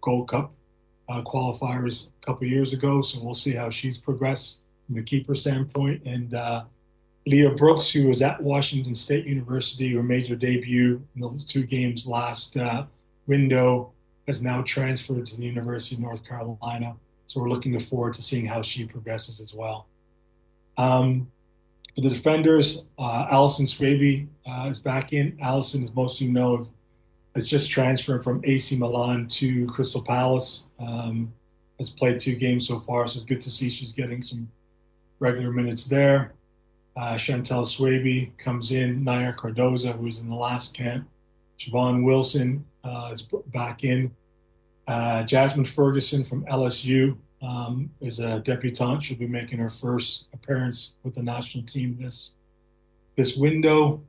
Gold Cup qualifiers a couple of years ago. So we'll see how she's progressed from a keeper standpoint. And Leah Brooks, who was at Washington State University, her major debut in the 2 games last window, has now transferred to the University of North Carolina. So we're looking forward to seeing how she progresses as well. For the defenders, Allison Swaby is back in. Allison, as most of you know, has just transferred from AC Milan to Crystal Palace. Has played 2 games so far, so it's good to see she's getting some regular minutes there. Chantel Swaby comes in. Naya Cardoza, who was in the last camp. Siobhan Wilson is back in. Jasmine Ferguson from LSU is a debutante. She'll be making her first appearance with the national team this window.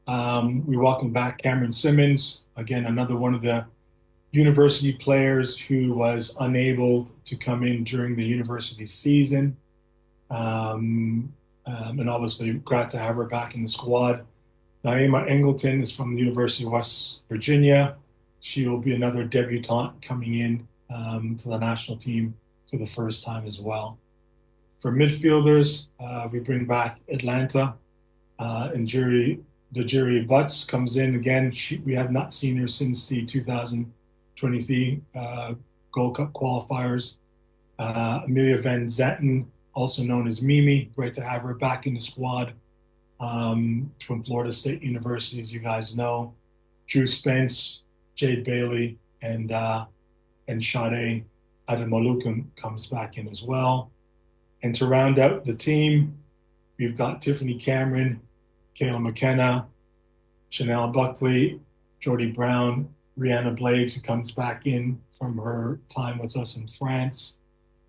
We welcome back Cameron Simmons, again, another one of the university players who was unable to come in during the university season. And obviously glad to have her back in the squad. Naima Engleton is from the University of West Virginia. She will be another debutante coming in to the national team for the first time as well. For midfielders, we bring back Atlanta, and Jerry Butts comes in again. We have not seen her since the 2023 Gold Cup qualifiers. Amelia Van Zetten, also known as Mimi, great to have her back in the squad, from Florida State University, as you guys know. Drew Spence, Jade Bailey, and Sade Ademolukum comes back in as well. And to round out the team, we've got Tiffany Cameron, Kayla McKenna, Chanel Buckley, Jordy Brown, Rihanna Blades, who comes back in from her time with us in France,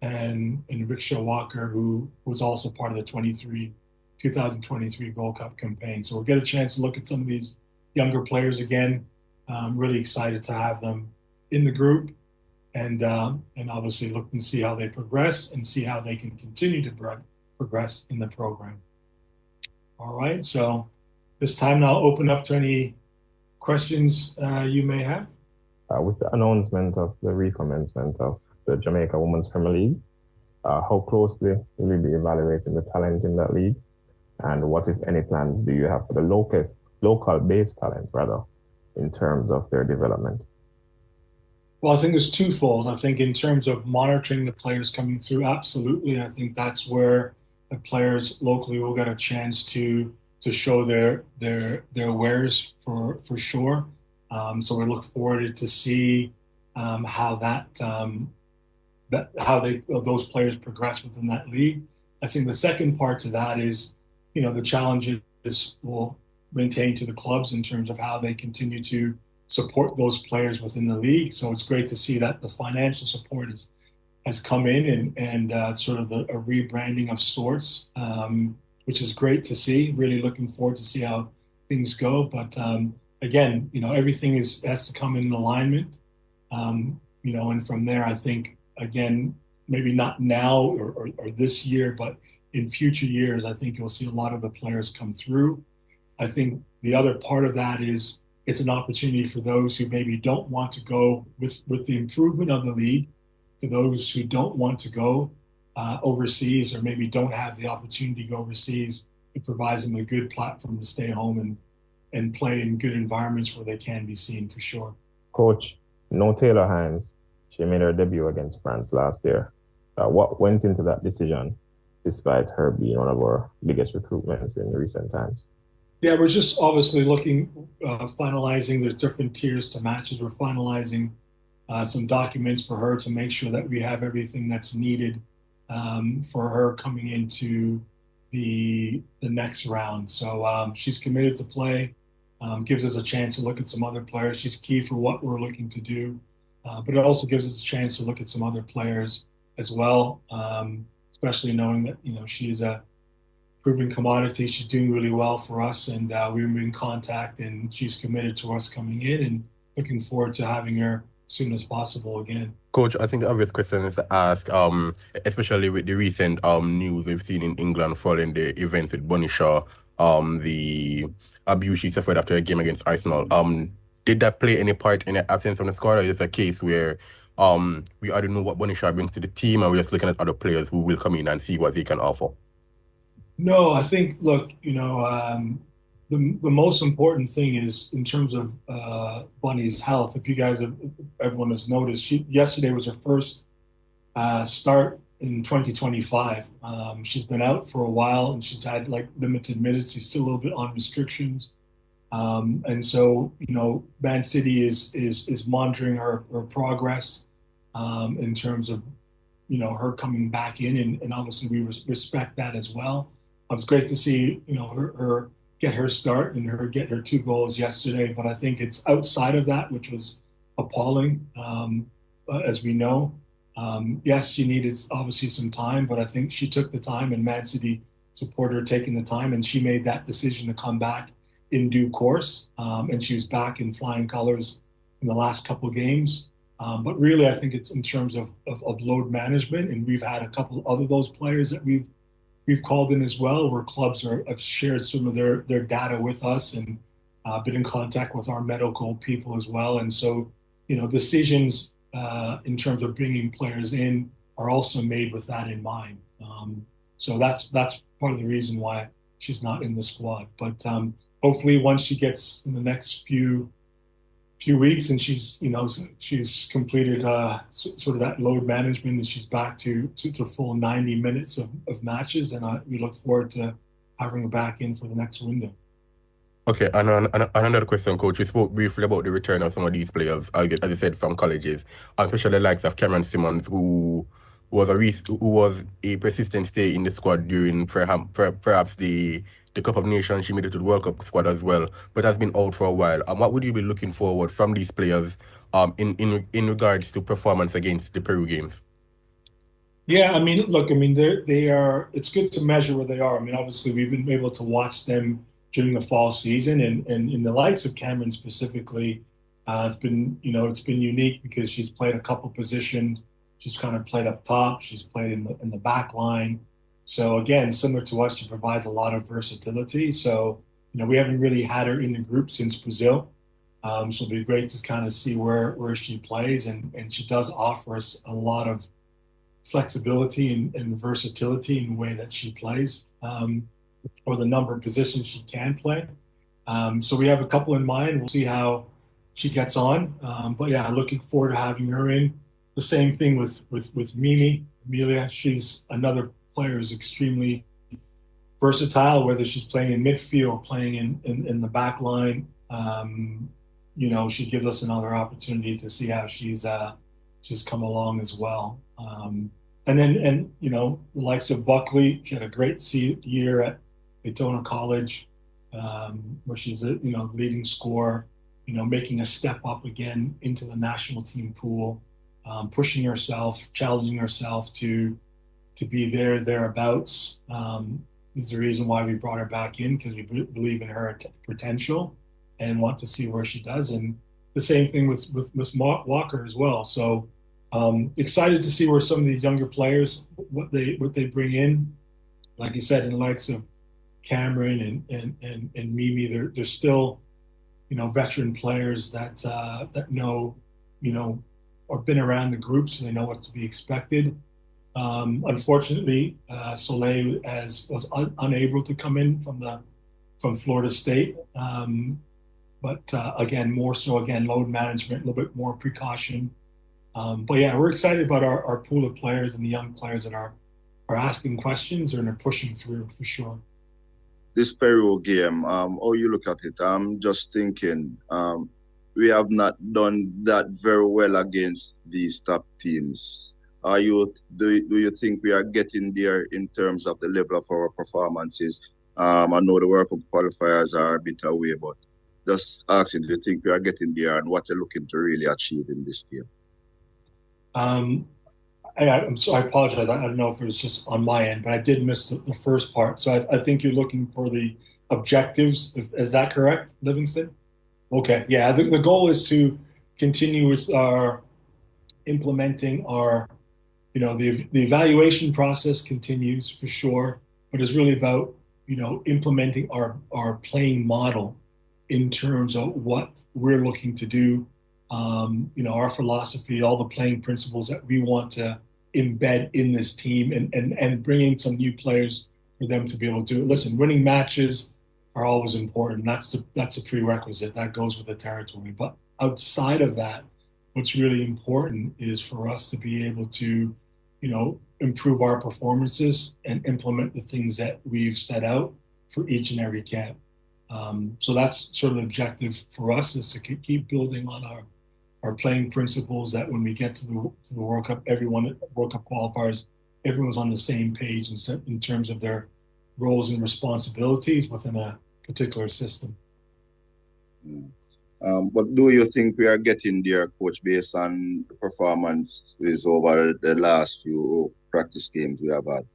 and Riksha Walker, who was also part of the 2023 Gold Cup campaign. So we'll get a chance to look at some of these younger players again. I'm really excited to have them in the group, and obviously look and see how they progress and see how they can continue to progress in the program. All right. So this time now open up to any questions you may have. With the announcement of the recommencement of the Jamaica Women's Premier League, how closely will you be evaluating the talent in that league? And what, if any, plans do you have for the local-based talent, rather, in terms of their development? Well, I think it's twofold. I think in terms of monitoring the players coming through, absolutely. I think that's where the players locally will get a chance to show their wares for sure. So we look forward to see how those players progress within that league. I think the second part to that is, the challenges will maintain to the clubs in terms of how they continue to support those players within the league. So it's great to see that the financial support has come in and sort of a rebranding of sorts, which is great to see. Really looking forward to see how things go. But again, everything has to come in alignment. And from there, I think, again, maybe not now or this year, but in future years, I think you'll see a lot of the players come through. I think the other part of that is it's an opportunity for those who maybe don't want to go with the improvement of the league, for those who don't want to go overseas or maybe don't have the opportunity to go overseas. It provides them a good platform to stay home and play in good environments where they can be seen for sure. Coach, no Taylor Hines. She made her debut against France last year. What went into that decision, despite her being one of our biggest recruitments in recent times? Yeah, we're just obviously finalizing the different tiers to matches. We're finalizing some documents for her to make sure that we have everything that's needed for her coming into the next round. So she's committed to play, gives us a chance to look at some other players. She's key for what we're looking to do, but it also gives us a chance to look at some other players as well, especially knowing that, she is a proven commodity. She's doing really well for us, and we're in contact, and she's committed to us coming in, and looking forward to having her as soon as possible again. Coach, I think the obvious question is to ask, especially with the recent news we've seen in England following the events with Bunny Shaw, the abuse she suffered after a game against Arsenal. Did that play any part in the absence from the squad, or is it a case where we already know what Bunny Shaw brings to the team and we're just looking at other players who will come in and see what they can offer? No, I think, look, the most important thing is in terms of Bunny's health. If you guys everyone has noticed, yesterday was her first start in 2025. She's been out for a while and she's had limited minutes. She's still a little bit on restrictions. And so, Man City is monitoring her progress in terms of, her coming back in. And obviously we respect that as well. It was great to see, her get her start and her get her 2 goals yesterday. But I think it's outside of that, which was appalling, as we know. Yes, she needed obviously some time, but I think she took the time, and Man City supported her taking the time, and she made that decision to come back in due course. And she was back in flying colors in the last couple of games. But really, I think it's in terms of load management, and we've had a couple other those players that we've called in as well, where clubs have shared some of their data with us and been in contact with our medical people as well. And so, decisions in terms of bringing players in are also made with that in mind. So that's part of the reason why she's not in the squad. But hopefully, once she gets in the next few weeks and she's completed sort of that load management and she's back to full 90 minutes of matches, and we look forward to having her back in for the next window. Okay, and another question, Coach. We spoke briefly about the return of some of these players, as you said, from colleges, especially the likes of Cameron Simmons, who was a persistent stay in the squad during perhaps the Cup of Nations. She made it to the World Cup squad as well, but has been out for a while. What would you be looking forward from these players in regards to performance against the Peru games? Yeah, they are. It's good to measure where they are. Obviously, we've been able to watch them during the fall season, and in the likes of Cameron specifically, it's been unique because she's played a couple positions. She's kind of played up top. She's played in the back line. So again, similar to us, she provides a lot of versatility. So, we haven't really had her in the group since Brazil. So it'll be great to kind of see where she plays. And she does offer us a lot of flexibility and versatility in the way that she plays, or the number of positions she can play. So we have a couple in mind. We'll see how she gets on. But yeah, looking forward to having her in. The same thing with Mimi, Amelia. She's another player who's extremely versatile, whether she's playing in midfield or playing in the back line. She gives us another opportunity to see how she's come along as well. And the likes of Buckley, she had a great year at Daytona College, where she's the leading scorer, making a step up again into the national team pool, pushing herself, challenging herself to be thereabouts. Is the reason why we brought her back in, because we believe in her potential and want to see where she does. And the same thing with Walker as well. So excited to see where some of these younger players, what they bring in. Like you said, in the likes of Cameron and Mimi, they're still, veteran players that know, or been around the group, so they know what to be expected. Unfortunately, Soleil was unable to come in from Florida State. But again, more so, load management, a little bit more precaution. But yeah, we're excited about our pool of players and the young players that are asking questions and are pushing through for sure. This Peru game, how you look at it? I'm just thinking, we have not done that very well against these top teams. Do you think we are getting there in terms of the level of our performances? I know the World Cup qualifiers are a bit away, but just asking, do you think we are getting there, and what you're looking to really achieve in this game? I'm sorry, I apologize. I don't know if it was just on my end, but I did miss the first part. So I think you're looking for the objectives. Is that correct, Livingston? Okay. Yeah, the goal is to continue with our implementing our, the evaluation process continues for sure, but it's really about, implementing our playing model in terms of what we're looking to do. Our philosophy, all the playing principles that we want to embed in this team, and bring in some new players for them to be able to do it. Listen, winning matches are always important. That's a prerequisite. That goes with the territory. But outside of that, what's really important is for us to be able to, improve our performances and implement the things that we've set out for each and every camp. So that's sort of the objective for us, is to keep building on our playing principles, that when we get to the World Cup, World Cup qualifiers, everyone's on the same page in terms of their roles and responsibilities within a particular system. But do you think we are getting there, Coach, based on the performances over the last few practice games we have had?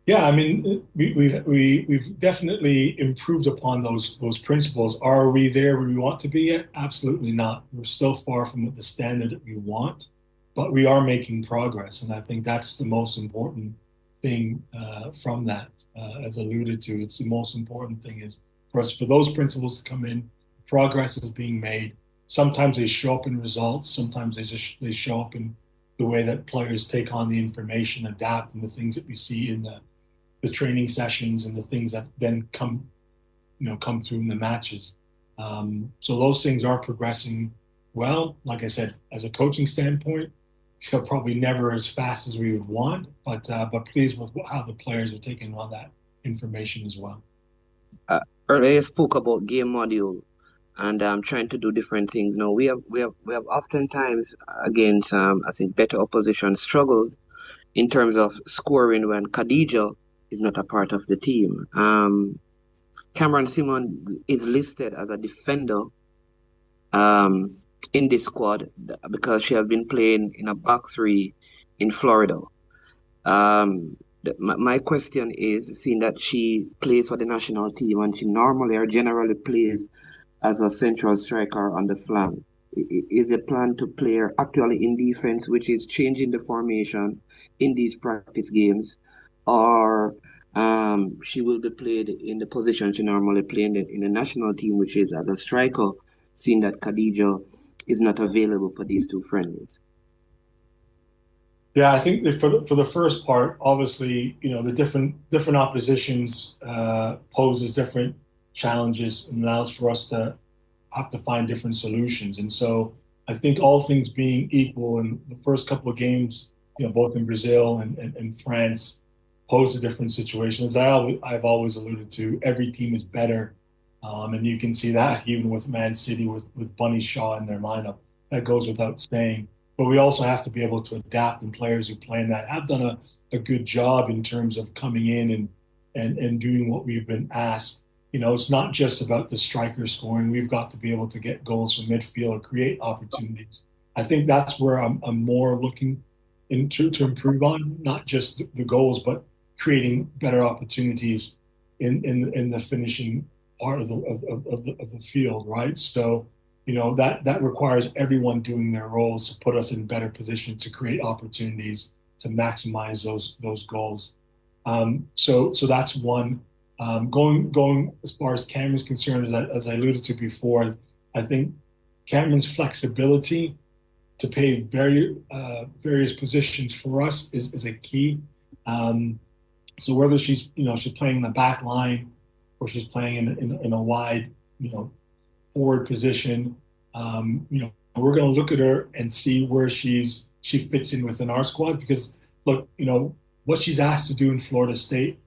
Yeah, I mean, we've definitely improved upon those principles. Are we there where we want to be yet? Absolutely not. We're still far from the standard that we want, but we are making progress, and I think that's the most important thing from that. As alluded to, it's the most important thing is for those principles to come in. Progress is being made. Sometimes they show up in results. Sometimes they show up in the way that players take on the information, adapt, and the things that we see in the training sessions, and the things that then come through in the matches. So those things are progressing well. Like I said, as a coaching standpoint, so probably never as fast as we would want, but pleased with how the players are taking on that information as well. Earlier you spoke about game module and trying to do different things. Now we have oftentimes against I think better opposition struggled in terms of scoring when Khadija is not a part of the team. Cameron Simon is listed as a defender in this squad because she has been playing in a back three in Florida. My question is, seeing that she plays for the national team and she normally or generally plays as a central striker on the flank, is the plan to play her actually in defense, which is changing the formation in these practice games, or she will be played in the position she normally played in the national team, which is as a striker, seeing that Khadija is not available for these two friendlies? Yeah, I think that for the first part, obviously, the different oppositions poses different challenges and allows for us to have to find different solutions. And so I think all things being equal in the first couple of games, both in Brazil and France, pose a different situation. As I've always alluded to, every team is better. And you can see that even with Man City, with Bunny Shaw in their lineup. That goes without saying. But we also have to be able to adapt, and players who play in that have done a good job in terms of coming in and doing what we've been asked. It's not just about the striker scoring. We've got to be able to get goals from midfield, create opportunities. I think that's where I'm more looking to improve on, not just the goals, but creating better opportunities in the finishing part of the field, right? So, that requires everyone doing their roles to put us in better position to create opportunities to maximize those goals. So that's one. Going as far as Cameron's concerned, as I alluded to before, I think Cameron's flexibility to play various positions for us is a key. So whether she's playing in the back line or she's playing in a wide forward position, we're going to look at her and see where she fits in within our squad, because look, what she's asked to do in Florida State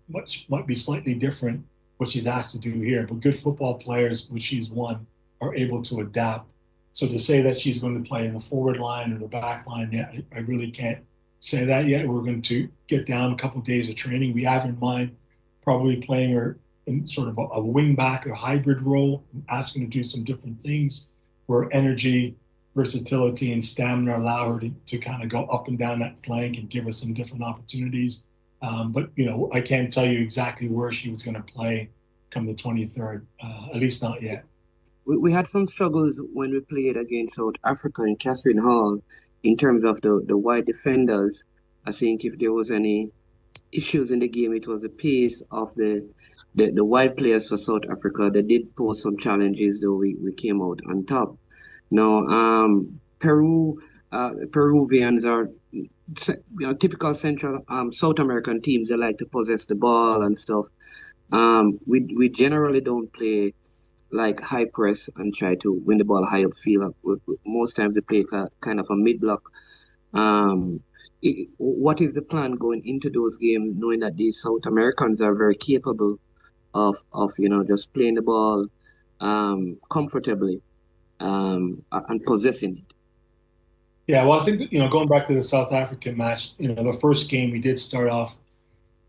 might be slightly different what she's asked to do here, but good football players, which she's won, are able to adapt. So to say that she's going to play in the forward line or the back line, I really can't say that yet. We're going to get down a couple of days of training. We have in mind probably playing her in sort of a wing back or hybrid role, asking her to do some different things where energy, versatility, and stamina allow her to kind of go up and down that flank and give us some different opportunities. But I can't tell you exactly where she was going to play come the 23rd, at least not yet. We had some struggles when we played against South Africa in Catherine Hall in terms of the wide defenders. I think if there was any issues in the game, it was the pace of the wide players for South Africa. They did pose some challenges, though we came out on top. Now, Peruvians are typical Central South American teams. They like to possess the ball and stuff. We generally don't play like high press and try to win the ball high upfield. Most times they play kind of a mid block. What is the plan going into those games, knowing that these South Americans are very capable of just playing the ball comfortably and possessing it? Yeah, well, I think going back to the South African match, the first game we did start off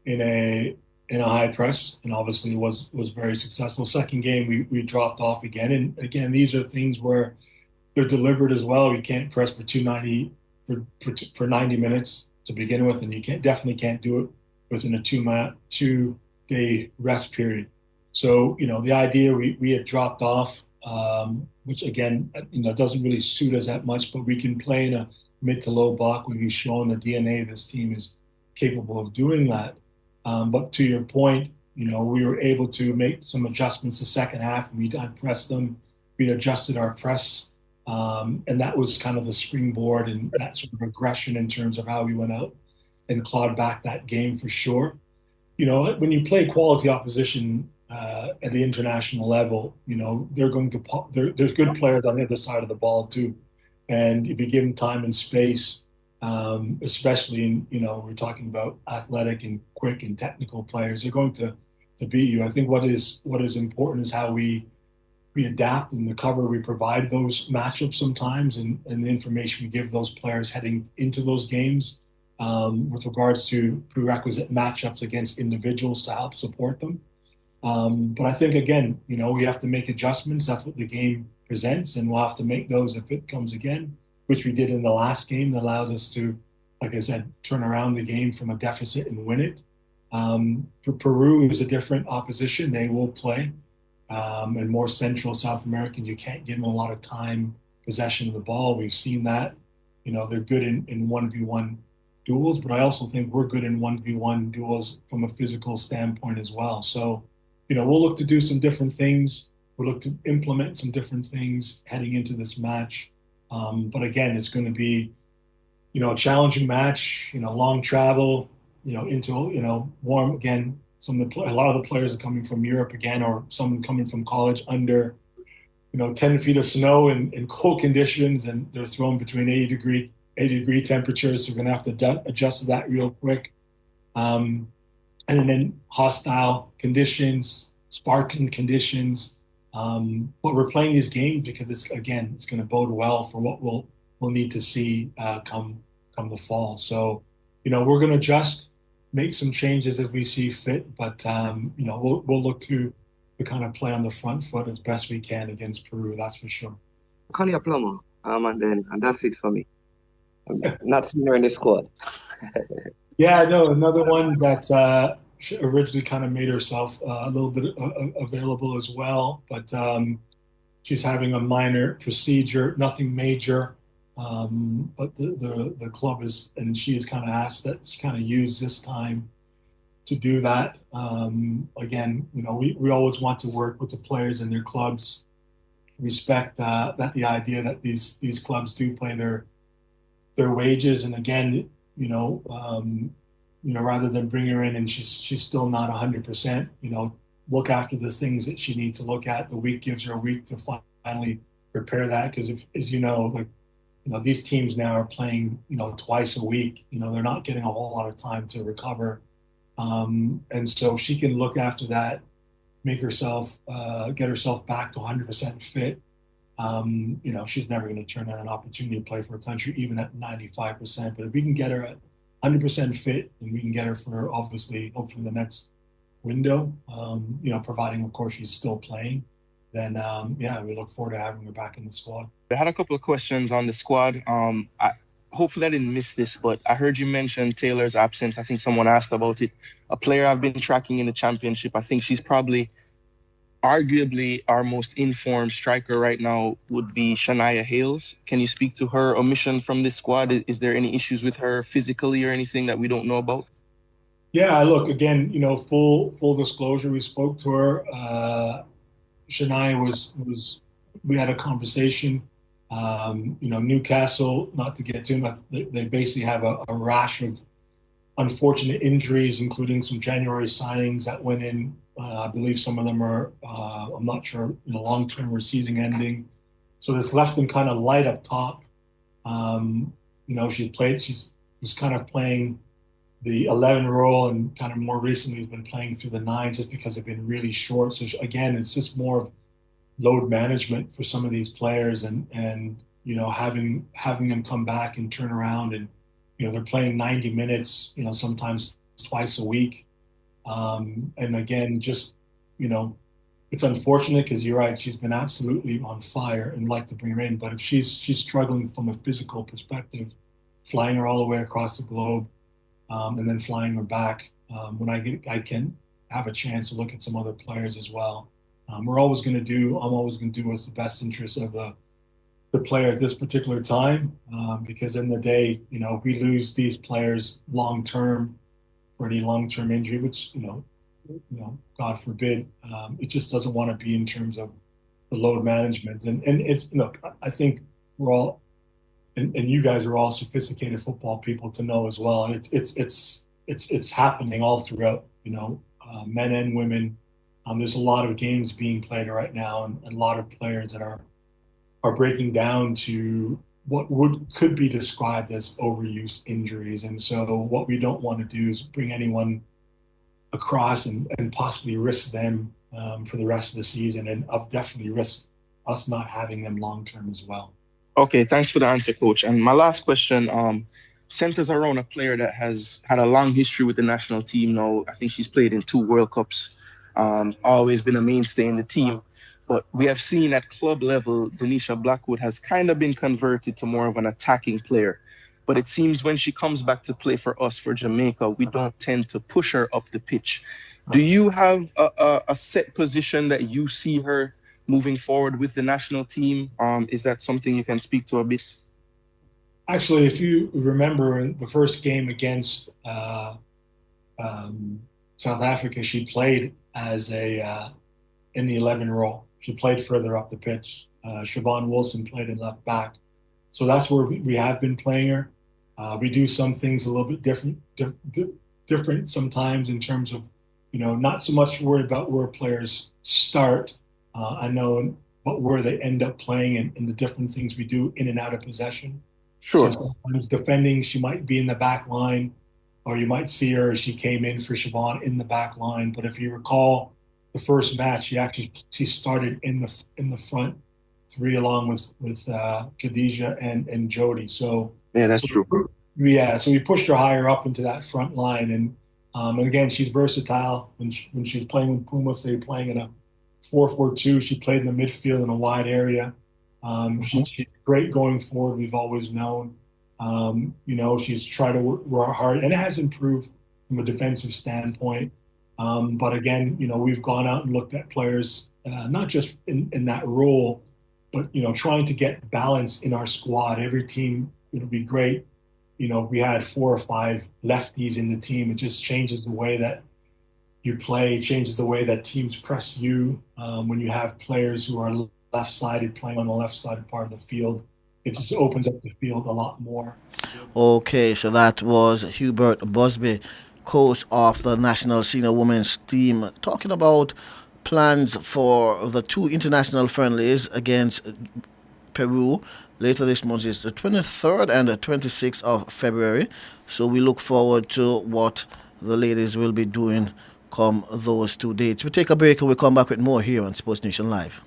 in a high press, and obviously was very successful. Second game we dropped off again, and again these are things where they're deliberate as well. We can't press for 90 minutes to begin with, and you definitely can't do it within a 2-day rest period. So the idea we had dropped off, which again doesn't really suit us that much, but we can play in a mid to low block. We've shown the DNA of this team is capable of doing that. But to your point, we were able to make some adjustments the second half. We pressed them. We adjusted our press. And that was kind of the springboard and that sort of aggression in terms of how we went out and clawed back that game for sure. When you play quality opposition at the international level, they're going to there's good players on the other side of the ball too. And if you give them time and space, especially in, we're talking about athletic and quick and technical players, they're going to beat you. I think what is important is how we adapt and the cover we provide those matchups sometimes, and the information we give those players heading into those games with regards to prerequisite matchups against individuals to help support them. But I think, again, we have to make adjustments. That's what the game presents, and we'll have to make those if it comes again, which we did in the last game that allowed us to, like I said, turn around the game from a deficit and win it. Peru is a different opposition. They will play. And more Central South American, you can't give them a lot of time, possession of the ball. We've seen that. They're good in 1v1 duels, but I also think we're good in 1v1 duels from a physical standpoint as well. So, we'll look to do some different things. We'll look to implement some different things heading into this match. But again, it's going to be, a challenging match, long travel, into, warm again. A lot of the players are coming from Europe again, or some coming from college under, 10 feet of snow in cold conditions, and they're thrown between 80 degree temperatures. So we're going to have to adjust to that real quick. And then hostile conditions, Spartan conditions. But we're playing these games because it's going to bode well for what we'll need to see come the fall. So, we're going to adjust, make some changes as we see fit, but we'll look to kind of play on the front foot as best we can against Peru. That's for sure. Call you a plumber, and that's it for me. I'm not senior in the squad. Yeah, no, another one that she originally kind of made herself a little bit available as well, but she's having a minor procedure, nothing major. But the club is, and she's kind of asked that she kind of use this time to do that. Again, we always want to work with the players and their clubs. Respect that the idea that these clubs do play their wages, and again, rather than bring her in and she's still not 100%, look after the things that she needs to look at. The week gives her a week to finally prepare that, because as these teams now are playing, twice a week. They're not getting a whole lot of time to recover. And so she can look after that, make herself, get herself back to 100% fit. She's never going to turn down an opportunity to play for her country, even at 95%. But if we can get her at 100% fit, and we can get her for hopefully the next window, providing, of course, she's still playing, then, we look forward to having her back in the squad. I had a couple of questions on the squad. Hopefully I didn't miss this, but I heard you mention Taylor's absence. I think someone asked about it. A player I've been tracking in the championship, I think she's probably arguably our most informed striker right now would be Shania Hales. Can you speak to her omission from this squad? Is there any issues with her physically or anything that we don't know about? Yeah, look, again, full disclosure, we spoke to her. Shania was we had a conversation. Newcastle, not to get too much, they basically have a rash of unfortunate injuries, including some January signings that went in. I believe some of them are, I'm not sure, long-term or season ending. So this left them kind of light up top. She was kind of playing the 11 role, and kind of more recently has been playing through the 9 just because they've been really short. So again, it's just more of load management for some of these players, and having them come back and turn around, and they're playing 90 minutes, sometimes twice a week. And again, just, it's unfortunate because you're right, she's been absolutely on fire and like to bring her in. But if she's struggling from a physical perspective, flying her all the way across the globe, and then flying her back, when I can have a chance to look at some other players as well. I'm always going to do what's the best interest of the player at this particular time, because in the day, if we lose these players long-term, for any long-term injury, which, God forbid, it just doesn't want to be in terms of the load management. And it's, I think we're all, and you guys are all sophisticated football people to know as well. And it's happening all throughout, men and women. There's a lot of games being played right now, and a lot of players that are breaking down to what could be described as overuse injuries. And so what we don't want to do is bring anyone across and possibly risk them for the rest of the season, and I've definitely risked us not having them long-term as well. Okay, thanks for the answer, Coach. And my last question centers around a player that has had a long history with the national team now. I think she's played in 2 World Cups, always been a mainstay in the team. But we have seen at club level, Denisha Blackwood has kind of been converted to more of an attacking player. But it seems when she comes back to play for us, for Jamaica, we don't tend to push her up the pitch. Do you have a set position that you see her moving forward with the national team? Is that something you can speak to a bit? Actually, if you remember in the first game against South Africa, she played as in the 11 role. She played further up the pitch. Siobhan Wilson played in left back. So that's where we have been playing her. We do some things a little bit different sometimes in terms of, not so much worried about where players start, but where they end up playing and the different things we do in and out of possession. Sure. So sometimes defending, she might be in the back line, or you might see her as she came in for Siobhan in the back line. But if you recall the first match, she started in the front three along with Khadija and Jody. So yeah, that's true. Yeah, so we pushed her higher up into that front line, and again, she's versatile. When she's playing with Pumas, they're playing in a 4-4-2. She played in the midfield in a wide area. She's great going forward. We've always known. She's tried to work hard, and it has improved from a defensive standpoint. But again, we've gone out and looked at players, not just in that role, but trying to get balance in our squad. Every team would be great. If we had 4 or 5 lefties in the team, it just changes the way that you play, changes the way that teams press you. When you have players who are left-sided playing on the left-sided part of the field, it just opens up the field a lot more. Okay, so that was Hubert Busby, coach of the national senior women's team, talking about plans for the 2 international friendlies against Peru. Later this month is the 23rd and the 26th of February. So we look forward to what the ladies will be doing come those 2 dates. We take a break and we come back with more here on Sports Nation Live.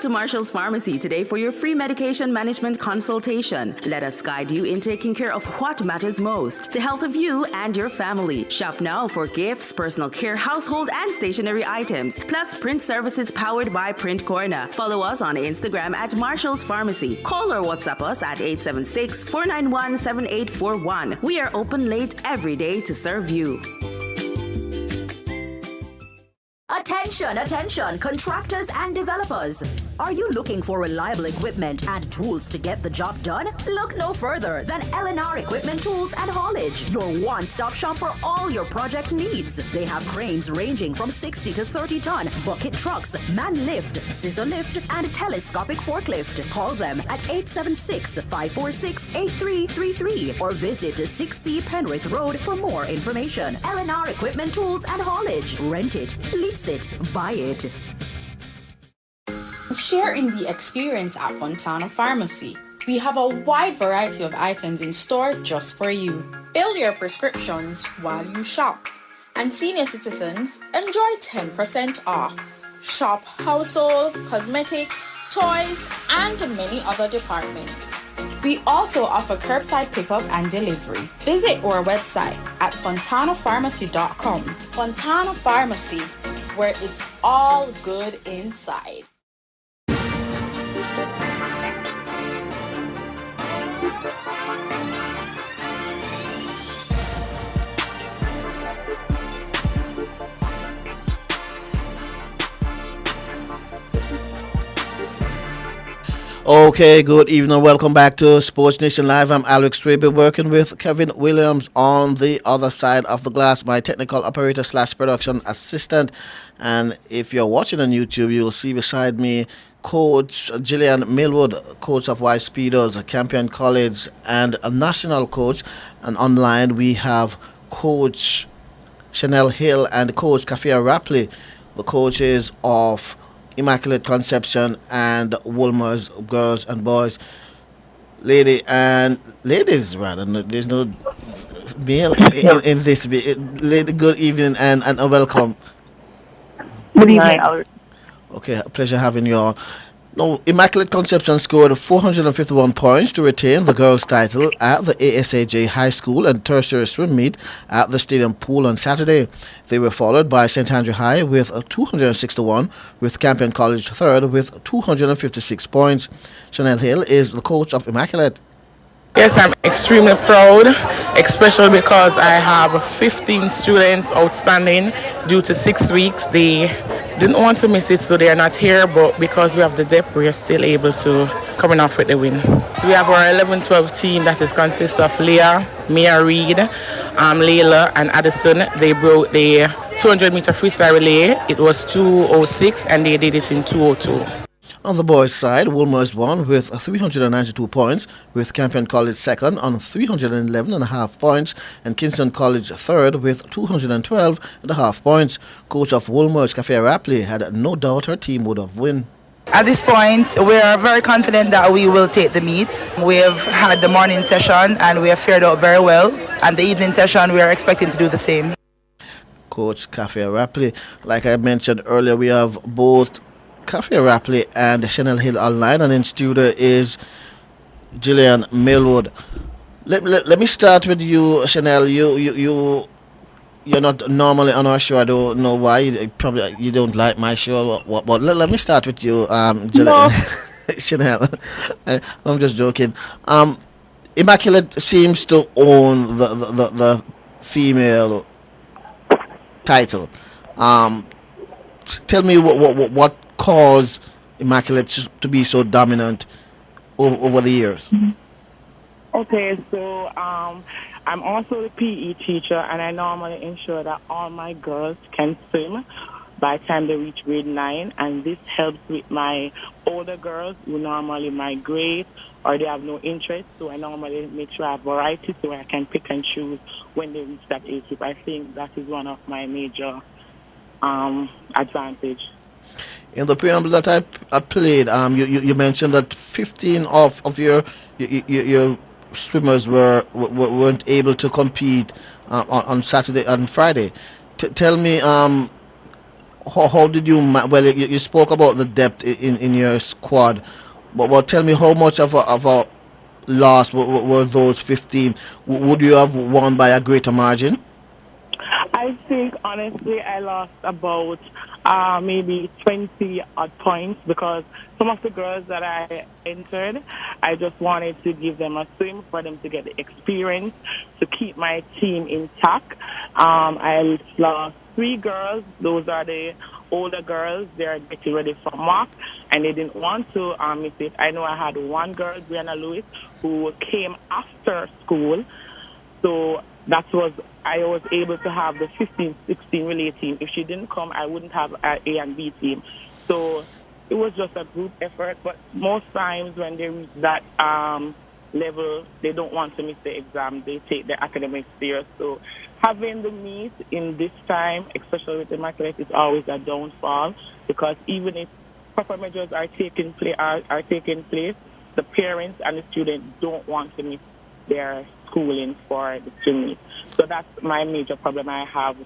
To Marshall's Pharmacy today for your free medication management consultation. Let us guide you in taking care of what matters most, the health of you and your family. Shop now for gifts, personal care, household and stationery items, plus print services powered by Print Corner. Follow us on Instagram at Marshall's Pharmacy. Call or WhatsApp us at 876-491-7841. We are open late every day to serve you. Attention, contractors and developers. Are you looking for reliable equipment and tools to get the job done? Look no further than L&R Equipment Tools and Haulage, your one-stop shop for all your project needs. They have cranes ranging from 60 to 30 ton, bucket trucks, man lift, scissor lift, and telescopic forklift. Call them at 876-546-8333 or visit 6C Penrith Road for more information. L&R Equipment Tools and Haulage. Rent it, lease it, buy it. Share in the experience at Fontana Pharmacy. We have a wide variety of items in store just for you. Fill your prescriptions while you shop. And senior citizens enjoy 10% off. Shop household, cosmetics, toys, and many other departments. We also offer curbside pickup and delivery. Visit our website at fontanapharmacy.com. Fontana Pharmacy, where it's all good inside. Okay, good evening. Welcome back to Sports Nation Live. I'm Alex Traby, working with Kevin Williams on the other side of the glass, my technical operator / production assistant. And if you're watching on YouTube, you'll see beside me Coach Gillian Millwood, coach of White Speedos, Campion College, and a national coach. And online we have Coach Chanel Hill and Coach Kafia Rapley, the coaches of Immaculate Conception and Wolmer's Girls and Boys. Ladies, rather. There's no male in this. Lady, good evening and welcome. Good evening. Okay, a pleasure having you all. No, Immaculate Conception scored 451 points to retain the girls' title at the ASAJ High School and Tertiary Swim Meet at the Stadium Pool on Saturday. They were followed by St. Andrew High with 261, with Campion College third with 256 points. Chanel Hill is the coach of Immaculate. Yes, I'm extremely proud, especially because I have 15 students outstanding due to 6 weeks. They didn't want to miss it, so they are not here, but because we have the depth, we are still able to coming off with the win. So we have our 11-12 team that is consists of Leah, Mia Reed, Layla, and Addison. They broke the 200-meter freestyle relay. It was 2:06, and they did it in 2:02. On the boys' side, Woolmer's won with 392 points, with Campion College second on 311.5 points, and Kingston College third with 212.5 points. Coach of Woolmer's, Cafe Rapley, had no doubt her team would have won. At this point, we are very confident that we will take the meet. We have had the morning session and we have fared out very well. And the evening session, we are expecting to do the same. Coach Cafe Rapley, like I mentioned earlier, we have both Cafe Rapley and Chanel Hill online, and in studio is Gillian Millwood. Let me start with you, Chanel. You're not normally on our show. I don't know why. You don't like my show. But let me start with you, Gillian. No. Chanel. I'm just joking. Immaculate seems to own the female title. Tell me what caused Immaculate to be so dominant over the years? Okay, so I'm also a PE teacher, and I normally ensure that all my girls can swim by the time they reach grade 9, and this helps with my older girls who normally migrate or they have no interest, so I normally make sure I have variety so I can pick and choose when they reach that age group. I think that is one of my major advantage. In the preamble that I played, you mentioned that 15 of your swimmers weren't able to compete on Saturday and Friday. Tell me, how did you? Well, you spoke about the depth in your squad, but tell me how much of a loss were those 15? Would you have won by a greater margin? I think, honestly, I lost about maybe 20 odd points because some of the girls that I entered, I just wanted to give them a swim for them to get the experience to keep my team intact. I lost 3 girls. Those are the older girls. They're getting ready for mock, and they didn't want to miss it. I know I had one girl, Brianna Lewis, who came after school. So I was able to have the 15-16 relay team. If she didn't come, I wouldn't have an A and B team. So it was just a group effort. But most times when they reach that level, they don't want to miss the exam. They take their academics serious. So having the meet in this time, especially with Immaculate, is always a downfall because even if proper measures are taking place, the parents and the students don't want to miss their schooling for the swim meet. So that's my major problem I have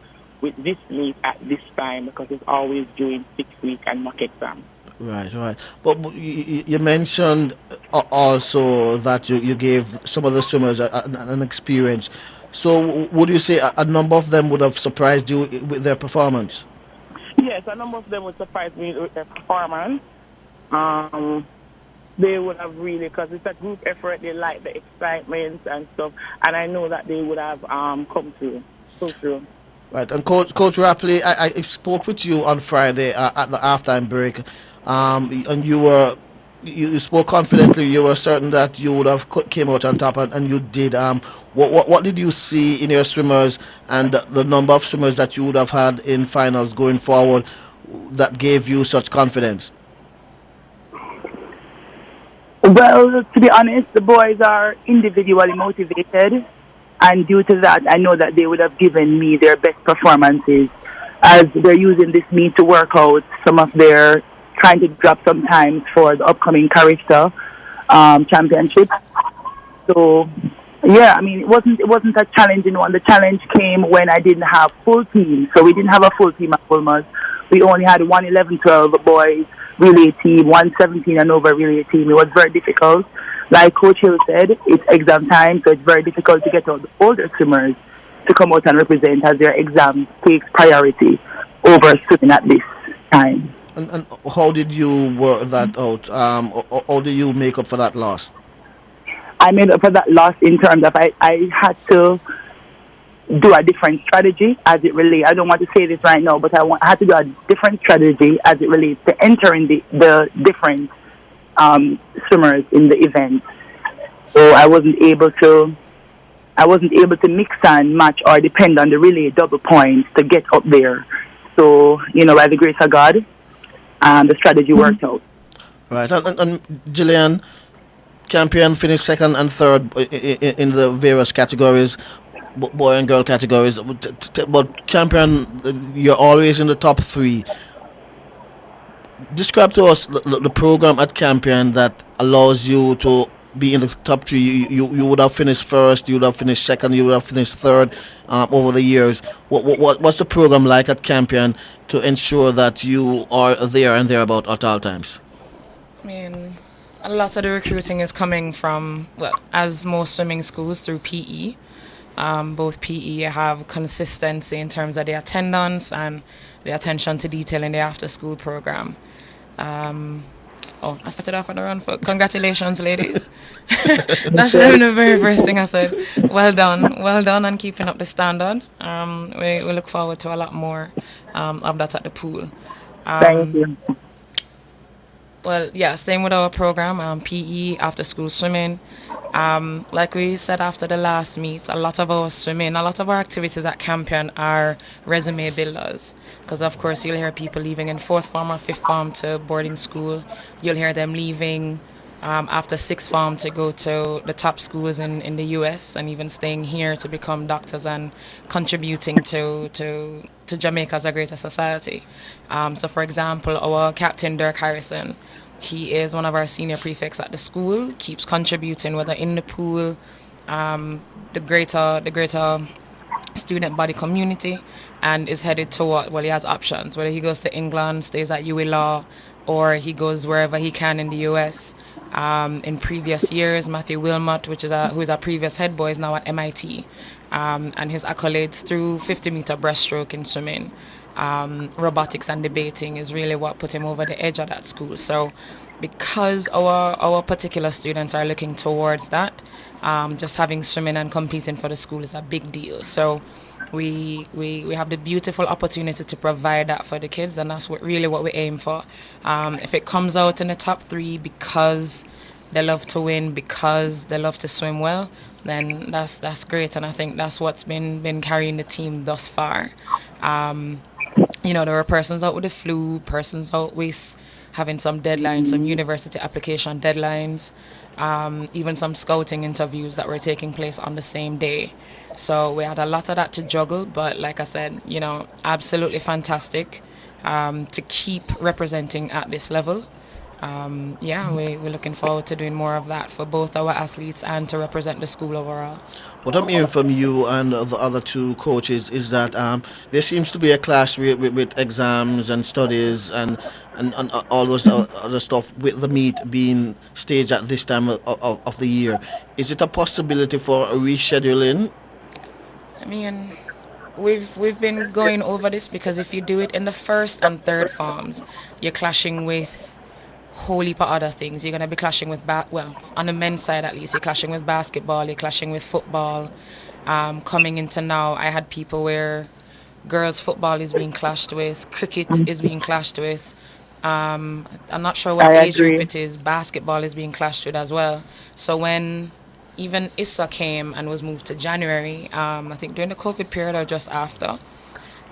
with this meet at this time because it's always during 6 week and mock exam. Right. But you mentioned also that you gave some of the swimmers an experience. So would you say a number of them would have surprised you with their performance? Yes, a number of them would surprise me with their performance. They would have really, because it's a group effort, they like the excitement and stuff, and I know that they would have come through. So true. Right, and Coach Rapley, I spoke with you on Friday at the halftime break, and you spoke confidently. You were certain that you would have came out on top, and you did. What did you see in your swimmers and the number of swimmers that you would have had in finals going forward that gave you such confidence? Well, to be honest, the boys are individually motivated, and due to that, I know that they would have given me their best performances as they're using this meet to work out some of their trying to drop some times for the upcoming Carista championship. So, yeah, I mean, it wasn't a challenging one. The challenge came when I didn't have full team. So we didn't have a full team at Fulmers. We only had 11-12 boys relay team, 117 and over relay team. It was very difficult. Like Coach Hill said, it's exam time, so it's very difficult to get all the older swimmers to come out and represent, as their exam takes priority over swimming at this time. And how did you work that out? How do you make up for that loss? I made up for that loss in terms of I had to do a different strategy as it relates. I don't want to say this right now, but I had to do a different strategy as it relates to entering the different swimmers in the event. So I wasn't able to mix and match or depend on the relay double points to get up there. So, by the grace of God, the strategy worked out. Right. And Gillian, Campion finished second and third in the various categories, boy and girl categories. But Campion, you're always in the top three. Describe to us the program at Campion that allows you to be in the top three. You would have finished first, you would have finished second, you would have finished third over the years. What's the program like at Campion to ensure that you are there and thereabout at all times? I mean, a lot of the recruiting is coming from, as most swimming schools, through PE. Both PE have consistency in terms of the attendance and the attention to detail in the after-school program. I started off on the run foot. Congratulations, ladies. That should have been the very first thing I said. Well done on keeping up the standard. We look forward to a lot more of that at the pool. Thank you. Well, yeah, same with our program, PE, after-school swimming. Like we said after the last meet, a lot of our activities at Campion are resume builders. Because, of course, you'll hear people leaving in 4th form or 5th form to boarding school. You'll hear them leaving after 6th form to go to the top schools in the U.S. and even staying here to become doctors and contributing to Jamaica as a greater society. So, for example, our captain, Dirk Harrison, he is one of our senior prefects at the school, keeps contributing, whether in the pool, the greater student body community, and is headed toward, he has options, whether he goes to England, stays at UA Law, or he goes wherever he can in the U.S. In previous years, Matthew Wilmot, who is our previous head boy, is now at MIT, and his accolades through 50-meter breaststroke in swimming, robotics and debating is really what put him over the edge of that school. So because our particular students are looking towards that, just having swimming and competing for the school is a big deal. So we have the beautiful opportunity to provide that for the kids, and that's what we aim for. If it comes out in the top 3 because they love to win, because they love to swim well, then that's great, and I think that's what's been carrying the team thus far. There were persons out with the flu, persons out with having some deadlines, some university application deadlines, even some scouting interviews that were taking place on the same day. So we had a lot of that to juggle, but like I said, absolutely fantastic to keep representing at this level. We're looking forward to doing more of that for both our athletes and to represent the school overall. What I'm hearing from you and the other 2 coaches is that there seems to be a clash with exams and studies and all those other stuff, with the meet being staged at this time of the year. Is it a possibility for a rescheduling? I mean, we've been going over this, because if you do it in the 1st and 3rd forms, you're clashing with whole heap of other things. You're going to be clashing with, on the men's side at least, you're clashing with basketball, you're clashing with football. Coming into now, I had people where girls' football is being clashed with, cricket is being clashed with. I'm not sure what age group it is. Basketball is being clashed with as well. So when even ISSA came and was moved to January, I think during the COVID period or just after,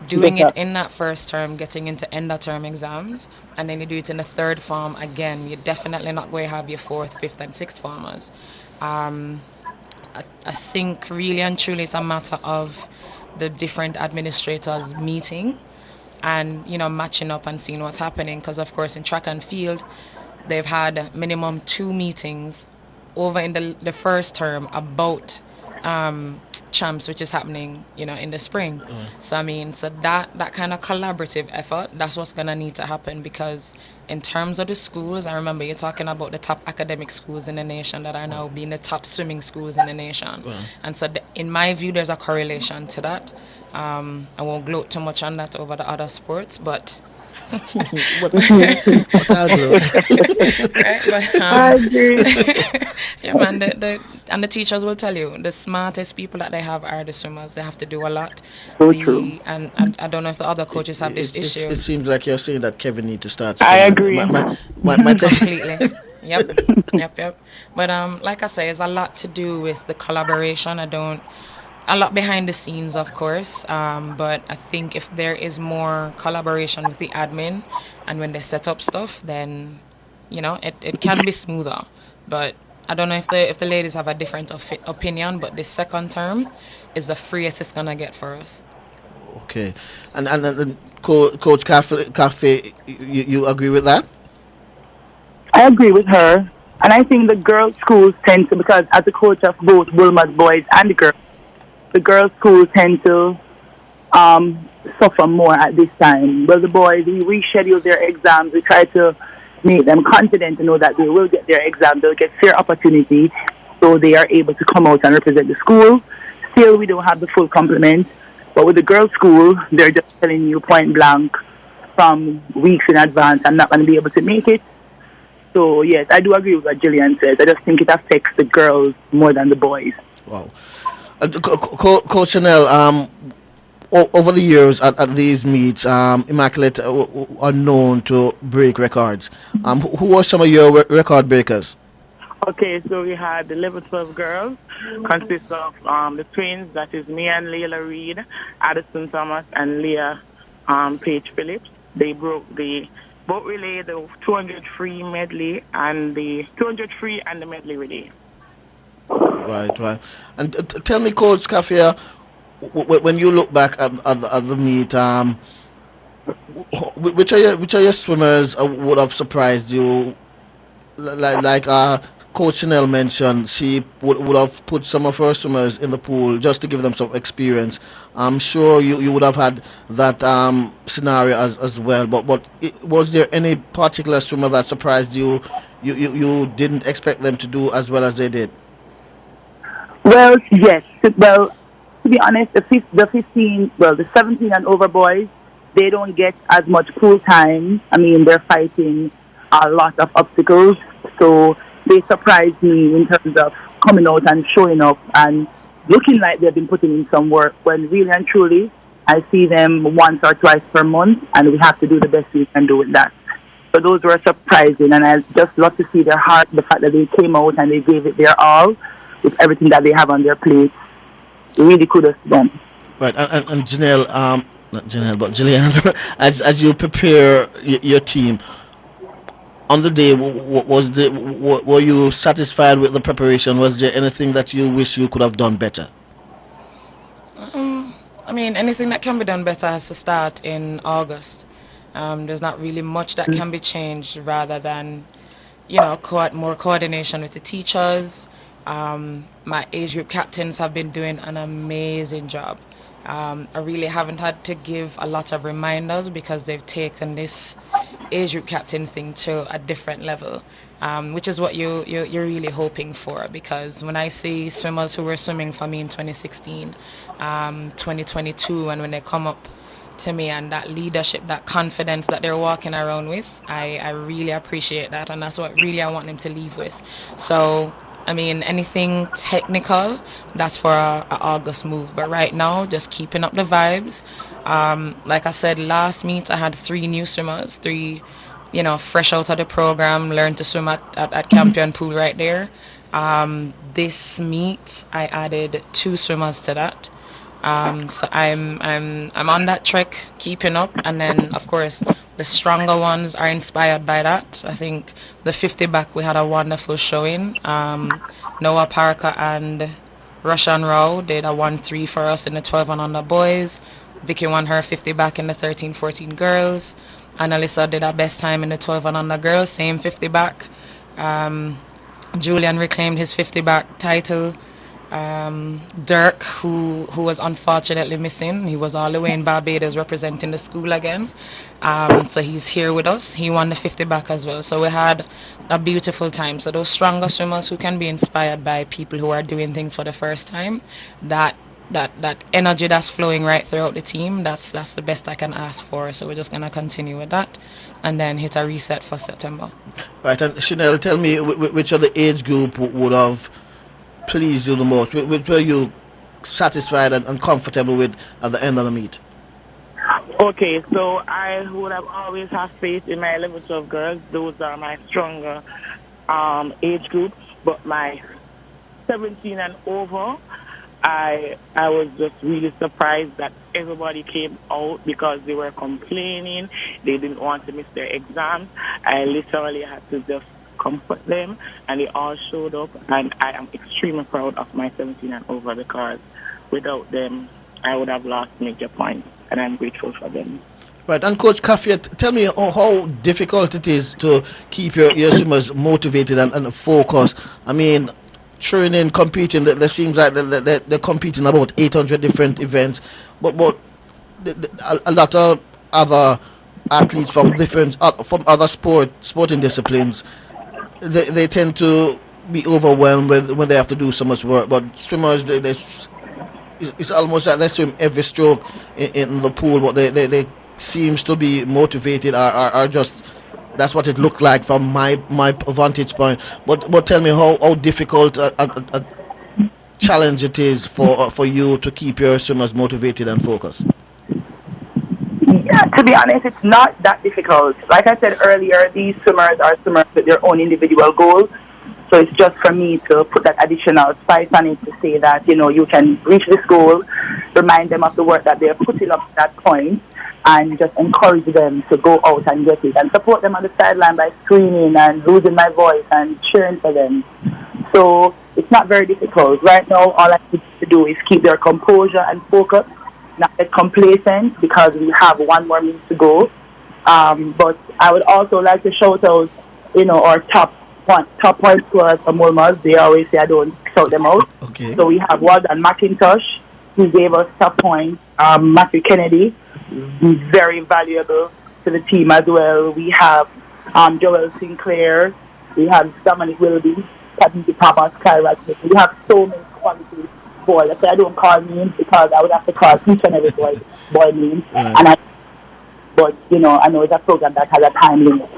doing it in that 1st term, getting into end of term exams, and then you do it in the 3rd form again, you're definitely not going to have your 4th, 5th and 6th formers. I think really and truly it's a matter of the different administrators meeting and matching up and seeing what's happening, because of course in track and field they've had minimum 2 meetings over in the 1st term about champs, which is happening, in the spring. So I mean, so that kind of collaborative effort, that's what's gonna need to happen, because in terms of the schools, I remember you're talking about the top academic schools in the nation that are now being the top swimming schools in the nation. And so in my view, there's a correlation to that. I won't gloat too much on that over the other sports, but What I'll do. right, but, I agree. yeah, man. And the teachers will tell you the smartest people that they have are the swimmers. They have to do a lot. So true. And I don't know if the other coaches have this issue. It seems like you're saying that Kevin needs to start. I agree. Completely. Yep. But like I say, it's a lot to do with the collaboration. A lot behind the scenes, of course, but I think if there is more collaboration with the admin and when they set up stuff, then it can be smoother. But I don't know if the ladies have a different opinion, but the second term is the freest it's gonna get for us. Okay, and Coach Cafe, you agree with that? I agree with her, and I think the girls' schools tend to, because as a coach of both Wilma's boys and the girls' schools tend to suffer more at this time. Well, the boys, we reschedule their exams. We try to make them confident to know that they will get their exam. They'll get fair opportunity, so they are able to come out and represent the school. Still, we don't have the full complement. But with the girls' school, they're just telling you point blank from weeks in advance, I'm not going to be able to make it. So, yes, I do agree with what Jillian says. I just think it affects the girls more than the boys. Wow. Coach Chanel, over the years at these meets, Immaculate are known to break records. Who were some of your record breakers? Okay, so we had the level 12 girls, consists of the twins, that is me and Layla Reed, Addison Thomas, and Leah Paige Phillips. They broke the boat relay, the 200 free medley, and the 200 free and the medley relay. Right. And tell me, Coach Kafia, when you look back at the meet, which are your swimmers would have surprised you? Like Coach Chanel mentioned, she would have put some of her swimmers in the pool just to give them some experience. I'm sure you would have had that scenario as well. But was there any particular swimmer that surprised you? You didn't expect them to do as well as they did? Well, yes. Well, to be honest, the 17 and over boys, they don't get as much pool time. I mean, they're fighting a lot of obstacles. So they surprised me in terms of coming out and showing up and looking like they've been putting in some work, when really and truly I see them once or twice per month, and we have to do the best we can do with that. So those were surprising, and I just love to see their heart, the fact that they came out and they gave it their all with everything that they have on their plate. Really kudos to them. Right, and Janelle, not Janelle, but Jillian, as you prepare your team, on the day, were you satisfied with the preparation? Was there anything that you wish you could have done better? I mean, anything that can be done better has to start in August. There's not really much that can be changed, rather than, more coordination with the teachers. My age group captains have been doing an amazing job. I really haven't had to give a lot of reminders, because they've taken this age group captain thing to a different level, which is what you're really hoping for. Because when I see swimmers who were swimming for me in 2016, 2022, and when they come up to me and that leadership, that confidence that they're walking around with, I really appreciate that, and that's what really I want them to leave with. So I mean, anything technical, that's for a August move. But right now, just keeping up the vibes. Like I said, last meet, I had 3 new swimmers, 3, fresh out of the program, learned to swim at Campion Pool right there. This meet, I added 2 swimmers to that. So I'm on that trek, keeping up, and then of course the stronger ones are inspired by that. I think the 50 back, we had a wonderful showing. Noah Parker and Roshan Rao did a 1-3 for us in the 12 and under boys. Vicky won her 50 back in the 13-14 girls. Annalisa did her best time in the 12 and under girls, same 50 back. Julian reclaimed his 50 back title. Dirk, who was unfortunately missing. He was all the way in Barbados representing the school again. So he's here with us. He won the 50 back as well. So we had a beautiful time. So those stronger swimmers who can be inspired by people who are doing things for the first time, that energy that's flowing right throughout the team, that's the best I can ask for. So we're just going to continue with that and then hit a reset for September. Right, and Chanel, tell me which of the age group would have pleased you the most? Which were you satisfied and comfortable with at the end of the meet? Okay, so I would have always have faith in my 11, 12 girls. Those are my stronger age group. But my 17 and over, I was just really surprised that everybody came out because they were complaining. They didn't want to miss their exams. I literally had to just comfort them, and they all showed up. And I am extremely proud of my 17 and over because without them, I would have lost major points, and I'm grateful for them. Right, and Coach Kafia, tell me how difficult it is to keep your swimmers motivated and focused. I mean, training, competing, there seems like they're competing about 800 different events, but a lot of other athletes from other sporting disciplines, they tend to be overwhelmed when they have to do so much work. But swimmers, it's almost like they swim every stroke in the pool, but they seems to be motivated or just. That's what it looked like from my vantage point. But tell me how difficult a challenge it is for you to keep your swimmers motivated and focused. Yeah, to be honest, it's not that difficult. Like I said earlier, these swimmers are swimmers with their own individual goals. So it's just for me to put that additional spice on it to say that, you can reach this goal, remind them of the work that they're putting up to that point, and just encourage them to go out and get it, and support them on the sideline by screaming and losing my voice and cheering for them. So it's not very difficult. Right now, all I need to do is keep their composure and focus, not get complacent because we have one more meet to go. But I would also like to shout out, our top point scorers from Mulmaz. They always say I don't shout them out. Okay. So we have Walden McIntosh, who gave us top points. Matthew Kennedy, very valuable to the team as well. We have Joel Sinclair. We have Dominic Willoughby, Captain Papa, Sky Radcliffe. We have so many quality boys. I don't call names because I would have to call each and every boy names. Right. But I know it's a program that has a time limit.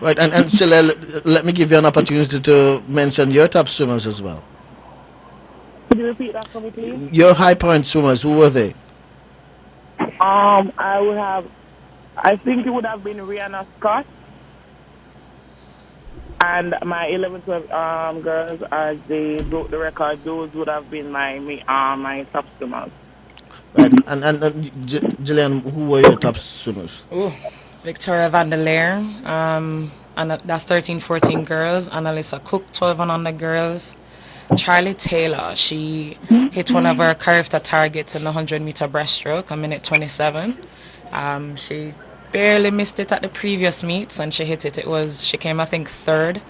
Right, and Shalel, let me give you an opportunity to mention your top swimmers as well. Could you repeat that for me, please? Your high point swimmers, who were they? I think it would have been Rihanna Scott, and my 11, 12 girls, as they broke the record, those would have been my top swimmers. Right, and Jillian, who were your top swimmers? Ooh, Victoria Van der Leer, and that's 13, 14 girls. Annalisa Cook, 12 and under girls. Charlie Taylor, she hit one of her character targets in the 100-meter breaststroke, a minute 27. She barely missed it at the previous meets, and she hit it. She came, I think, third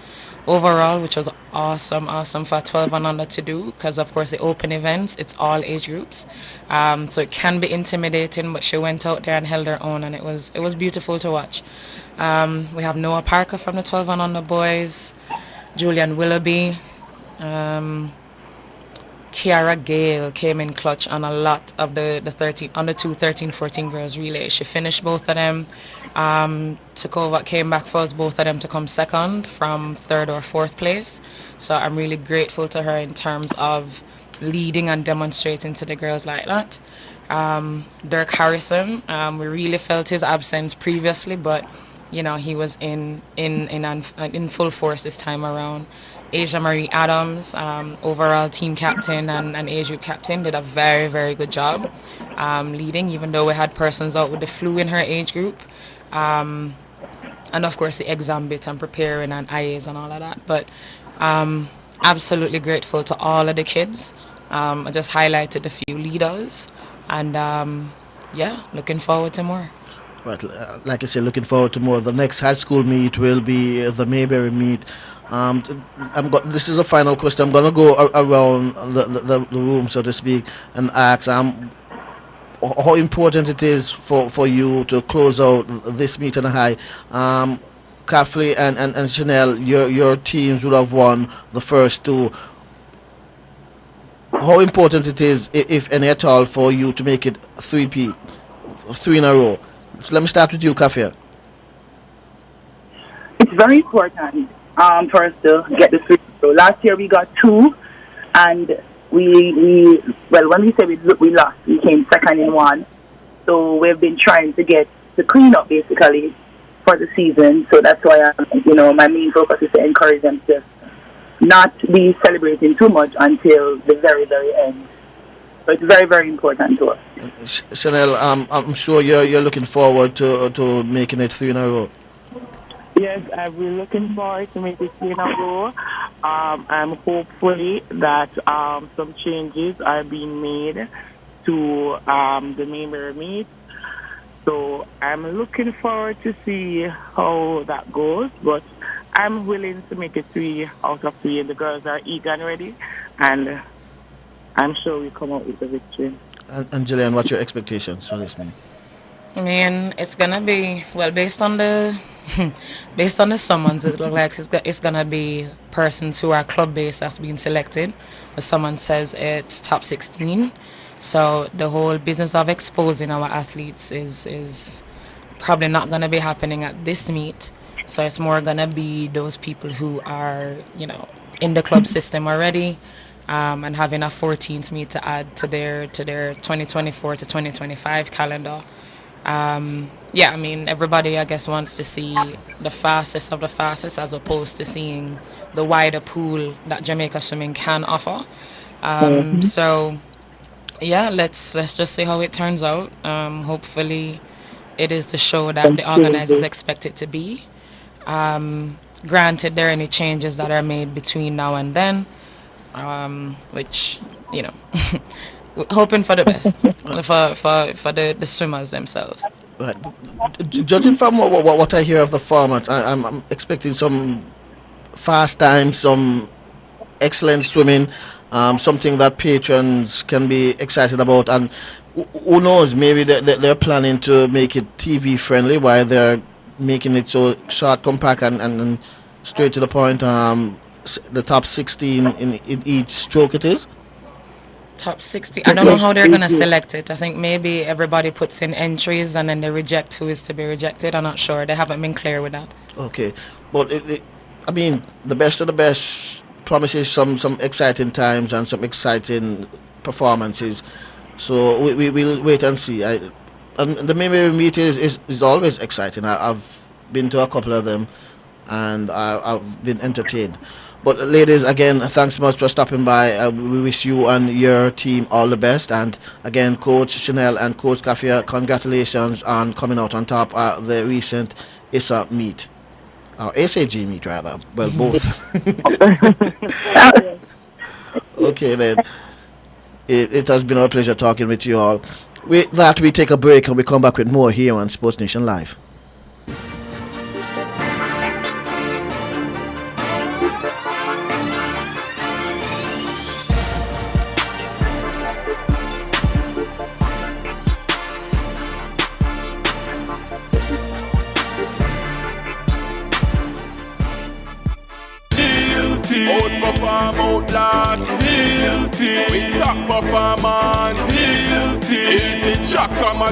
overall, which was awesome for 12 and under to do, because of course the open events, it's all age groups. So it can be intimidating, but she went out there and held her own, and it was beautiful to watch. We have Noah Parker from the 12 and under boys, Julian Willoughby. Kiara Gale came in clutch on a lot of the 13, 14 girls relay. She finished both of them, took over, came back for us, both of them to come second from third or fourth place. So I'm really grateful to her in terms of leading and demonstrating to the girls like that. Dirk Harrison, we really felt his absence previously, but he was in full force this time around. Asia Marie Adams, overall team captain and age group captain, did a very, very good job leading, even though we had persons out with the flu in her age group. And of course the exam bit and preparing and IAs and all of that. But absolutely grateful to all of the kids. I just highlighted a few leaders, and looking forward to more. Right, like I said, looking forward to more. The next high school meet will be the Mayberry meet This is a final question. I'm gonna go around the room, so to speak, and ask how important it is for you to close out this meet on a high. Kafli and Chanel, your teams would have won the first two. How important it is, if any at all, for you to make it 3 in a row? So let me start with you, Kafia. It's very important for us to get the 3. So last year we got 2, and we when we say we lost, we came second in 1. So we've been trying to get the clean up basically for the season. So that's why my main focus is to encourage them to not be celebrating too much until the very, very end. So it's very, very important to us. Chanel, I'm sure you're looking forward to making it 3 in a row. Yes, we're looking forward to make it 3 in a row. I'm hopefully that some changes are being made to the member meet. So I'm looking forward to see how that goes, but I'm willing to make it 3 out of 3. The girls are eager and ready, and I'm sure we'll come out with a victory. And Jillian, what's your expectations for this meet? I mean, it's gonna be based on the summons. It looks like it's gonna be persons who are club based that's being selected. The summons says it's top 16. So the whole business of exposing our athletes is probably not going to be happening at this meet. So it's more going to be those people who are, in the club system already, and having a 14th meet to add to their 2024 to 2025 calendar. I mean, everybody, I guess, wants to see the fastest of the fastest as opposed to seeing the wider pool that Jamaica Swimming can offer. So... yeah, let's just see how it turns out. Hopefully, it is the show that the organizers expect it to be. Granted, there are any changes that are made between now and then, which hoping for the best for the swimmers themselves. Right. Judging from what I hear of the format, I'm expecting some fast times, some excellent swimming. Something that patrons can be excited about, and who knows, maybe they're planning to make it TV friendly while they're making it so short, compact, and straight to the point. The top 16 in each stroke it is. Top 16. I don't know how they're going to select it. I think maybe everybody puts in entries and then they reject who is to be rejected. I'm not sure. They haven't been clear with that. Okay. But, I mean, the best of the best promises some exciting times and some exciting performances. So we'll wait and see. And the Mayberry meet is always exciting. I've been to a couple of them and I've been entertained. But ladies, again, thanks so much for stopping by. We wish you and your team all the best. And again, Coach Chanel and Coach Kafia, congratulations on coming out on top at the recent ISA meet. Or SAG meet, rather. Well, both. Okay, then. It has been our pleasure talking with you all. With that, we take a break and we come back with more here on Sports Nation Live. Outperform, outlast, with top performance, Jackama,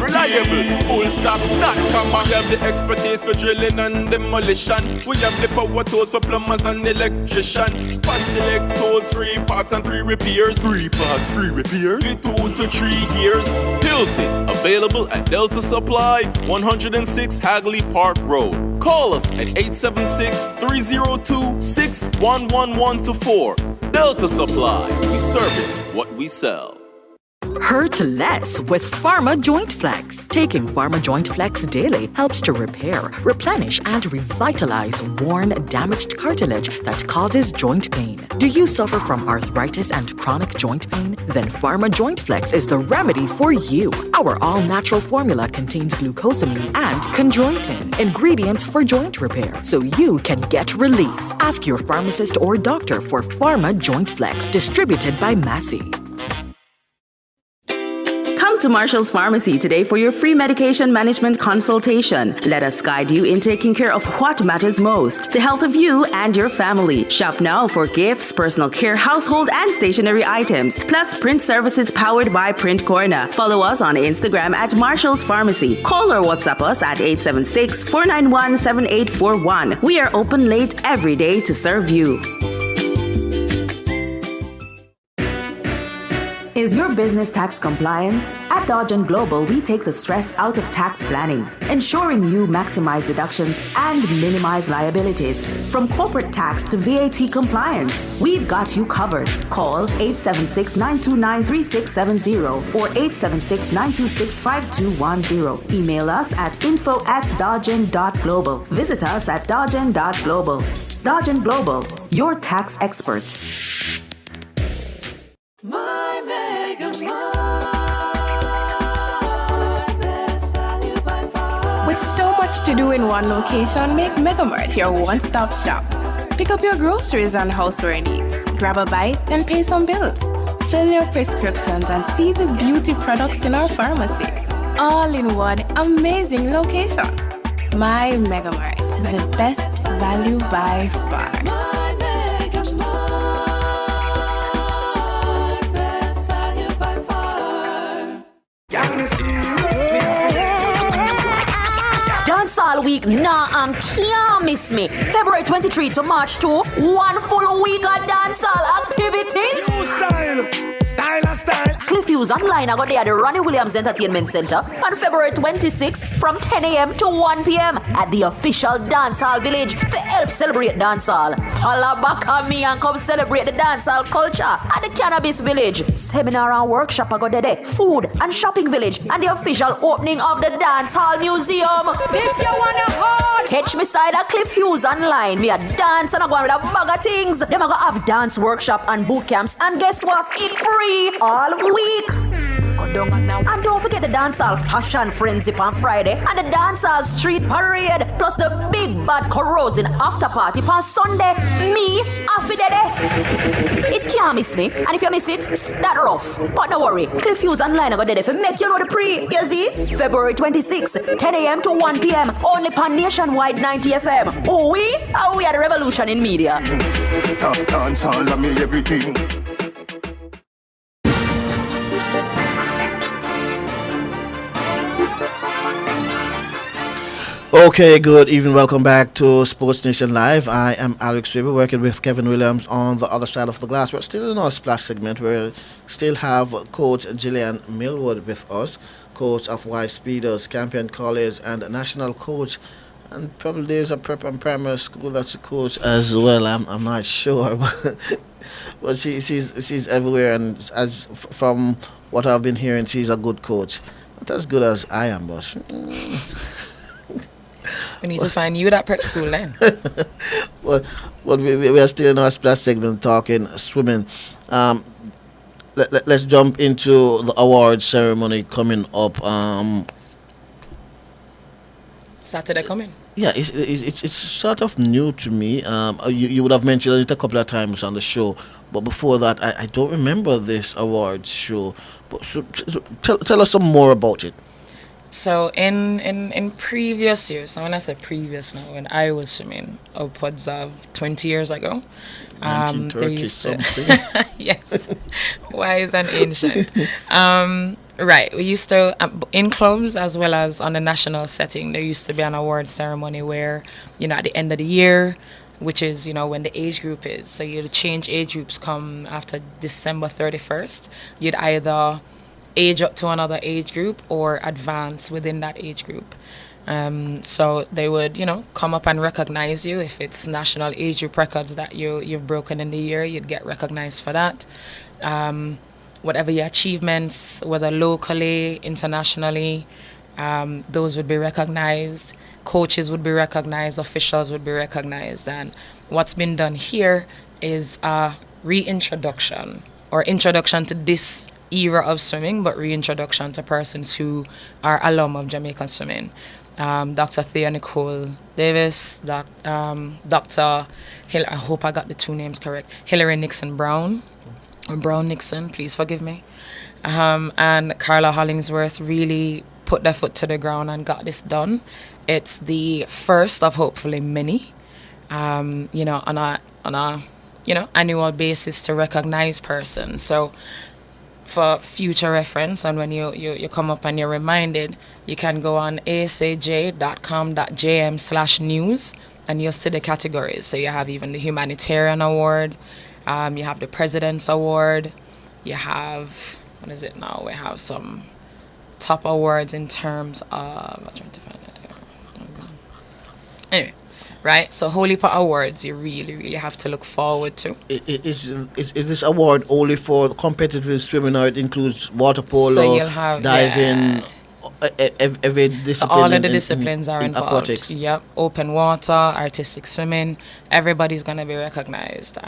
reliable, full stop, not comma. We have the expertise for drilling and demolition. We have the power tools for plumbers and electricians. Pan select tools, 3 parts and 3 repairs. 3 parts, 3 repairs. 2 to 3 years. Hilton, available at Delta Supply, 106 Hagley Park Road. Call us at 876-302-6111-4. Delta Supply, we service what we sell. Hurt less with Pharma Joint Flex. Taking Pharma Joint Flex daily helps to repair, replenish, and revitalize worn, damaged cartilage that causes joint pain. Do you suffer from arthritis and chronic joint pain? Then Pharma Joint Flex is the remedy for you. Our all-natural formula contains glucosamine and chondroitin, ingredients for joint repair, so you can get relief. Ask your pharmacist or doctor for Pharma Joint Flex, distributed by Massey. Come to Marshall's Pharmacy today for your free medication management consultation. Let us guide you in taking care of what matters most, the health of you and your family. Shop now for gifts, personal care, household, and stationery items, plus print services powered by Print Corner. Follow us on Instagram at Marshall's Pharmacy. Call or WhatsApp us at 876-491-7841. We are open late every day to serve you. Is your business tax compliant? At Dodge & Global, we take the stress out of tax planning, ensuring you maximize deductions and minimize liabilities. From corporate tax to VAT compliance, we've got you covered. Call 876-929-3670 or 876-926-5210. Email us at info@dodgen.global. Visit us at dodgen.global. Dodge & Global, your tax experts. My Mega With so much to do in one location, make Megamart your one-stop shop. Pick up your groceries and houseware needs, grab a bite and pay some bills, fill your prescriptions and see the beauty products in our pharmacy. All in one amazing location. My Megamart, the best value by far. Dance all week, nah, and can't miss me. February 23 to March 2, one full week of dancehall activities. New style, style and style. Cliff Hughes Online, I got there at the Ronnie Williams Entertainment Center on February 26 from 10 a.m. to 1 p.m. at the official Dancehall Village to help celebrate dancehall. Follow back on me and come celebrate the dancehall culture at the Cannabis Village. Seminar and workshop I got there, food and shopping village, and the official opening of the Dancehall Museum. This you wanna hold? Catch me side at Cliff Hughes Online. Me a dance and I go with a bag of things. Them I go have dance workshop and boot camps, and guess what? It's free all week. Go down now. And don't forget the dancehall fashion frenzy on Friday and the dancehall street parade, plus the big bad corrosion after party on Sunday. Me, Affidede. It can't miss me. And if you miss it, that rough. But don't worry, Cliff Hughes Online I got there for make you know the pre. You see? February 26, 10 a.m. to 1 p.m. only on Nationwide 90 FM. Oh, we are the revolution in media. Dancehall, I mean everything. Okay, good evening. Welcome back to Sports Nation Live. I am Alex Weber, working with Kevin Williams on the other side of the glass. We're still in our splash segment. We still have Coach Gillian Millwood with us, coach of Y Speeders, Campion College, and national coach. And probably there's a prep and primary school that's a coach as well. I'm not sure, but she's everywhere. And from what I've been hearing, she's a good coach. Not as good as I am, but. We need to find you that prep school then. Well, we are still in our splash segment talking swimming. Let's jump into the awards ceremony coming up. Saturday coming. Yeah, it's sort of new to me. You would have mentioned it a couple of times on the show, but before that, I don't remember this awards show. But so tell us some more about it. So in previous years, so when I say previous now, when I was swimming upwards of 20 years ago, 1930 something. Yes, wise and ancient. Right, we used to, in clubs as well as on the national setting, there used to be an award ceremony where, at the end of the year, which is, when the age group is, so you'd change age groups come after December 31st, you'd either age up to another age group or advance within that age group. So they would, come up and recognize you. If it's national age group records that you've broken in the year, you'd get recognized for that. whatever your achievements, whether locally, internationally, those would be recognized. Coaches would be recognized, officials would be recognized. And what's been done here is a reintroduction or introduction to this era of swimming, but reintroduction to persons who are alum of Jamaican swimming. Dr. Thea Nicole Davis, Dr. I hope I got the two names correct, Hillary Nixon Brown, or Brown Nixon, please forgive me. And Carla Hollingsworth really put their foot to the ground and got this done. It's the first of hopefully many, on a annual basis to recognize persons. So for future reference, and when you come up and you're reminded, you can go on asaj.com.jm/news and you'll see the categories. So you have even the Humanitarian Award, you have the President's Award, you have, what is it now? We have some top awards in terms of, I'm trying to find it here. Oh God. Anyway, right? So Holy Pot Awards, you really, really have to look forward to. Is this award only for competitive swimming, or it includes water polo, So you'll have diving, every discipline? So all of the disciplines are in involved. aquatics. Yep, open water, artistic swimming, everybody's going to be recognized.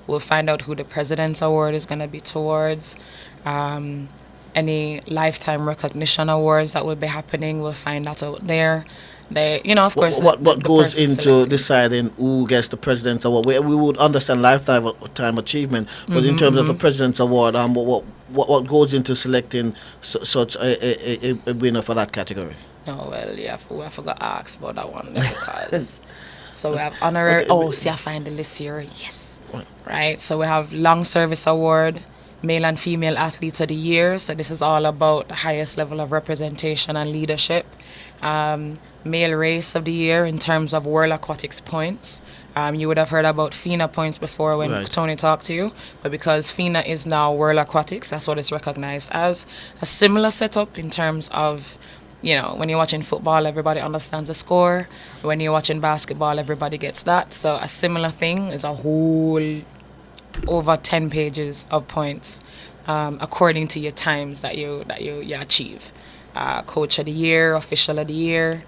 We'll find out who the President's Award is going to be towards. Any lifetime recognition awards that will be happening, we'll find that out there. They, of course, what goes into deciding who gets the President's Award? We would understand lifetime achievement, but in terms of the President's Award, what goes into selecting such a winner for that category? Oh, well, yeah, I forgot to ask about that one because so we have honorary. See, I find the list here. Yes, right. So we have Long Service Award, Male and Female Athletes of the Year. So this is all about the highest level of representation and leadership. Male Race of the Year in terms of World Aquatics points. You would have heard about FINA points before when Tony talked to you, but because FINA is now World Aquatics, that's what it's recognized as. A similar setup in terms of, when you're watching football, everybody understands the score. When you're watching basketball, everybody gets that. So a similar thing is a whole over 10 pages of points according to your times that you achieve. Coach of the Year, Official of the Year,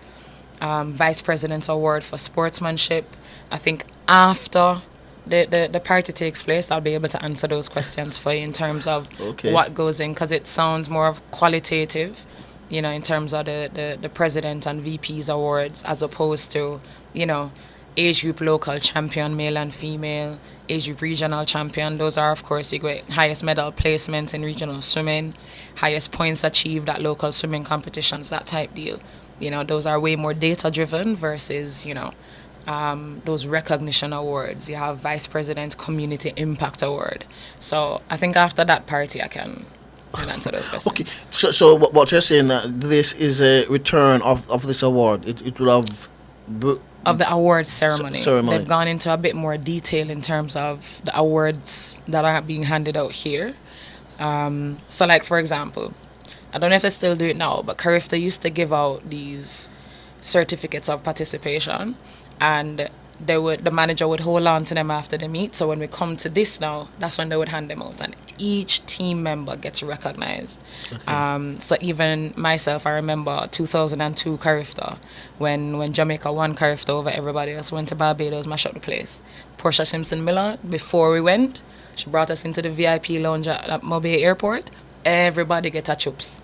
Vice President's Award for Sportsmanship. I think after the party takes place, I'll be able to answer those questions for you in terms of what goes in, because it sounds more of qualitative, in terms of the President and VP's awards, as opposed to, age group local champion, male and female, age group regional champion. Those are, of course, you get highest medal placements in regional swimming, highest points achieved at local swimming competitions, that type deal. Those are way more data driven versus, those recognition awards. You have Vice President Community Impact Award. So I think after that party, I can answer those questions. Okay, so what you're saying, this is a return of this award. It will have of the awards ceremony. They've gone into a bit more detail in terms of the awards that are being handed out here. So like, for example, I don't know if they still do it now, but Carifta used to give out these certificates of participation, and the manager would hold on to them after the meet. So when we come to this now, that's when they would hand them out, and each team member gets recognized. So even myself, I remember 2002 Carifta, when Jamaica won Carifta over everybody else, went to Barbados, mashed up the place. Portia Simpson Miller, before we went, she brought us into the VIP lounge at Mobile Airport. Everybody get a chups.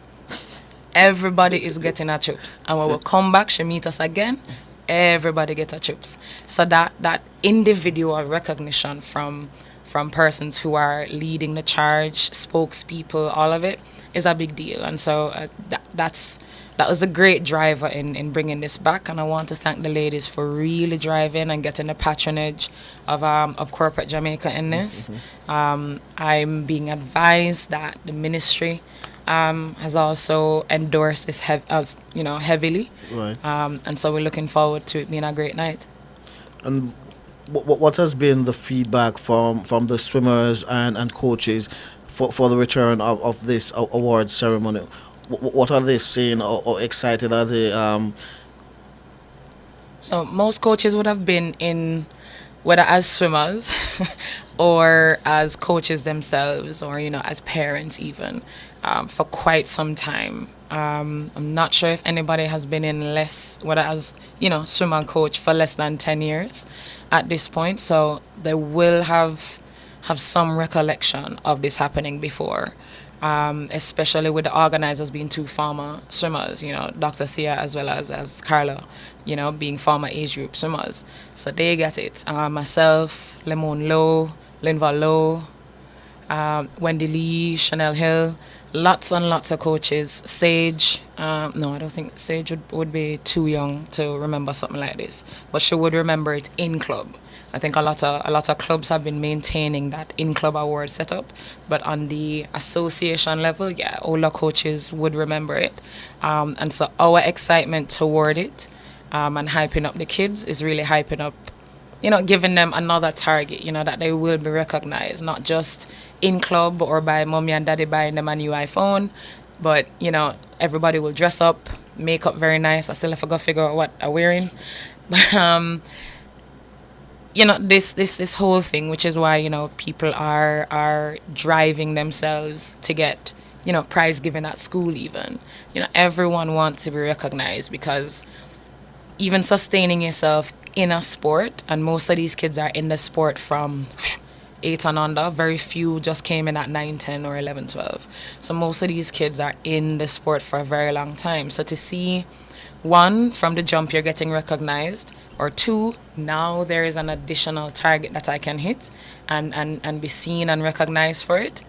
Everybody is getting a chups. And when we come back, she meet us again. Everybody get a chips. So that individual recognition from persons who are leading the charge, spokespeople, all of it is a big deal. And so that was a great driver in bringing this back. And I want to thank the ladies for really driving and getting the patronage of Corporate Jamaica in this. I'm being advised that the ministry has also endorsed this heavily. Right. And so we're looking forward to it being a great night. And what has been the feedback from the swimmers and coaches for the return of this award ceremony? What are they saying or excited? Are they? So most coaches would have been in, whether as swimmers or as coaches themselves, or as parents even, for quite some time. I'm not sure if anybody has been in as swim and coach for less than 10 years at this point, so they will have some recollection of this happening before. Especially with the organizers being two former swimmers, Dr. Thea as well as Carla, being former age group swimmers. So they get it. Myself, Lemon Lowe, Linval Lowe, Wendy Lee, Chanel Hill, lots and lots of coaches. Sage, no, I don't think Sage would be too young to remember something like this, but she would remember it in club. I think a lot of clubs have been maintaining that in-club award setup, but on the association level, yeah, older coaches would remember it. And so our excitement toward it and hyping up the kids is really hyping up, giving them another target, that they will be recognized, not just in club or by mommy and daddy buying them a new iPhone, but, everybody will dress up, make up very nice. I still have to go figure out what I'm wearing. But, this whole thing, which is why, people are driving themselves to get, prize given at school even. Everyone wants to be recognized, because even sustaining yourself in a sport, and most of these kids are in the sport from 8 and under, very few just came in at 9, 10 or 11, 12. So most of these kids are in the sport for a very long time. So to see, one, from the jump you're getting recognized, or two, now there is an additional target that I can hit and be seen and recognized for it.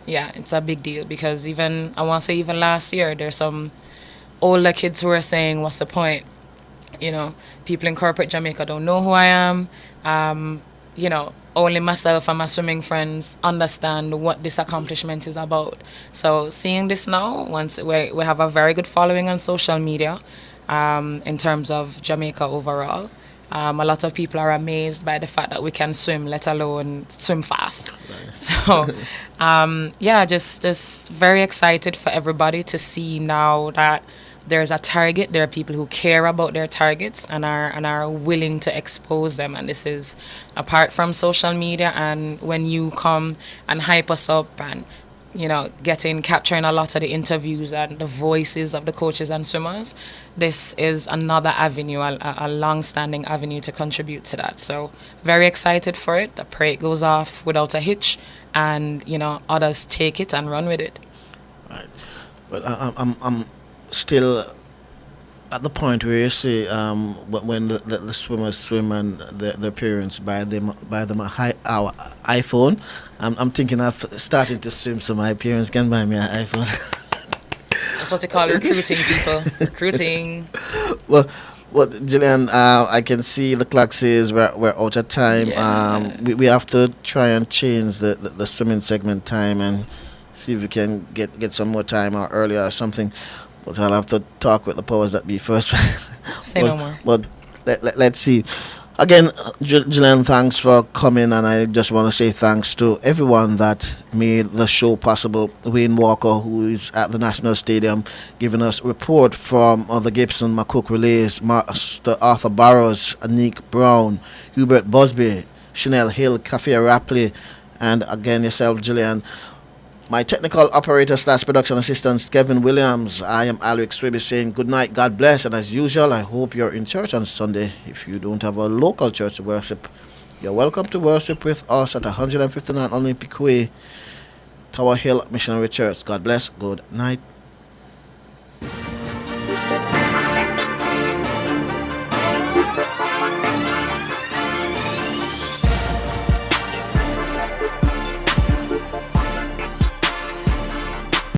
Yeah, it's a big deal, because even last year, there's some older kids who are saying, what's the point? People in corporate Jamaica don't know who I am. Only myself and my swimming friends understand what this accomplishment is about. So seeing this now, once we have a very good following on social media, in terms of Jamaica overall. A lot of people are amazed by the fact that we can swim, let alone swim fast. So, just very excited for everybody to see now that there's a target. There are people who care about their targets and are willing to expose them. And this is apart from social media, and when you come and hype us up and capturing a lot of the interviews and the voices of the coaches and swimmers, this is another avenue, a long-standing avenue to contribute to that. So very excited for it. I pray it goes off without a hitch, and others take it and run with it. Right, but I'm still at the point where you say when the swimmers swim and their parents buy them our iPhone, I'm thinking of starting to swim so my parents can buy me an iPhone. That's what they call recruiting people. Recruiting. Well, Jillian, I can see the clock says we're out of time. Yeah. We have to try and change the swimming segment time and see if we can get some more time or earlier or something. But I'll have to talk with the powers that be first. Say no more. But let's see. Again, Jillian, thanks for coming, and I just want to say thanks to everyone that made the show possible. Wayne Walker, who is at the National Stadium, giving us a report from the Gibson McCook Relays, Master Arthur Barrows, Anik Brown, Hubert Busby, Chanel Hill, Cafe Rapley, and again yourself, Jillian. My technical operator / production assistant, Kevin Williams. I am Alex Swiby saying good night, God bless, and as usual, I hope you're in church on Sunday. If you don't have a local church to worship, you're welcome to worship with us at 159 Olympic Way, Tower Hill Missionary Church. God bless, good night.